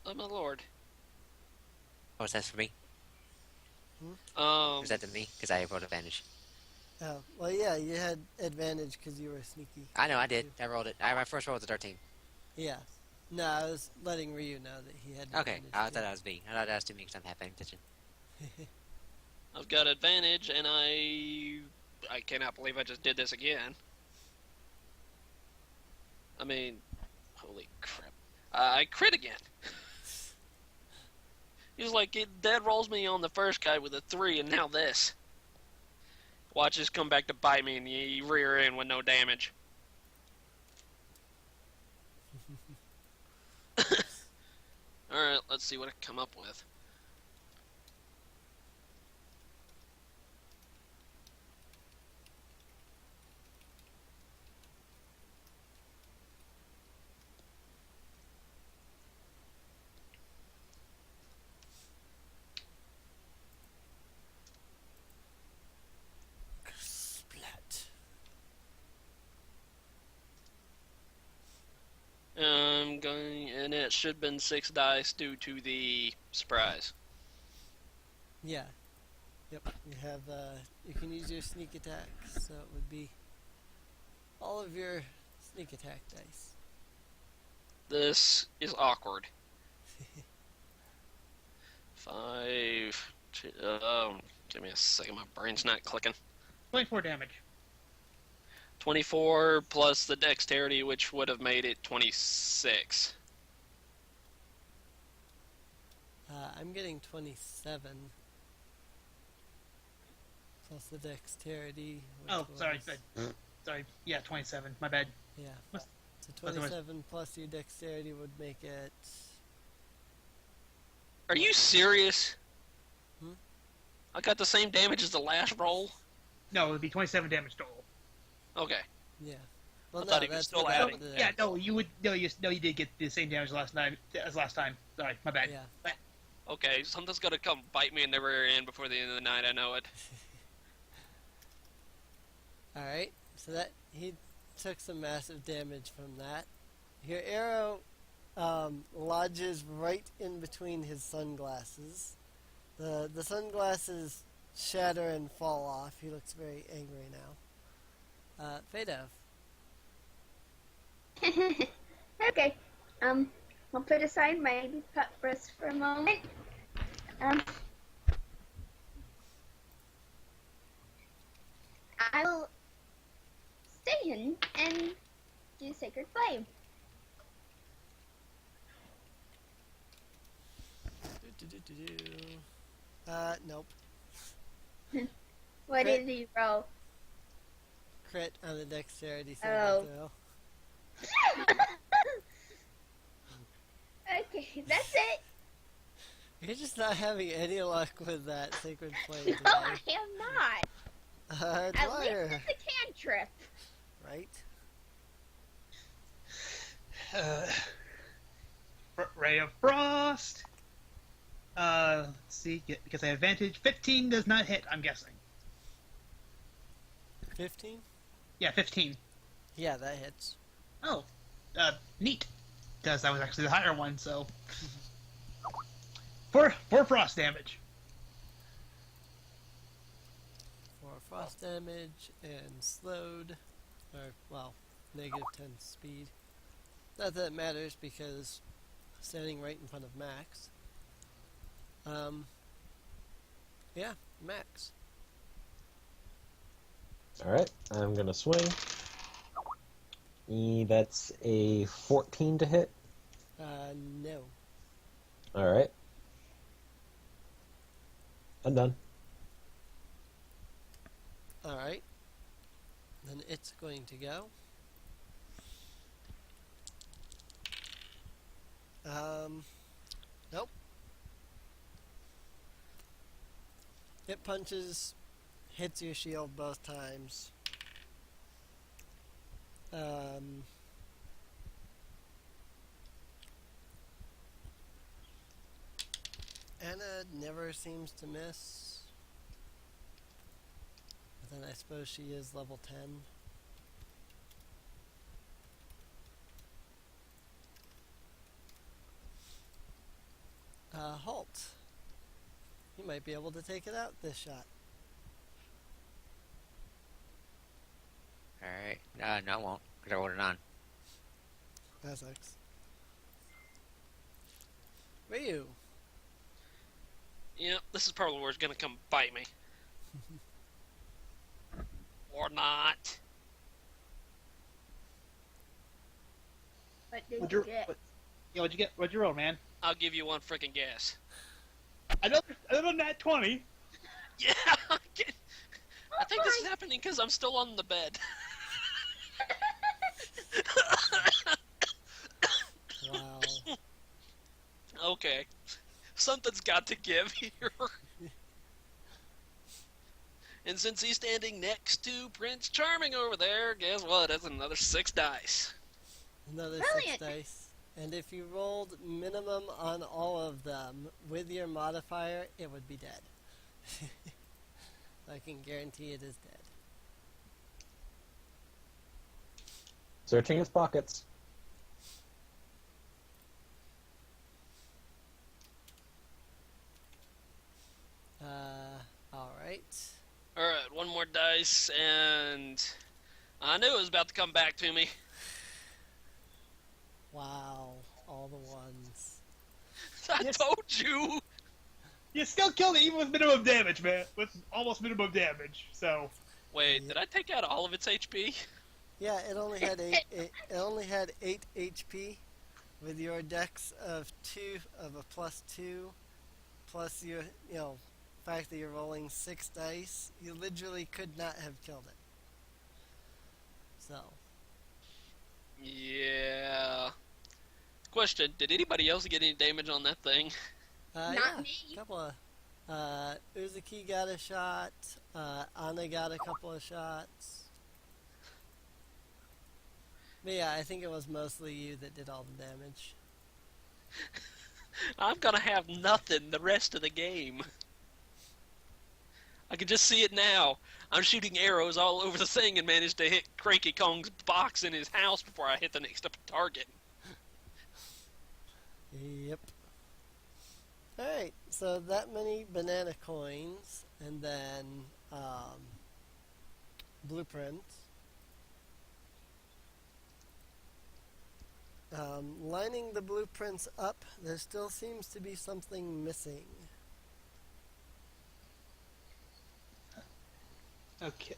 Oh my lord. Oh, is that for me? Um, Is that to me? Because I rolled advantage. Oh, well, yeah, you had advantage because you were sneaky. I know, I did. I rolled it. My first roll was a 13. Yeah. No, I was letting Ryu know that he had Okay, advantage. I thought that was me. I thought that was to me because I'm half paying attention. I've got advantage, and I cannot believe I just did this again. I mean, holy crap! I crit again. He's like, Dad rolls me on the first guy with a 3, and now this. Watch this come back to bite me in the rear end with no damage. Alright, let's see what I come up with. Splat. I'm going, and it should have been 6 dice due to the surprise. Yeah. Yep. You have, you can use your sneak attack, so it would be all of your sneak attack dice. This is awkward. 5, 2, give me a second, my brain's not clicking. 24 damage. 24 plus the dexterity, which would have made it 26. I'm getting 27. plus the dexterity. Which Oh, sorry. was- Sorry. Yeah, 27. My bad. Yeah. Must- So 27 plus your dexterity would make it. Are you serious? Hmm? I got the same damage as the last roll. No, it would be 27 damage total. Okay. Yeah. Well, I no, thought he was that's still without adding. the- Yeah, no, you would. No, you did get the same damage last time. Sorry, my bad. Yeah. Okay, something's gonna come bite me in the rear end before the end of the night. I know it. All right. So that he took some massive damage from that. Your arrow lodges right in between his sunglasses. The sunglasses shatter and fall off. He looks very angry now. Fadov. Okay. I'll put aside my pup breast for a moment. I will stay in and do Sacred Flame. Nope. What Crit. did you roll? Crit on the dexterity Oh. saving throw. Okay, that's it. You're just not having any luck with that sacred flame No, today. I am not. At least Dwyer, it's a cantrip. right? Ray of Frost. Let's see, because I have advantage. 15 does not hit, I'm guessing. 15? Yeah, 15. Yeah, that hits. Oh, neat. Because that was actually the higher one, so. Four frost damage. 4 frost damage and slowed. Or, well, negative 10 speed. Not that it matters because standing right in front of Max. Yeah, Max. Alright, I'm gonna swing. That's a 14 to hit. No. Alright. I'm done. Alright. Then it's going to go. Nope. It punches, hits your shield both times. Anna never seems to miss. But then I suppose she is level 10. Halt. You might be able to take it out this shot. Alright. No, I won't, because I rolled it on. That sucks. Ryu. Yep, this is probably where it's gonna come bite me. Or not. What did What'd you you, get? what'd you get? What'd you roll, man? I'll give you one freaking guess. Another nat 20. Yeah, I think this is happening because I'm still on the bed. Wow. Okay. Something's got to give here. And since he's standing next to Prince Charming over there, guess what? That's another 6 dice. Another Brilliant. 6 dice. And if you rolled minimum on all of them with your modifier, it would be dead. I can guarantee it is dead. Searching his pockets. Alright. Alright, one more dice, and I knew it was about to come back to me. Wow. All the ones. I Yes. told you! You still killed it even with minimum damage, man. With almost minimum damage, so. Wait, Yeah. did I take out all of its HP? Yeah, it only had it only had 8 HP with your dex of 2 of a +2 plus your fact that you're rolling 6 dice, you literally could not have killed it. So, Yeah. Question: did anybody else get any damage on that thing? Not yeah, me. a couple of. Uzuki got a shot. Anna got a couple of shots. But yeah, I think it was mostly you that did all the damage. I'm gonna have nothing the rest of the game. I can just see it now. I'm shooting arrows all over the thing and managed to hit Cranky Kong's box in his house before I hit the next target. Yep. Alright, so that many banana coins, and then blueprints. Lining the blueprints up, there still seems to be something missing. Okay.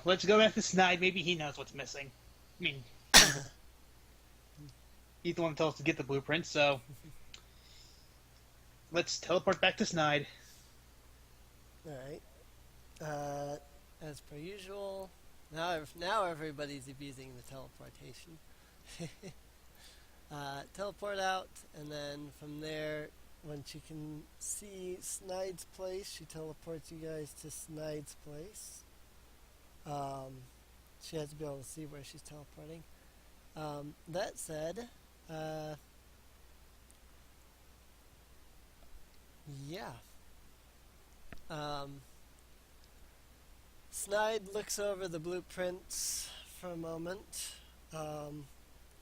Let's go back to Snide. Maybe he knows what's missing. I mean, he's the one who told us to get the blueprint, so let's teleport back to Snide. Alright. As per usual, now everybody's abusing the teleportation. Teleport out, and then from there, when she can see Snide's place, she teleports you guys to Snide's place. She has to be able to see where she's teleporting. That said, yeah. Snide looks over the blueprints for a moment,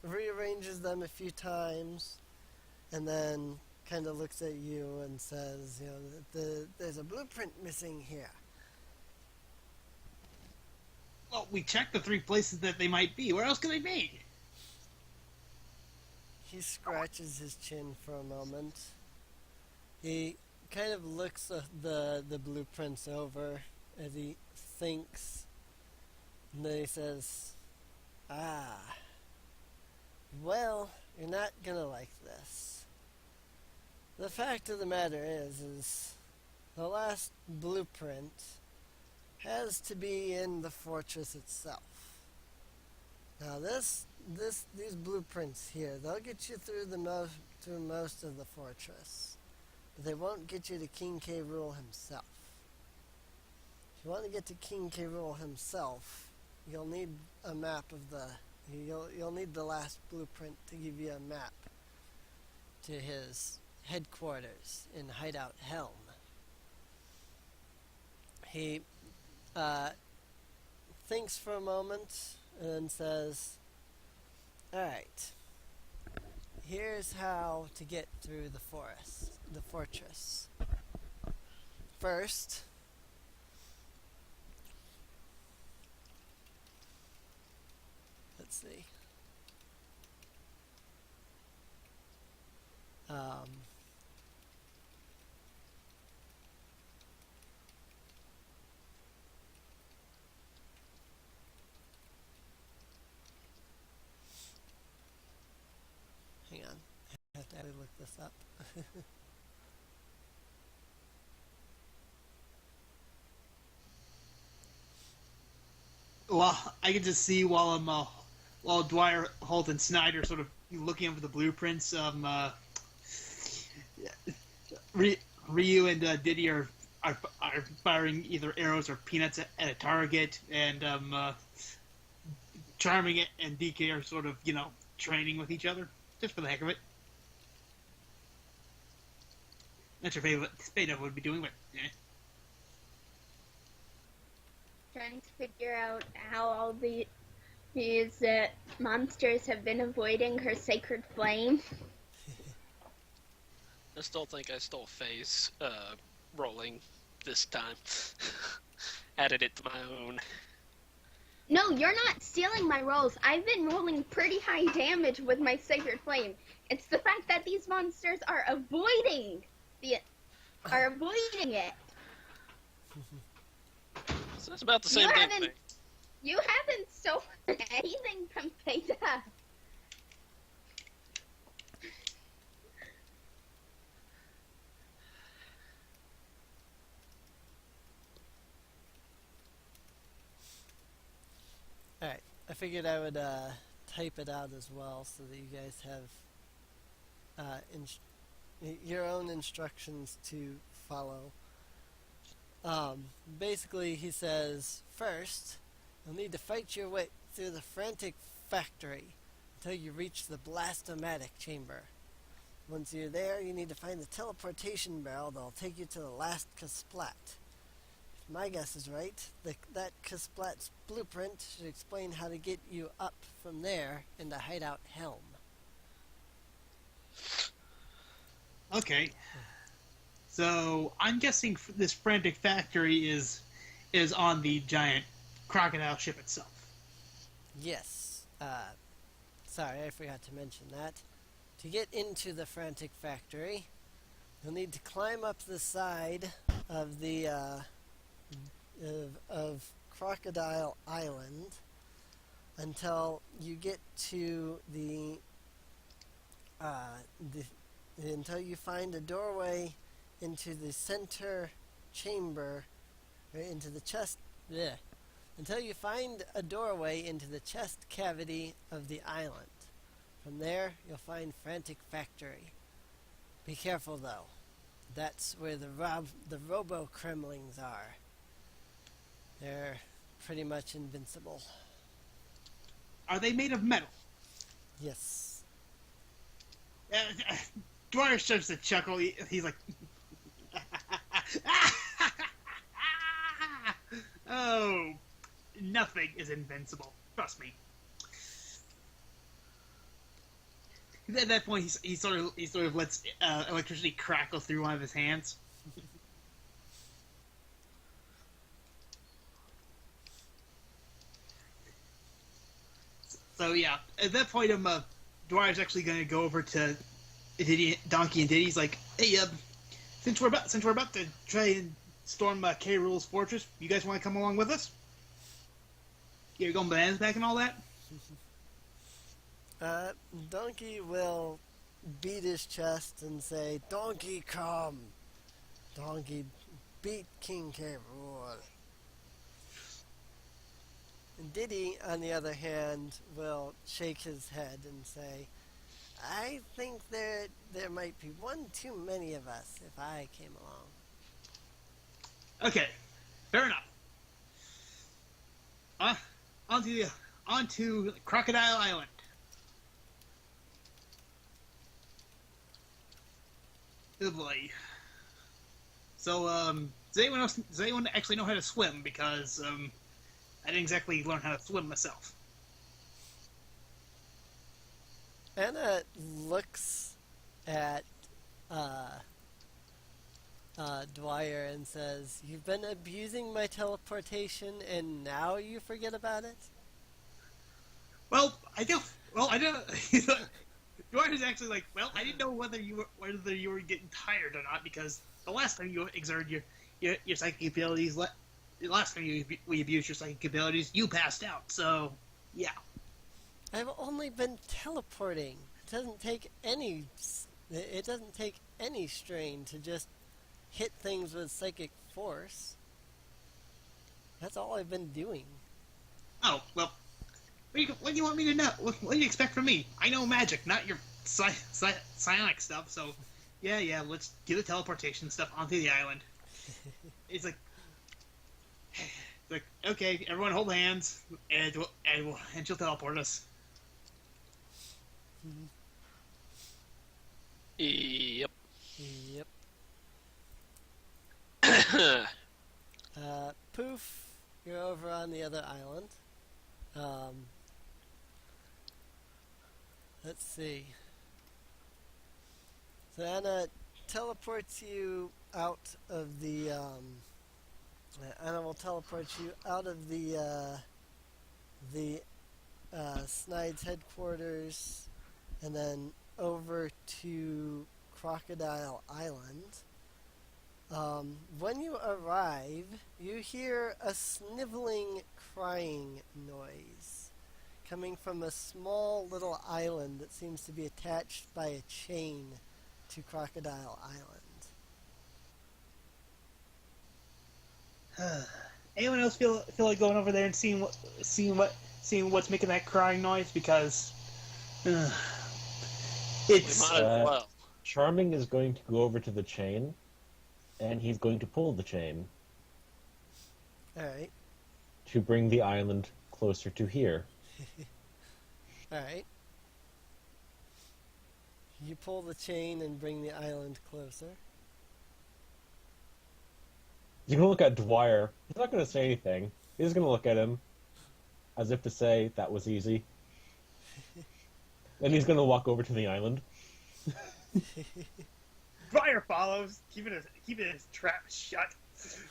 rearranges them a few times, and then kind of looks at you and says, you know, there's a blueprint missing here. Well, we checked the 3 places that they might be. Where else could they be? He scratches his chin for a moment. He kind of looks the blueprints over as he thinks, and then he says, well, you're not gonna like this. The fact of the matter is the last blueprint has to be in the fortress itself. Now these blueprints here, they'll get you through most of the fortress, but they won't get you to King K. Rool himself. If you want to get to King K. Rool himself, you'll need a map of you'll need the last blueprint to give you a map to his headquarters in Hideout Helm. He thinks for a moment and says, alright, here's how to get through the fortress. First, let's see. Hang on. I have to actually look this up. Well, I can just see while Dwyer, Holt, and Snyder sort of looking over the blueprints. Ryu and Diddy are firing either arrows or peanuts at a target, and Charming and DK are sort of training with each other just for the heck of it. That's your favorite Spada would be doing, but yeah. Trying to figure out how all these monsters have been avoiding her sacred flame. I still think I stole Faye's rolling this time. Added it to my own. No, you're not stealing my rolls. I've been rolling pretty high damage with my sacred flame. It's the fact that these monsters are avoiding it. So it's about the same thing. You haven't stolen anything from Theta. figured I would type it out as well so that you guys have your own instructions to follow. Basically, he says, first, you'll need to fight your way through the frantic factory until you reach the blastomatic chamber. Once you're there, you need to find the teleportation barrel that'll take you to the last Kasplat. If my guess is right, that Kasplat's blueprint should explain how to get you up from there into Hideout Helm. Okay. So I'm guessing this frantic factory is on the giant crocodile ship itself. Yes. Sorry, I forgot to mention that. To get into the frantic factory, you'll need to climb up the side of the of Crocodile Island until you get to until you find a doorway into the center chamber, or into the chest. Bleh, until you find a doorway into the chest cavity of the island. From there, you'll find Frantic Factory. Be careful, though. That's where the Robo-Kremlings are. They're pretty much invincible. Are they made of metal? Yes. Dwyer starts to chuckle. He's like, oh, nothing is invincible. Trust me. At that point, he sort of lets electricity crackle through one of his hands. So yeah, at that point, Dwyer's actually going to go over to Donkey and Diddy's like, hey, since we're about to try and storm K. Rool's fortress, you guys want to come along with us? You're going bananas back and all that? Donkey will beat his chest and say, Donkey, come! Donkey, beat King K. Rool. Diddy, on the other hand, will shake his head and say, I think there might be one too many of us if I came along. Okay, fair enough. Onto Crocodile Island. Oh boy. So, does anyone actually know how to swim? Because, I didn't exactly learn how to swim myself. Anna looks at Dwyer and says, you've been abusing my teleportation and now you forget about it? Well, I don't. Dwyer's actually like, well, I didn't know whether you were getting tired or not, because the last time you exerted your psychic abilities, the last time we abused your psychic abilities, you passed out. So, yeah. I've only been teleporting. It doesn't take any strain to just hit things with psychic force. That's all I've been doing. Oh, well, what do you want me to know? What do you expect from me? I know magic, not your psionic stuff, so yeah, let's do the teleportation stuff onto the island. It's like, okay, everyone hold hands, and she'll teleport us. Yep. Poof, you're over on the other island. Let's see. So Anna teleports you out of the, Anna will teleport you out of the Snide's headquarters and then over to Crocodile Island. When you arrive, you hear a sniveling, crying noise coming from a small little island that seems to be attached by a chain to Crocodile Island. Anyone else feel like going over there and seeing seeing what's making that crying noise because uh, We it's might as well. Charming is going to go over to the chain, and he's going to pull the chain Alright. to bring the island closer to here. Alright. You pull the chain and bring the island closer. You can look at Dwyer. He's not going to say anything. He's going to look at him as if to say, that was easy. Then he's going to walk over to the island. Briar follows, keeping his trap shut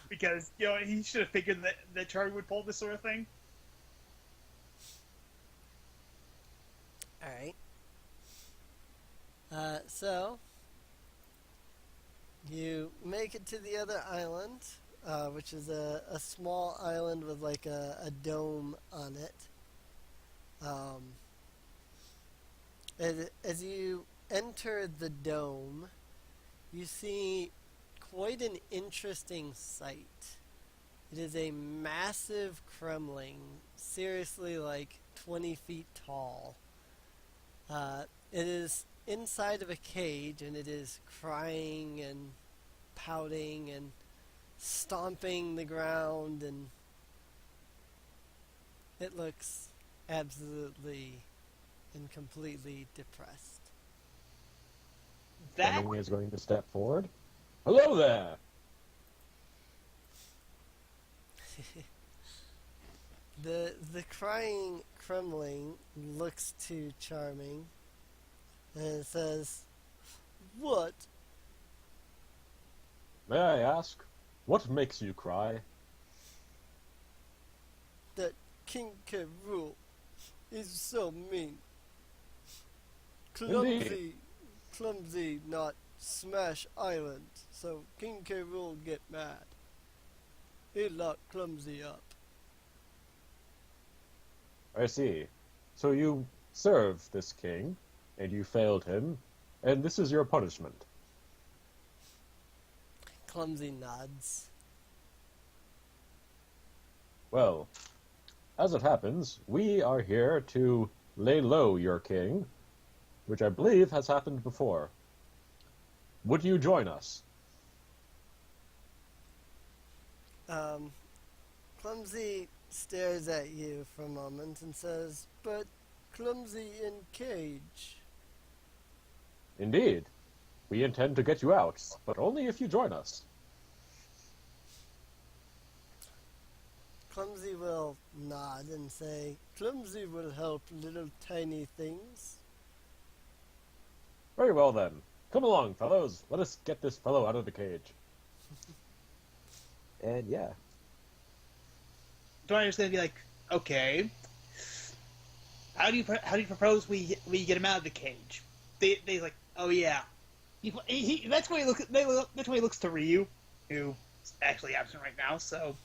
because he should have figured that Charlie would pull this sort of thing. Alright. So, you make it to the other island, which is a small island with like a dome on it. As you enter the dome, you see quite an interesting sight. It is a massive Kremling, seriously like 20 feet tall. It is inside of a cage, and it is crying and pouting and stomping the ground, and it looks absolutely and completely depressed. That Charming is going to step forward. Hello there! The crying Kremling looks to Charming and says, "What? May I ask, what makes you cry? That King K. Rool is so mean. Clumsy, not smash island, so King K. Rool get mad. He lock Clumsy up." I see. So you served this king, and you failed him, and this is your punishment. Clumsy nods. Well, as it happens, we are here to lay low your king, which I believe has happened before. Would you join us? Clumsy stares at you for a moment and says, "But Clumsy in cage." Indeed. We intend to get you out, but only if you join us. Clumsy will nod and say, "Clumsy will help little tiny things." Very well then. Come along, fellows. Let us get this fellow out of the cage. And yeah. Dwyer's going to be like, okay, how do you propose we get him out of the cage? They like, oh yeah, that's when he looks to Ryu, who's actually absent right now. So,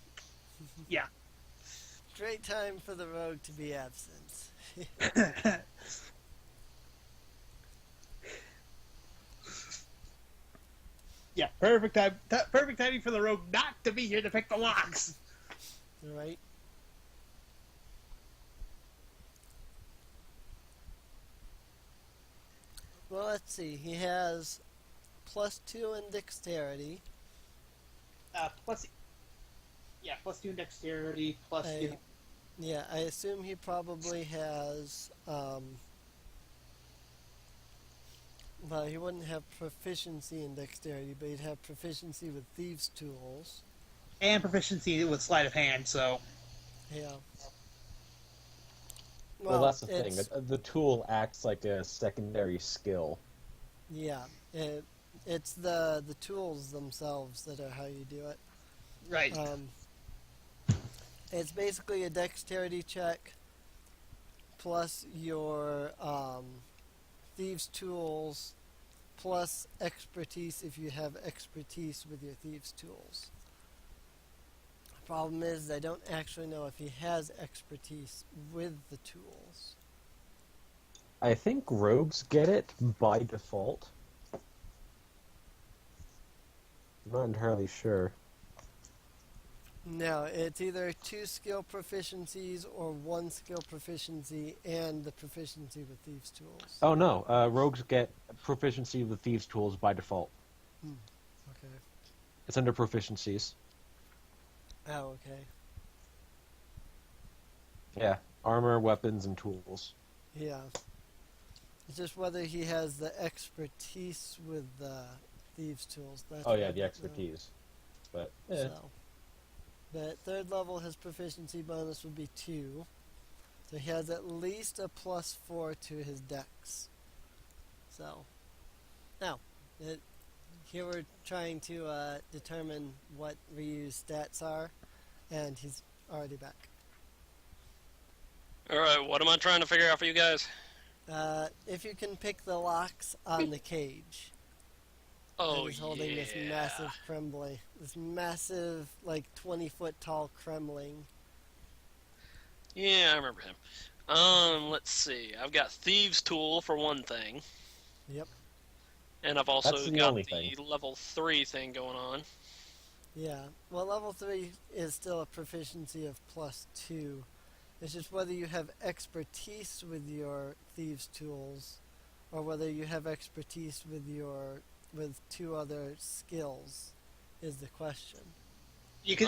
yeah. Great time for the rogue to be absent. Yeah, perfect timing for the rogue not to be here to pick the locks. Right? Well, let's see. He has +2 in dexterity. Plus 2 in dexterity, plus I- Yeah, I assume he probably has, well, he wouldn't have proficiency in dexterity, but he'd have proficiency with thieves' tools. and proficiency with sleight of hand. So, Yeah. Well, that's the thing. it's- The tool acts like a secondary skill. Yeah, it's the tools themselves that are how you do it. right. It's basically a dexterity check plus your thieves' tools plus expertise if you have expertise with your thieves' tools. The problem is I don't actually know if he has expertise with the tools. I think rogues get it by default. I'm not entirely sure. No, it's either 2 skill proficiencies or 1 skill proficiency and the proficiency with thieves' tools. Oh no, rogues get proficiency with thieves' tools by default. Okay. It's under proficiencies. Oh, okay. Yeah, armor, weapons, and tools. Yeah. It's just whether he has the expertise with the thieves' tools. That's Oh what yeah, I the don't expertise. But know. eh. So. But 3rd level, his proficiency bonus would be 2. So he has at least a +4 to his dex. So. Now, here we're trying to determine what Ryu's stats are, and he's already back. Alright, what am I trying to figure out for you guys? If you can pick the locks on the cage. Oh, He's holding this massive Kremling. This massive, like, 20-foot tall Kremling. Yeah, I remember him. Let's see. I've got Thieves' Tool for one thing. Yep. And I've also That's the got only the thing. level 3 thing going on. Yeah. Well, level 3 is still a proficiency of +2. It's just whether you have expertise with your thieves' tools, or whether you have expertise with 2 other skills, is the question. You can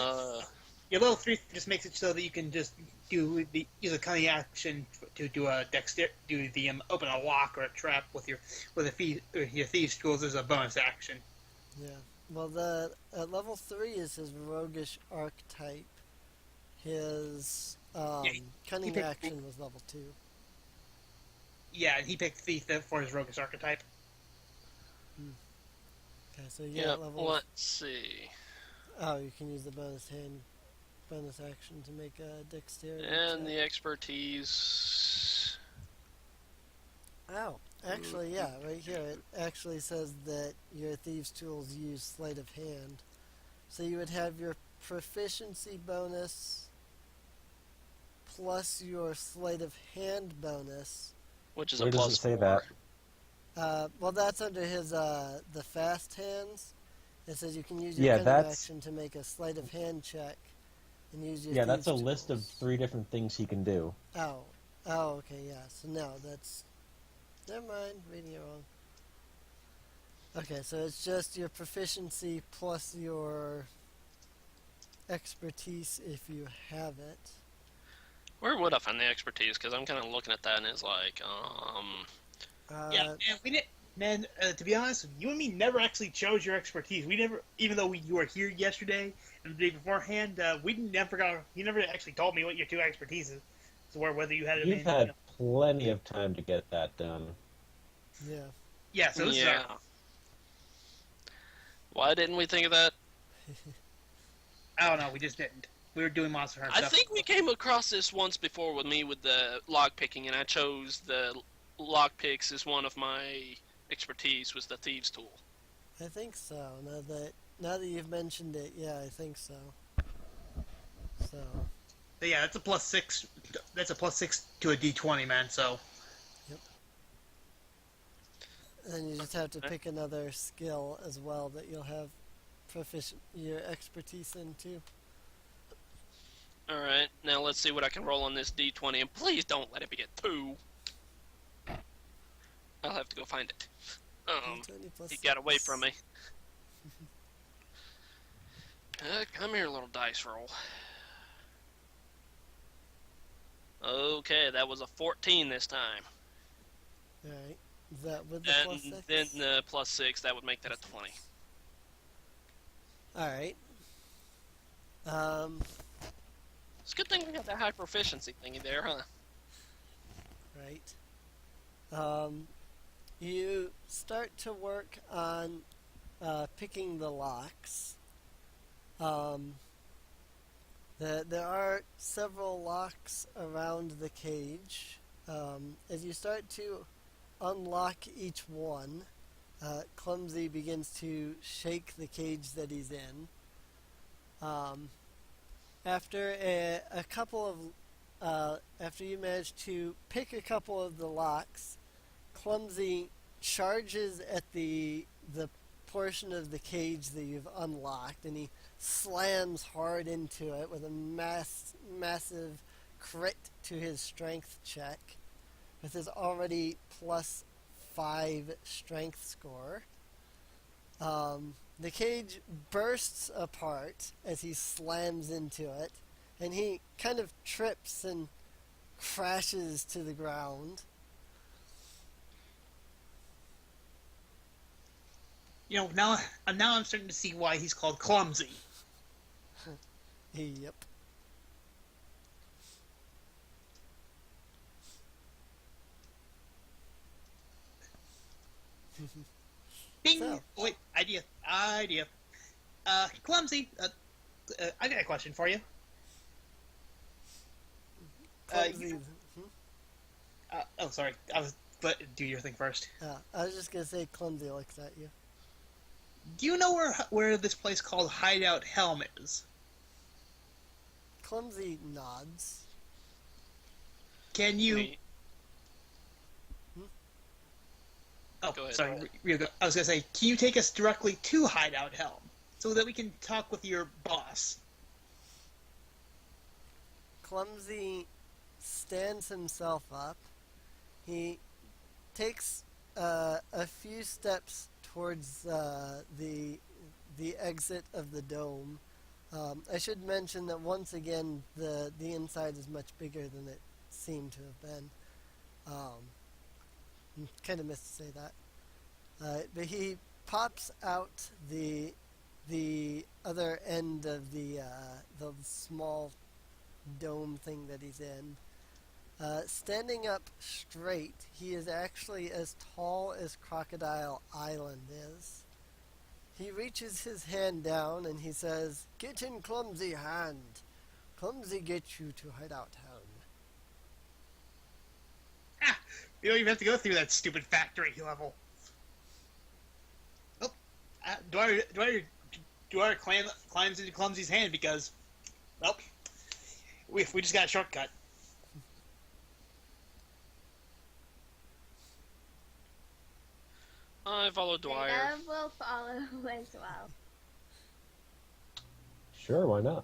your level 3 just makes it so that you can just use a cunning action to do a open a lock or a trap with your thieves tools as a bonus action. Yeah. Well, at level 3 is his roguish archetype. His cunning picked- action was level 2. Yeah, and he picked thief for his roguish archetype. Okay, so Yeah, level. let's see. Oh, you can use the bonus action to make a dexterity. And check. the expertise. Oh, actually, yeah, right here it actually says that your thieves' tools use sleight of hand. So you would have your proficiency bonus plus your sleight of hand bonus. Which is Where a does plus it say 4. that? Well, that's under his the fast hands. It says you can use your Yeah, cunning that's- action to make a sleight of hand check, and use your Yeah, that's a thieves' list of tools. 3 different things he can do. Oh, okay, yeah. So no, that's. Never mind, reading it wrong. Okay, so it's just your proficiency plus your expertise if you have it. Where would I find the expertise? Because I'm kind of looking at that and it's like, Yeah, and we didn't. Man, to be honest, you and me never actually chose your expertise. We never, even though you were here yesterday and the day beforehand, we never got. You never actually told me what your 2 expertises were, whether you had it. You've had plenty of time to get that done. Yeah. Yeah, so this is yeah. Why didn't we think of that? I don't know. We just didn't. We were doing Monster Hunter I stuff. think we came across this once before with me with the lock picking, and I chose the lock picks as one of my expertise was the thieves tool. I think so. Now that you've mentioned it, yeah, I think so. So. But yeah, that's a +6. That's a +6 to a D20, man. So. And you just have to pick another skill as well that you'll have your expertise in too. Alright, now let's see what I can roll on this D20, and please don't let it be a 2. I'll have to go find it. D20 plus He got away 6. from me. Come here, little dice roll. Okay, that was a 14 this time. Alright. Is that with the And plus 6? then the plus 6, that would make that a 20. Alright. It's a good thing we got that high proficiency thingy there, huh? Right. You start to work on picking the locks. There are several locks around the cage. As you start to unlock each one, Clumsy begins to shake the cage that he's in. After after you manage to pick a couple of the locks, Clumsy charges at the portion of the cage that you've unlocked, and he slams hard into it with a massive crit to his strength check with his already +5 strength score. The cage bursts apart as he slams into it, and he kind of trips and crashes to the ground. Now I'm starting to see why he's called clumsy. Yep. Bing! So. Wait, idea. Clumsy, I got a question for you. Clumsy. Oh, sorry. Do your thing first. I was just gonna say clumsy looks at you. Do you know where this place called Hideout Helm is? Clumsy nods. Can you... Me- Oh, Go ahead. sorry. I was going to say, can you take us directly to Hideout Helm so that we can talk with your boss? Clumsy stands himself up. He takes a few steps towards the exit of the dome. I should mention that once again the inside is much bigger than it seemed to have been. Kind of missed to say that. But he pops out the other end of the small dome thing that he's in. Standing up straight, he is actually as tall as Crocodile Island is. He reaches his hand down and he says, "Get in, Clumsy hand. Clumsy gets you to Hideout Helm." You don't even have to go through that stupid factory level. Oh, Dwyer climbs into Clumsy's hand because, well, we just got a shortcut. I follow Dwyer. Love will follow as well. Sure, why not?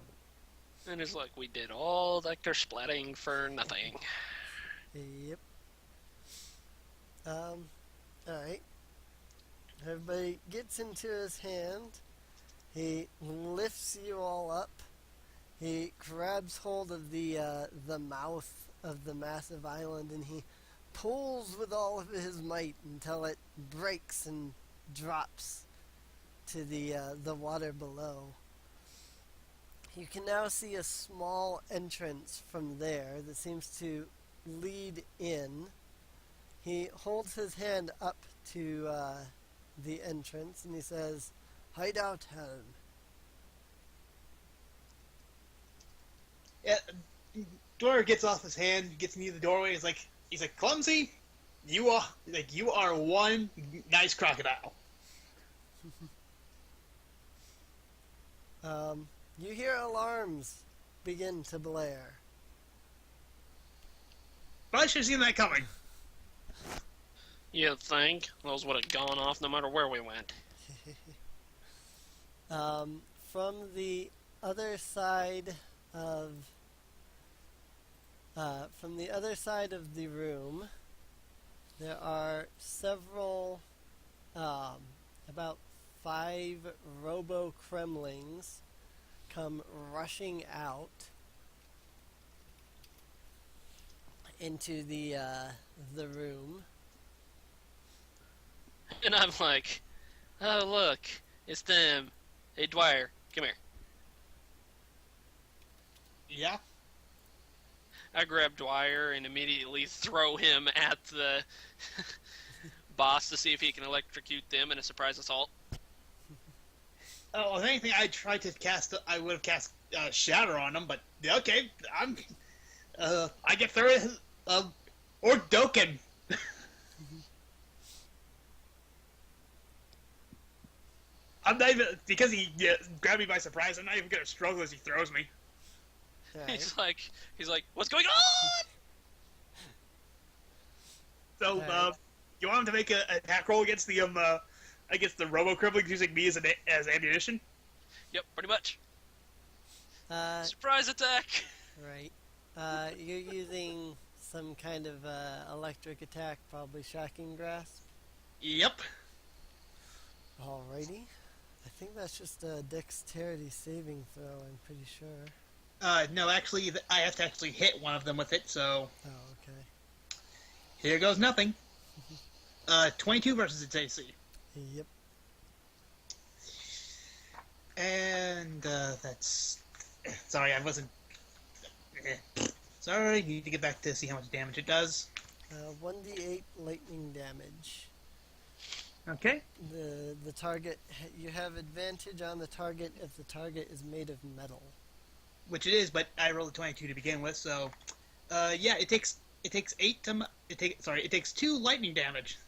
And it's like we did all that splatting for nothing. Yep. Alright. Everybody gets into his hand. He lifts you all up. He grabs hold of the mouth of the massive island and he pulls with all of his might until it breaks and drops to the water below. You can now see a small entrance from there that seems to lead in. He holds his hand up to the entrance and he says, "Hideout Helm." Yeah, Dwyer gets off his hand, gets near the doorway. He's like, "Clumsy, you are one nice crocodile." You hear alarms begin to blare. But I should have seen that coming. You think those would have gone off no matter where we went? From the other side of the room, there are several, about 5 robo-kremlings come rushing out into the room. And I'm like, oh look, it's them. Hey Dwyer, come here. Yeah. I grab Dwyer and immediately throw him at the boss to see if he can electrocute them in a surprise assault. Oh, if anything, I would have cast Shatter on him, but okay, I get through it, or Doken. I'm not even, because he grabbed me by surprise, I'm not even gonna struggle as he throws me. Alright. He's like, what's going on? So, Alright. you want him to make an attack roll against the guess the Robo-Crippling's using me as ammunition. Yep, pretty much. Uh, Surprise attack! right. You're using some kind of electric attack, probably Shocking Grasp. Yep. Alrighty. I think that's just a dexterity saving throw, I'm pretty sure. No, actually, I have to actually hit one of them with it, so Oh, okay. here goes nothing. 22 versus its AC. Yep. And, that's... Sorry, I wasn't... Sorry, need to get back to see how much damage it does. 1d8 lightning damage. Okay. The target, you have advantage on the target if the target is made of metal. Which it is, but I rolled a 22 to begin with, so... yeah, it takes 2 lightning damage.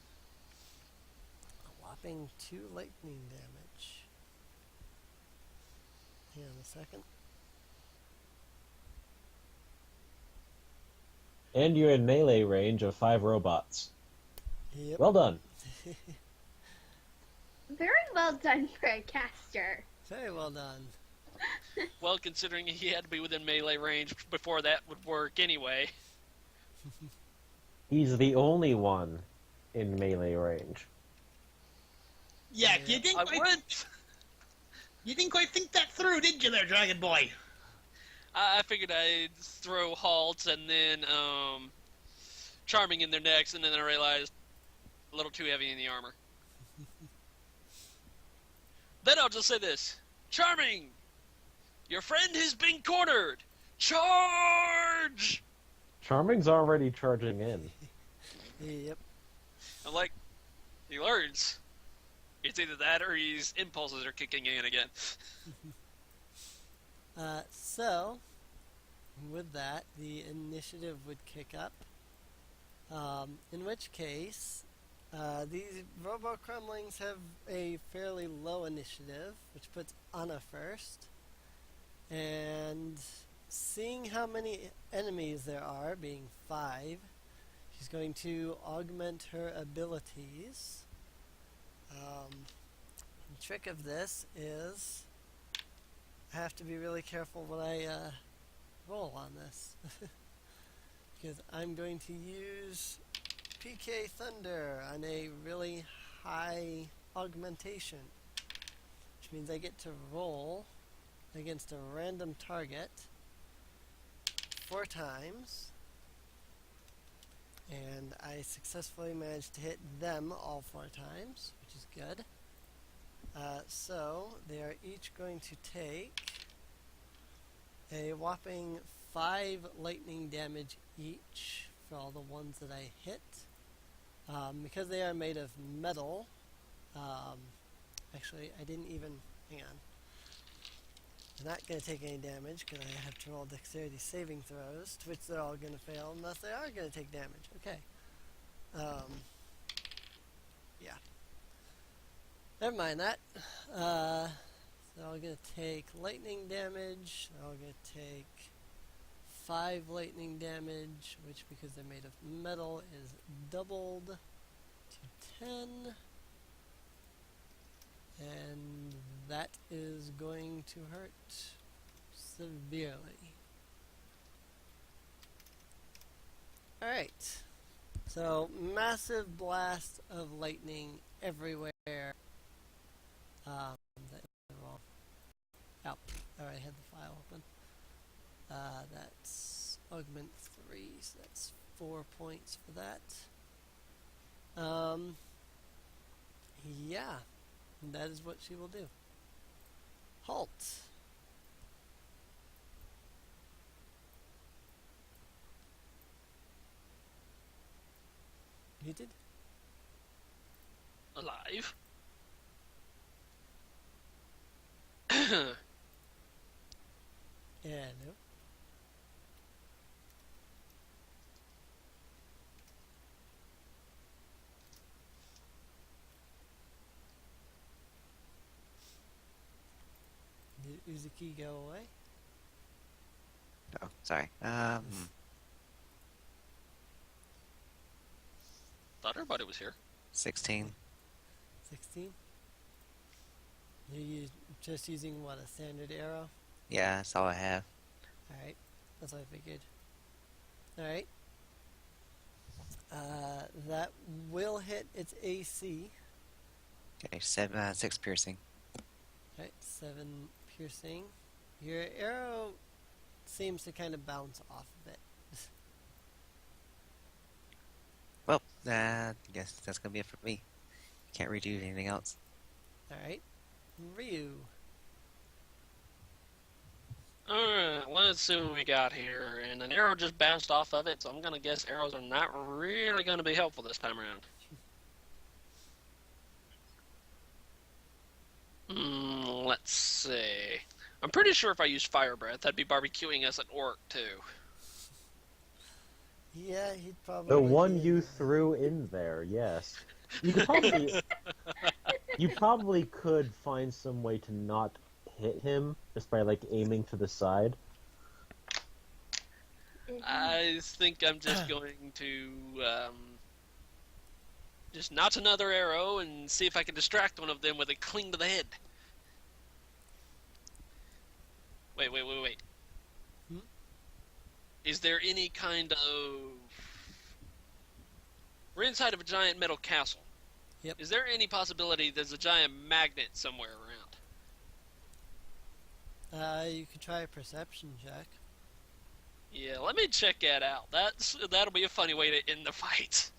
A whopping 2 lightning damage. Hang on a second. And you're in melee range of 5 robots. Yep. Well done. Very well done for a caster. Very well done. Well, considering he had to be within melee range before that would work anyway. He's the only one in melee range. Yeah, Yeah. you didn't quite think that through, did you there, Dragon Boy? I figured I'd throw halts and then charming in their necks, and then I realized a little too heavy in the armor. Then I'll just say this. Charming! Your friend has been cornered! Charge! Charming's already charging in. Yep. I'm like, he learns. It's either that or his impulses are kicking in again. So, with that, the initiative would kick up. In which case, these Robo-Crumlings have a fairly low initiative, which puts Anna first. And seeing how many enemies there are, being 5, she's going to augment her abilities. The trick of this is I have to be really careful when I roll on this. Because I'm going to use PK Thunder on a really high augmentation. Which means I get to roll against a random target 4 times. And I successfully managed to hit them all 4 times, which is good. So they are each going to take a whopping 5 lightning damage each for all the ones that I hit. Because they are made of metal, actually I didn't even, hang on. They're not going to take any damage because I have to roll dexterity saving throws, to which they're all going to fail unless they are going to take damage. Okay. Yeah. Never mind that. They're all going to take lightning damage. They're all going to take 5 lightning damage, which because they're made of metal is doubled to 10. And that is going to hurt severely. Alright. So, massive blast of lightning everywhere. Oh, I already had the file open. That's augment 3, so that's 4 points for that. Yeah. And that is what she will do. Halt. Muted? Alive? Yeah, no. Did Uzuki go away? Oh, sorry. Thought everybody was here. 16. 16? you just using, what, a standard arrow? Yeah, that's all I have. Alright, that's what I figured. Alright. That will hit its AC. Okay, 6 piercing. Alright, 7 piercing. Your arrow seems to kind of bounce off of it. Well, I guess that's gonna be it for me. Can't redo anything else. Alright. Ryu. Alright, let's see what we got here. And an arrow just bounced off of it, so I'm gonna guess arrows are not really gonna be helpful this time around. Let's see. I'm pretty sure if I use fire breath, I'd be barbecuing us an orc too. Yeah, he'd probably... The one be- you threw in there, yes. You could probably, you probably could find some way to not hit him just by like aiming to the side. I think I'm just going to just notch another arrow and see if I can distract one of them with a cling to the head. Wait. Hmm? Is there any kind of... We're inside of a giant metal castle. Yep. Is there any possibility there's a giant magnet somewhere around? You could try a perception check. Yeah, let me check that out. That'll be a funny way to end the fight.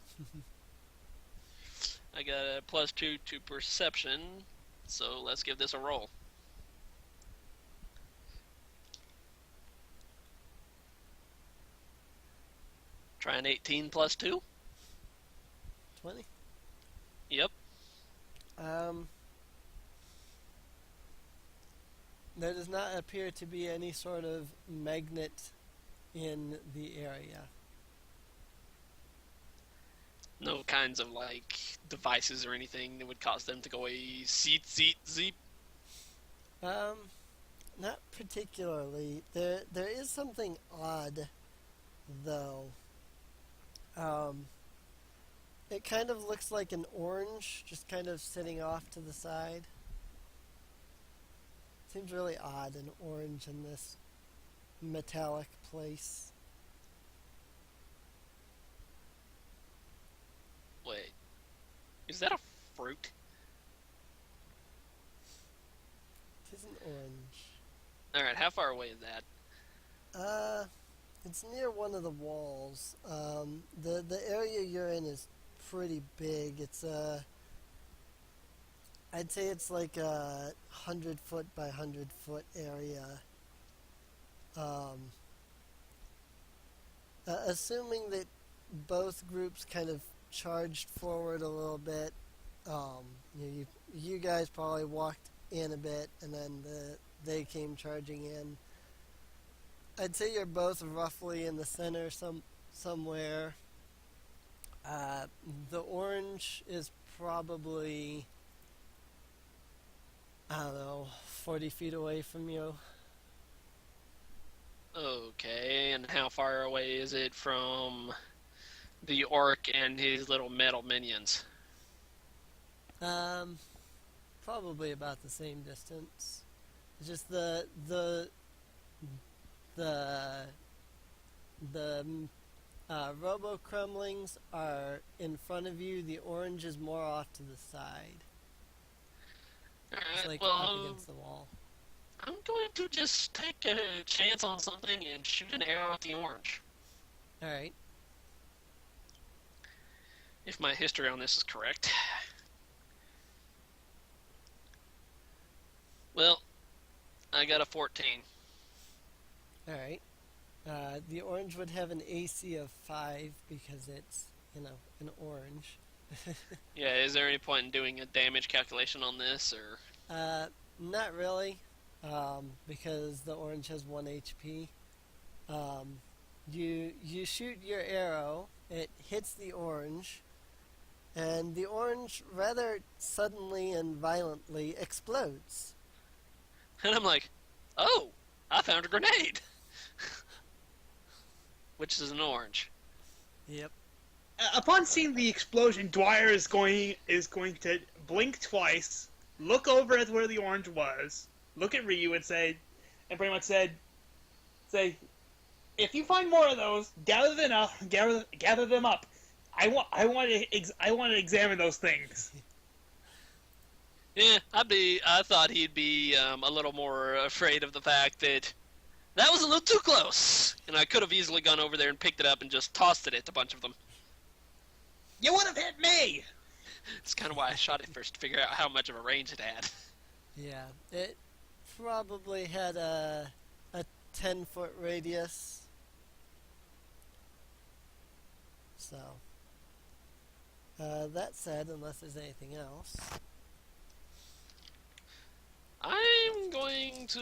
I got a +2 to perception, so let's give this a roll. Try an 18 +2. 20? Yep. There does not appear to be any sort of magnet in the area. No kinds of like devices or anything that would cause them to go a zeep. Not particularly. There is something odd, though. It kind of looks like an orange, just kind of sitting off to the side. Seems really odd, an orange in this metallic place. Wait, is that a fruit? It is an orange. All right, how far away is that? It's near one of the walls. The area you're in is pretty big. It's I'd say it's like a 100-foot by 100-foot area. Assuming that both groups kind of charged forward a little bit, you guys probably walked in a bit, and then they came charging in. I'd say you're both roughly in the center somewhere. The orange is probably, I don't know, 40 feet away from you. Okay, and how far away is it from the orc and his little metal minions? Probably about the same distance. It's just the Robo Crumblings are in front of you. The orange is more off to the side. It's like up against the wall. I'm going to just take a chance on something and shoot an arrow at the orange. Alright. If my history on this is correct. Well, I got a 14. Alright. The orange would have an AC of 5 because it's, an orange. Yeah, is there any point in doing a damage calculation on this, or? Not really, because the orange has 1 HP. You shoot your arrow, it hits the orange, and the orange rather suddenly and violently explodes. And I'm like, oh, I found a grenade! Which is an orange. Yep. Upon seeing the explosion, Dwyer is going to blink twice, look over at where the orange was, look at Ryu and pretty much say, if you find more of those, gather them up. I want to examine those things. Yeah, I thought he'd be a little more afraid of the fact that was a little too close, and I could have easily gone over there and picked it up and just tossed it at a bunch of them. You would have hit me. That's kind of why I shot it first, to figure out how much of a range it had. Yeah, it probably had a 10-foot radius. So, that said, unless there's anything else. I'm going to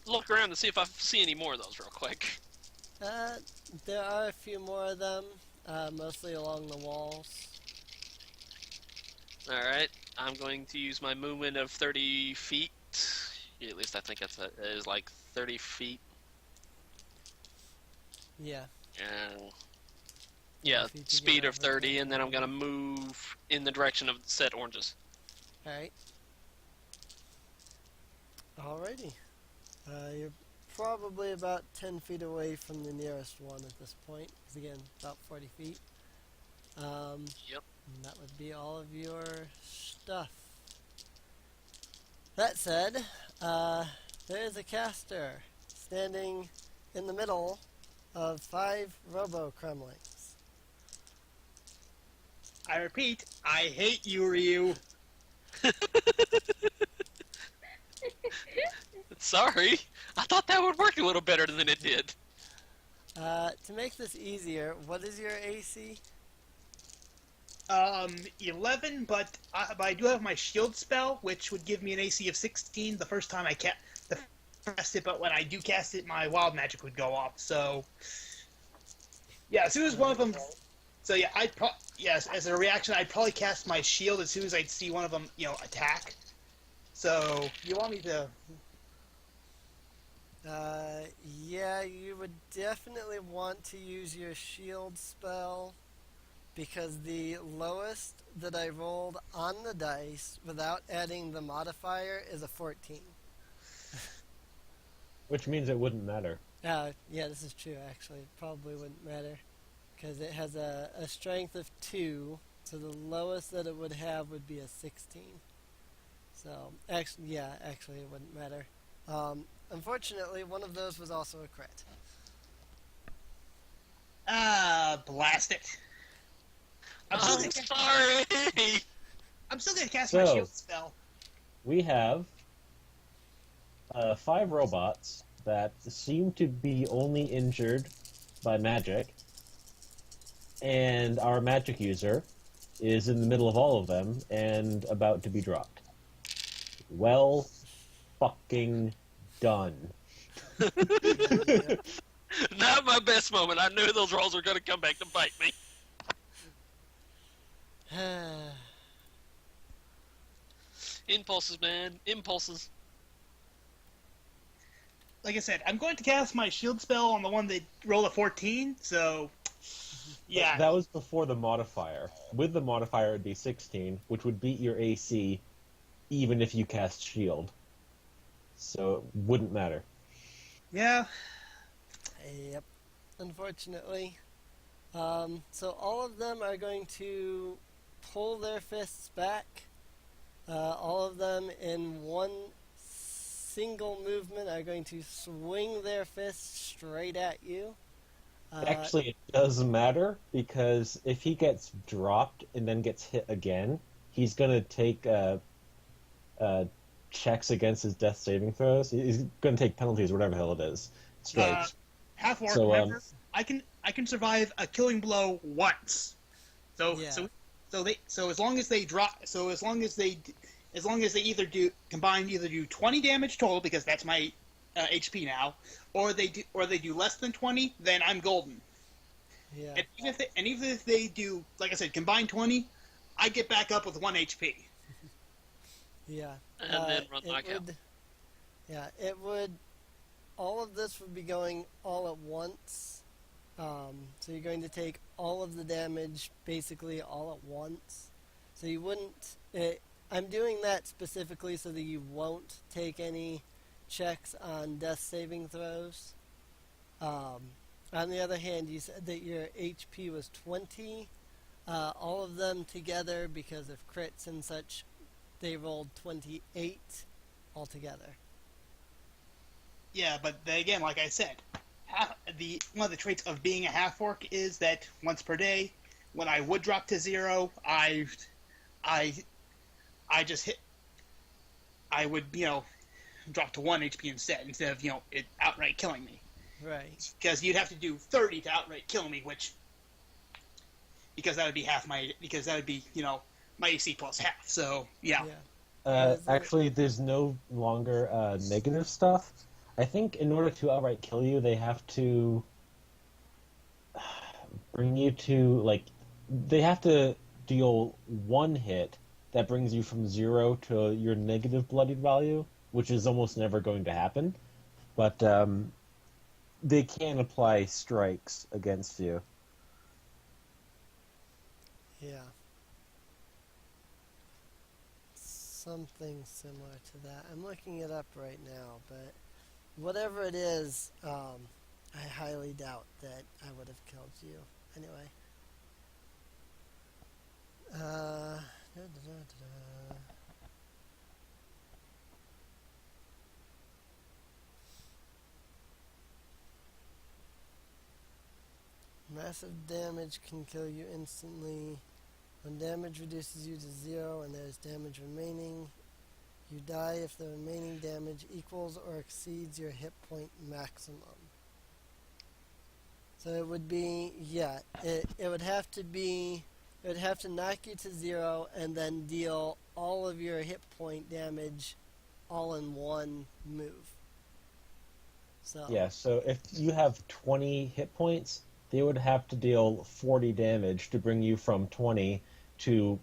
look around and see if I see any more of those real quick. There are a few more of them, mostly along the walls. Alright, I'm going to use my movement of 30 feet. Yeah, at least I think it is like 30 feet. Yeah. Yeah, 30 feet to speed get of over 30, there. and then I'm going to move in the direction of said oranges. Alright. Alrighty. You're probably about 10 feet away from the nearest one at this point. Because again, about 40 feet. Yep. And that would be all of your stuff. That said, there is a caster standing in the middle of 5 robo-kremlings. I repeat, I hate you, Ryu. Sorry, I thought that would work a little better than it did. To make this easier, what is your AC? 11, but I do have my shield spell, which would give me an AC of 16 the first time I cast it, but when I do cast it, my wild magic would go off, so... Yeah, as soon as one of them... So yeah, as a reaction, I'd probably cast my shield as soon as I'd see one of them, attack. So, you want me to... Yeah, you would definitely want to use your shield spell, because the lowest that I rolled on the dice without adding the modifier is a 14. Which means it wouldn't matter. Yeah, this is true, actually. It probably wouldn't matter, because it has a strength of 2, so the lowest that it would have would be a 16. So, actually, it wouldn't matter. Unfortunately, one of those was also a crit. Blast it. I'm still gonna cast my So- shield spell. We have 5 robots that seem to be only injured by magic, and our magic user is in the middle of all of them and about to be dropped. Well fucking done. Not my best moment. I knew those rolls were going to come back to bite me. Impulses, man. Impulses. Like I said, I'm going to cast my shield spell on the one that rolled a 14, so... Yeah. That was before the modifier. With the modifier, it'd be 16, which would beat your AC even if you cast shield. So it wouldn't matter. Yeah. Yep, unfortunately. So all of them are going to pull their fists back. All of them in one single movement are going to swing their fists straight at you. Actually, it does matter, because if he gets dropped and then gets hit again, he's going to take checks against his death saving throws. He's going to take penalties, whatever the hell it is. Strikes. Half orc, So, remember? I can survive a killing blow once. So Yeah. so as long as they drop, so as long as they either do 20 damage total, because that's my HP now, or they do less than 20, then I'm golden. Yeah. And even if they do, like I said, combined 20, I get back up with 1 HP. Yeah. And then run it knockout. would- Yeah, it would... All of this would be going all at once. So you're going to take all of the damage basically all at once. So you wouldn't... I'm doing that specifically so that you won't take any checks on death saving throws. On the other hand, you said that your HP was 20. All of them together, because of crits and such, they rolled 28 altogether. Yeah, but then again, like I said, one of the traits of being a half-orc is that once per day, when I would drop to 0, I just hit. I would, drop to 1 HP instead of, it outright killing me. Right. Because you'd have to do 30 to outright kill me, because that would be half my, my AC plus half. So, yeah. Actually, there's no longer negative stuff. I think in order to outright kill you, they have to bring you to, they have to deal 1 hit that brings you from 0 to your negative bloodied value, which is almost never going to happen. But they can apply strikes against you. Yeah. Something similar to that. I'm looking it up right now, but whatever it is, I highly doubt that I would have killed you. Anyway. Massive damage can kill you instantly. When damage reduces you to 0 and there is damage remaining, you die if the remaining damage equals or exceeds your hit point maximum. So it would be, it would have to knock you to 0 and then deal all of your hit point damage all in one move. So Yeah, so if you have 20 hit points, they would have to deal 40 damage to bring you from 20 to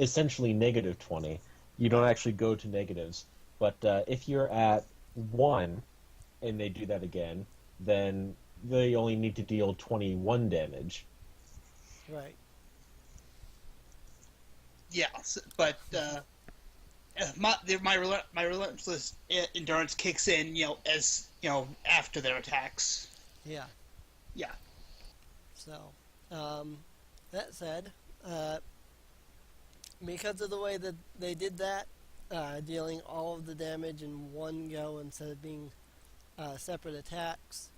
essentially negative 20. You don't actually go to negatives. But if you're at 1 and they do that again, then they only need to deal 21 damage. right. Yeah, but my relentless endurance kicks in, as after their attacks. Yeah. Yeah. So, that said, because of the way that they did that, dealing all of the damage in one go instead of being separate attacks,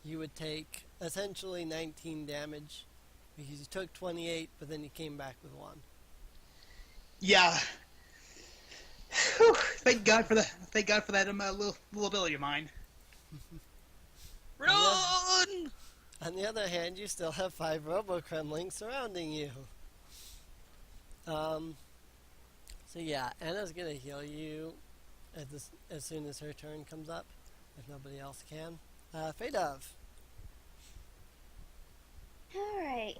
you would take essentially 19 damage because you took 28, but then you came back with 1. Yeah. Whew, thank God for that. Thank God for that little ability of mine. Run! On the other hand, you still have 5 Robo-Kremlings surrounding you. So yeah, Anna's gonna heal you as soon as her turn comes up, if nobody else can. Fadov. Alright.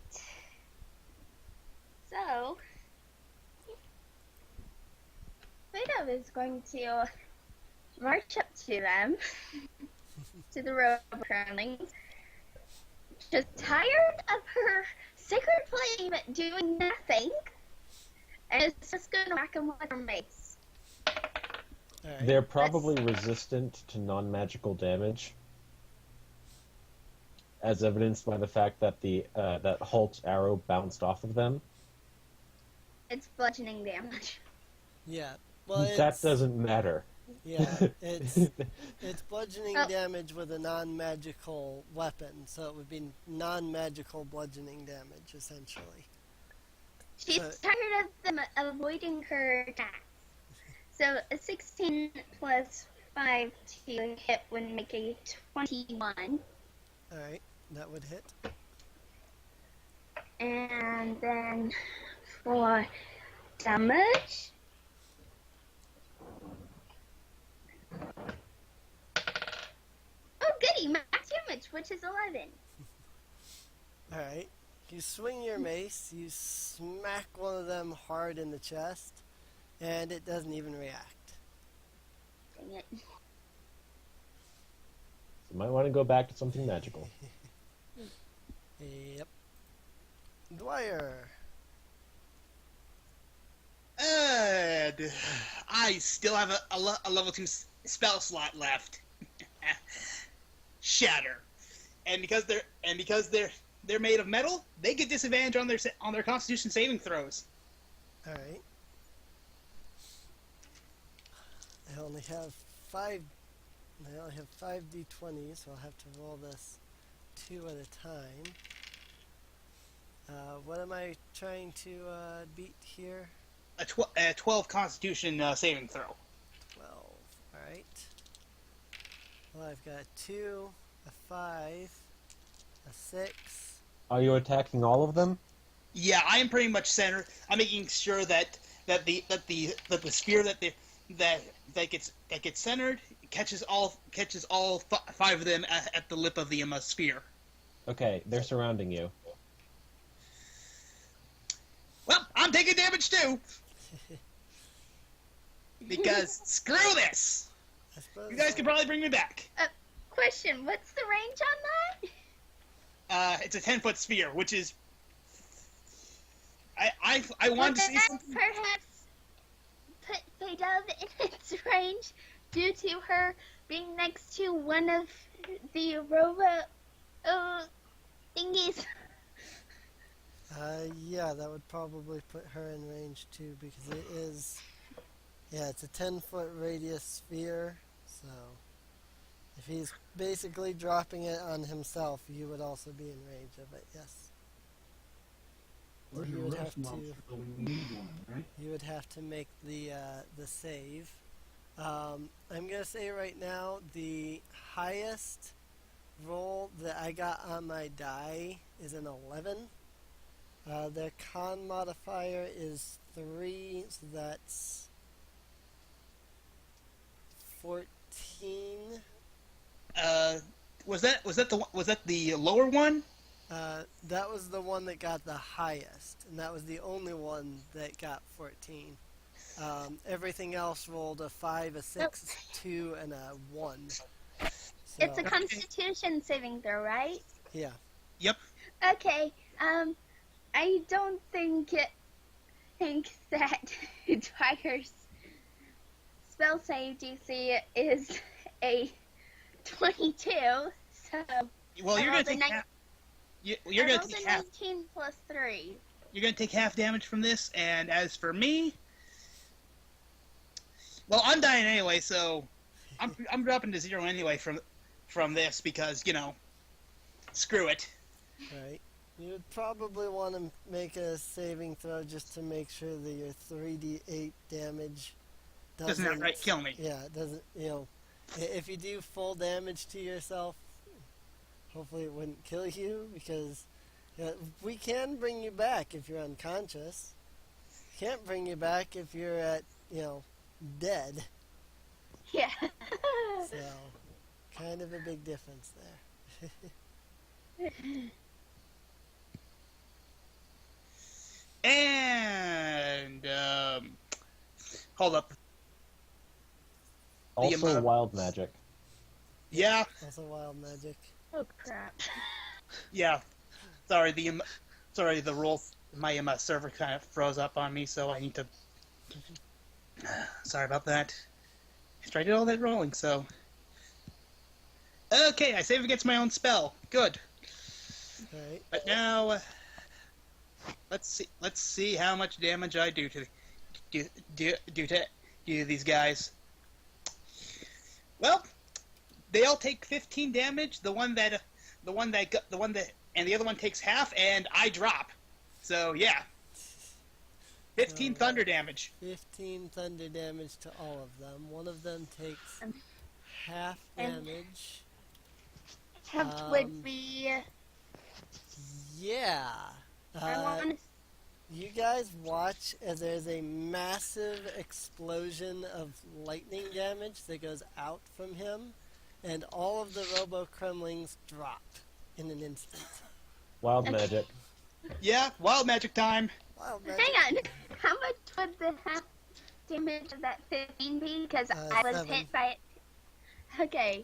So, Plato is going to march up to them, to the Robo-Kremlings, just tired of her sacred flame doing nothing, and is just going to whack them with her mace. Alright. They're probably resistant to non-magical damage, as evidenced by the fact that that Hulk's arrow bounced off of them. It's bludgeoning damage. Yeah. Well, That doesn't matter. Yeah, it's bludgeoning Oh. damage with a non-magical weapon, so it would be non-magical bludgeoning damage, essentially. She's tired of them avoiding her attacks. So a 16 plus 5 to hit would make a 21. Alright, that would hit. And then for damage, oh goody, max damage, which is 11. Alright. You swing your mace, you smack one of them hard in the chest, and it doesn't even react. Dang it. You might want to go back to something magical. Yep. Dwyer. I still have a level 2 spell slot left. Shatter. And because they're made of metal, they get disadvantage on their Constitution saving throws. All right. I only have five d20s, so I'll have to roll this 2 at a time. What am I trying to beat here? A 12 Constitution saving throw. 12. Alright. Well, I've got a 2, a 5, a 6. Are you attacking all of them? Yeah, I am pretty much centered. I'm making sure that the spear that gets centered catches all 5 of them at the lip of the spear. Okay, they're surrounding you. Well, I'm taking damage too. Because screw this! I suppose You guys can probably bring me back. Question, what's the range on that? It's a 10-foot sphere, which is... I wanted to say that something... perhaps put Fadov in its range due to her being next to one of the robot thingies. Yeah, that would probably put her in range too, because it is... Yeah, it's a 10-foot radius sphere, so... If he's basically dropping it on himself, you would also be in range of it, yes. So you would have to make the save. I'm gonna say right now the highest roll that I got on my die is an 11. Their con modifier is 3, so that's 14. Was that the lower one? That was the one that got the highest, and that was the only one that got 14. Everything else rolled a 5, a 6, 2, and a 1. So, It's a Constitution saving throw, right? yeah. Yep. Okay. I don't think that Dwyer's spell save DC is a 22. So Well, you're gonna rolled a take half. You're I gonna rolled take a half. 19 plus 3. You're gonna take half damage from this, and as for me, well, I'm dying anyway, so I'm dropping to 0 anyway from this because screw it. Right. You would probably want to make a saving throw just to make sure that your 3d8 damage Doesn't outright kill me. Yeah, it doesn't, if you do full damage to yourself, hopefully it wouldn't kill you, because we can bring you back if you're unconscious. Can't bring you back if you're at, dead. Yeah. So, kind of a big difference there. And hold up. Also wild magic. Yeah, Also wild magic. Oh crap. yeah. Sorry, the roll. My server kind of froze up on me, so I need to. Sorry about that. After I did all that rolling, so. Okay, I save against my own spell. Good. Right. But now, let's see how much damage I do to these guys. Well, they all take 15 damage. The one that, and the other one takes half, and I drop. So yeah, 15 thunder damage. 15 thunder damage to all of them. One of them takes half damage. Half would be. Yeah. I want You guys watch as there's a massive explosion of lightning damage that goes out from him, and all of the robo-crumlings drop in an instant. Wild magic. Yeah, wild magic time. Wild magic. Hang on. How much would the half damage of that 15 be? Because I was 7. hit by it. Okay.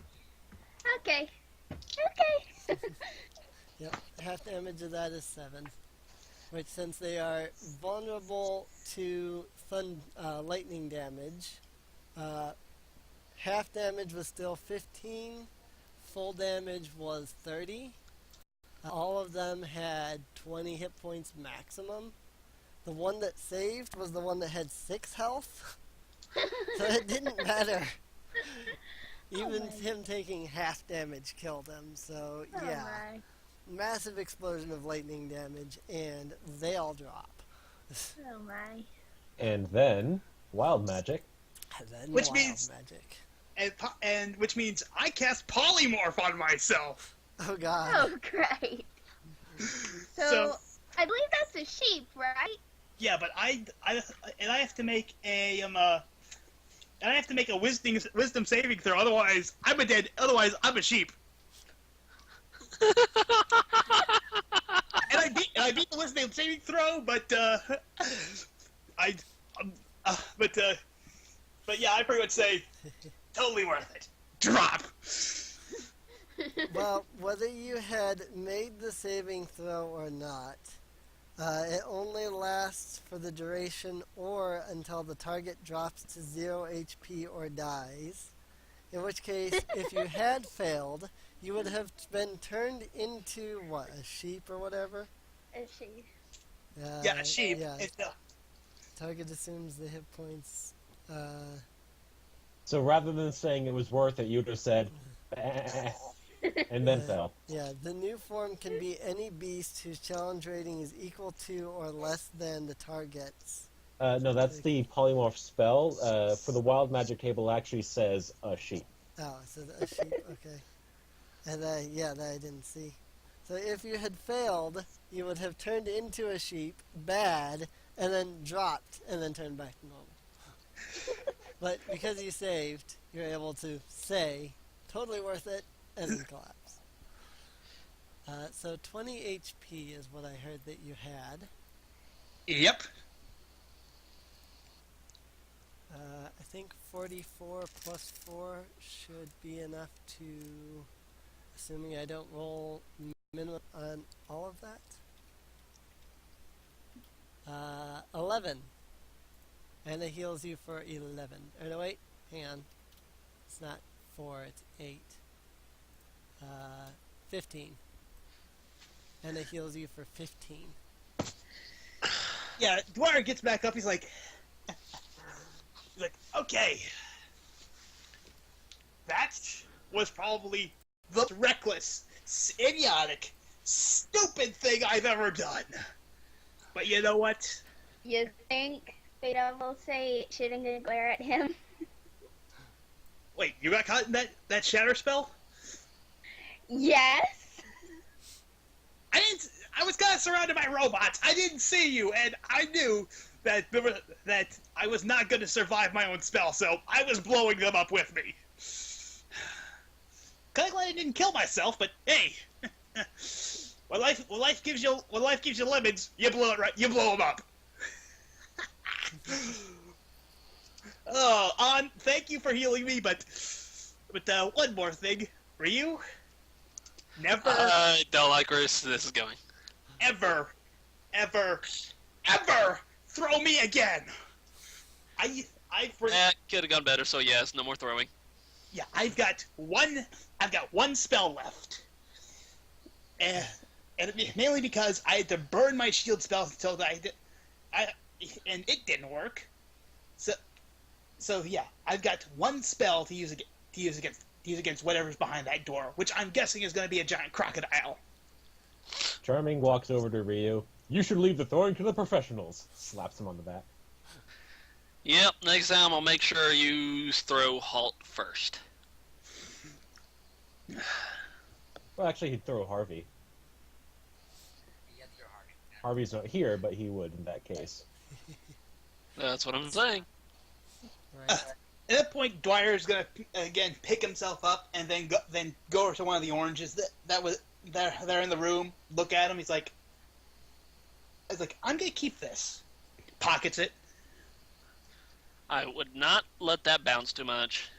Yep, half damage of that is 7. Which, since they are vulnerable to lightning damage. Half damage was still 15. Full damage was 30. All of them had 20 hit points maximum. The one that saved was the one that had 6 health. So it didn't matter. Even him taking half damage killed him. So, yeah. My. Massive explosion of lightning damage, and they all drop. Oh my. And then wild magic. And then Which wild means- magic. And which means I cast polymorph on myself. Oh god. Oh, great. So, I believe that's a sheep, right? Yeah, but I have to make a wisdom saving throw. Otherwise, I'm a sheep. and I beat the wisdom saving throw, but yeah, I pretty much say totally worth it. Drop. Well, whether you had made the saving throw or not, it only lasts for the duration or until the target drops to 0 HP or dies. In which case, if you had failed, you would have been turned into, what, a sheep or whatever? A sheep. Yeah, a sheep. Yeah, It's, target assumes the hit points. So rather than saying it was worth it, you would have said, and then fell. Yeah, the new form can be any beast whose challenge rating is equal to or less than the target's. No, that's the polymorph spell. For the wild magic table, it actually says a sheep. Oh, so a sheep, okay. And that I didn't see. So if you had failed, you would have turned into a sheep, bad, and then dropped, and then turned back to normal. But because you saved, you're able to say, totally worth it, and then collapse. So 20 HP is what I heard that you had. yep. I think 44 plus 4 should be enough to, assuming I don't roll minimum on all of that. 11. And it heals you for 11. Or no, wait, hang on. It's not 4, it's 8. 15. And it heals you for 15. Yeah, Dwyer gets back up. He's like, okay, that was probably the most reckless, idiotic, stupid thing I've ever done. But you know what? You think Veda will say shooting a glare at him? Wait, you got caught in that shatter spell? Yes. I was kind of surrounded by robots. I didn't see you, and I knew that I was not going to survive my own spell, so I was blowing them up with me. Kind of glad I didn't kill myself, but hey, when life gives you lemons, you blow them up. Thank you for healing me, but one more thing, Ryu, never. I don't like where this is going. Ever throw me again. Could have gone better. So yes, no more throwing. Yeah, I've got one spell left, and mainly because I had to burn my shield spells until and it didn't work. So yeah, I've got one spell to use against whatever's behind that door, which I'm guessing is going to be a giant crocodile. Charming walks over to Ryu. You should leave the throwing to the professionals. Slaps him on the back. Yep, next time I'll make sure you throw halt first. Well, actually, he'd throw Harvey. Harvey's not here, but he would in that case. That's what I'm saying. Right. At that point, Dwyer's gonna again pick himself up and then go over to one of the oranges that was there in the room. Look at him. He's like, I'm gonna keep this. Pockets it. I would not let that bounce too much.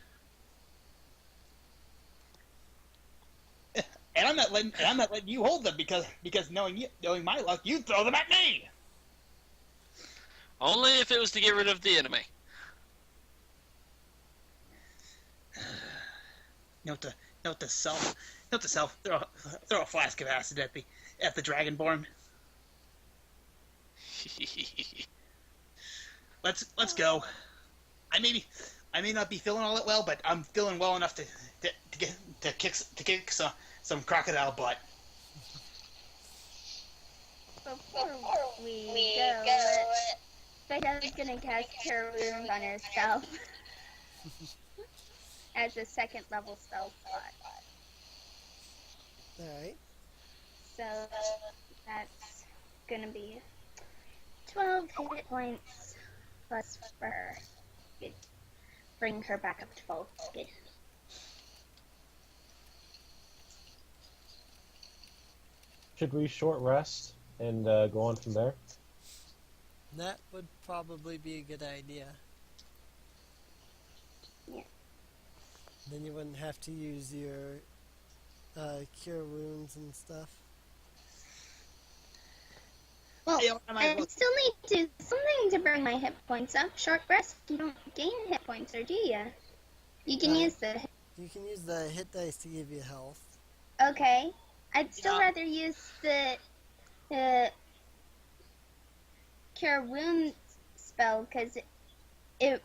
And I'm not letting you hold them because knowing my luck, you'd throw them at me. Only if it was to get rid of the enemy. Note to self. Throw a flask of acid at the Dragonborn. Let's go. I may not be feeling all that well, but I'm feeling well enough to kick some crocodile butt. Before we go, Fido's gonna cast Cure Wounds on herself as a second level spell slot. Alright. So that's gonna be 12 hit points plus for good. Bring her back up to full. Good. Should we short rest and go on from there? That would probably be a good idea. Yeah. Then you wouldn't have to use your cure wounds and stuff. Well, Hey, I still need to bring my hit points up. Short rest, you don't gain hit points, or do you? You can use the. You can use the hit dice to give you health. Okay, I'd still rather use the Cure Wounds spell because it's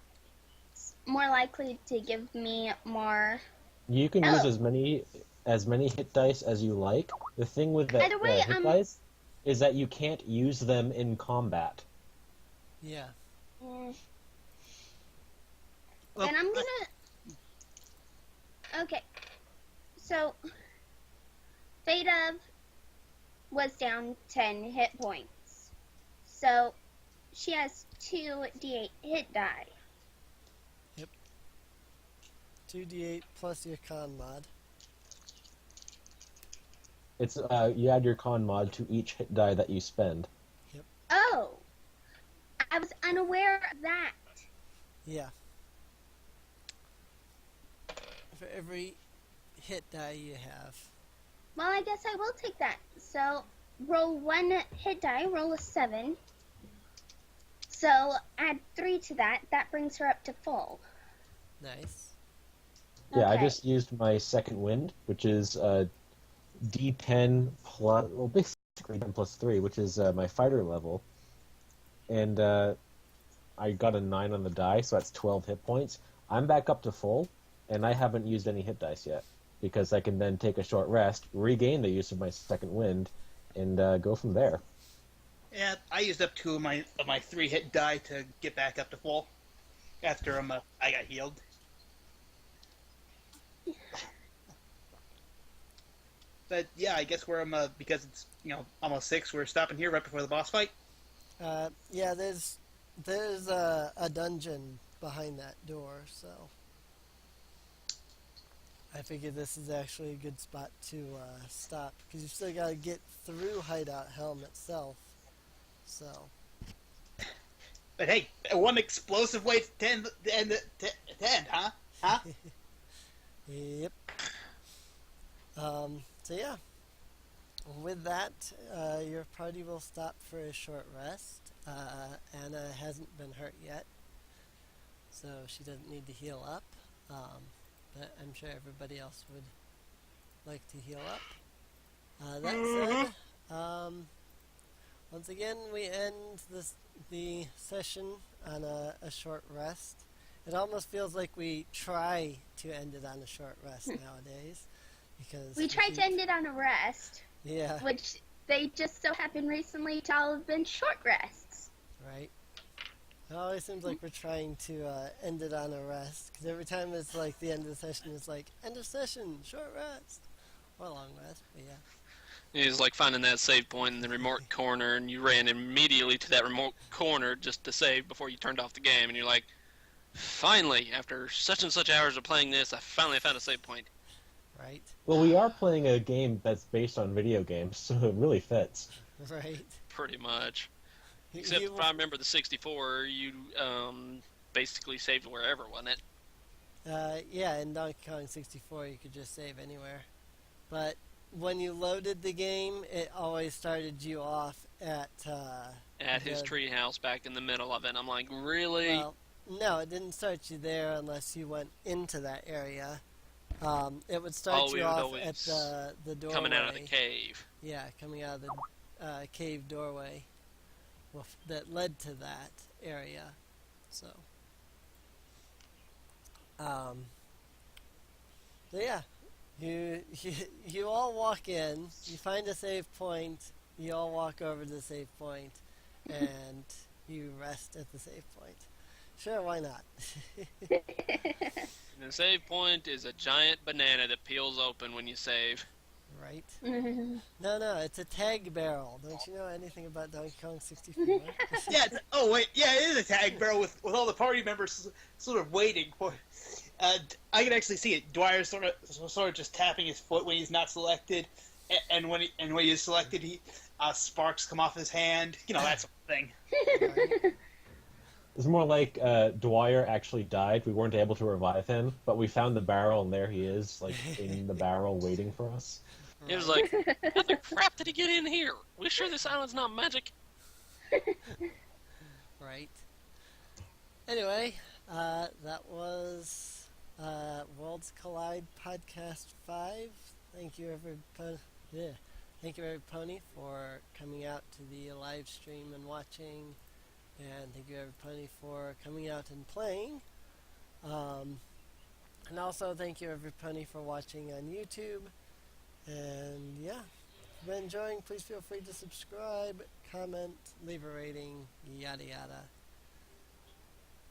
more likely to give me more. You can use as many hit dice as you like. The thing with the By the way, hit dice is that you can't use them in combat. Yeah. Well, And I'm gonna. Okay, so Fada was down 10 hit points, so she has 2d8 hit die. 2d8 plus your con mod. It's you add your con mod to each hit die that you spend. Oh, I was unaware of that. Yeah. For every hit die you have. Well, I guess I will take that. So roll 1 hit die, roll a 7. So add 3 to that. That brings her up to full. Nice. Yeah, I Okay. just used my second wind, which is D10 plus, well, basically 10 plus 3, which is my fighter level. And I got a 9 on the die, so that's 12 hit points. I'm back up to full, and I haven't used any hit dice yet, because I can then take a short rest, regain the use of my second wind, and go from there. yeah, I used up 2 of my 3 hit die to get back up to full after I got healed. But yeah, I guess we're because it's almost 6. We're stopping here right before the boss fight. Yeah, there's a dungeon behind that door, so I figured this is actually a good spot to stop, because you still got to get through Hideout Helm itself. So But hey, one explosive way to end, huh? Huh? Yep. So yeah, with that, your party will stop for a short rest. Anna hasn't been hurt yet, so she doesn't need to heal up. But I'm sure everybody else would like to heal up. That said, once again, we end the session on a short rest. It almost feels like we try to end it on a short rest nowadays, because We tried to end it on a rest, Yeah, which they just so happen recently to all have been short rests. right. It always seems like we're trying to end it on a rest, because every time it's like the end of the session, it's like end of session, short rest, or long rest. But yeah. It was like finding that save point in the remote corner, and you ran immediately to that remote corner just to save before you turned off the game, and you're like, finally, after such and such hours of playing this, I finally found a save point. Right. Well, we are playing a game that's based on video games, so it really fits. Right. Pretty much. You- Except you- if I remember the 64, you basically saved wherever, wasn't it? Yeah, in Donkey Kong 64, you could just save anywhere. But when you loaded the game, it always started you off At his the- treehouse back in the middle of it. I'm like, really? Well, no, it didn't start you there unless you went into that area. It would start Oh, we you would off always at the doorway. Coming out of the cave. Yeah, coming out of the cave doorway that led to that area. So, so yeah, you all walk in. You find a save point. You all walk over to the save point, and you rest at the save point. Sure, why not? And the save point is a giant banana that peels open when you save. Right? No, it's a tag barrel. Don't you know anything about Donkey Kong 64? Yeah. Oh wait. Yeah, it is a tag barrel with all the party members sort of waiting for. I can actually see it. Dwyer's sort of just tapping his foot when he's not selected, and when he is selected, he sparks come off his hand. You know, that sort of thing. Right? It's more like Dwyer actually died. We weren't able to revive him, but we found the barrel, and there he is, like in the barrel, waiting for us. It was like, how the crap did he get in here? We sure this island's not magic? Right. Anyway, that was Worlds Collide Podcast 5. Thank you, everybody. Yeah. Thank you, everybody, for coming out to the live stream and watching. And thank you, everybody, for coming out and playing. And also, thank you, everybody, for watching on YouTube. And yeah, if you've been enjoying, please feel free to subscribe, comment, leave a rating, yada yada.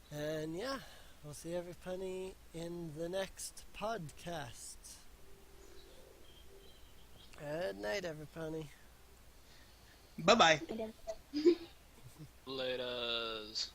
And yeah, we'll see everybody in the next podcast. Good night, everybody. Bye bye. Laters.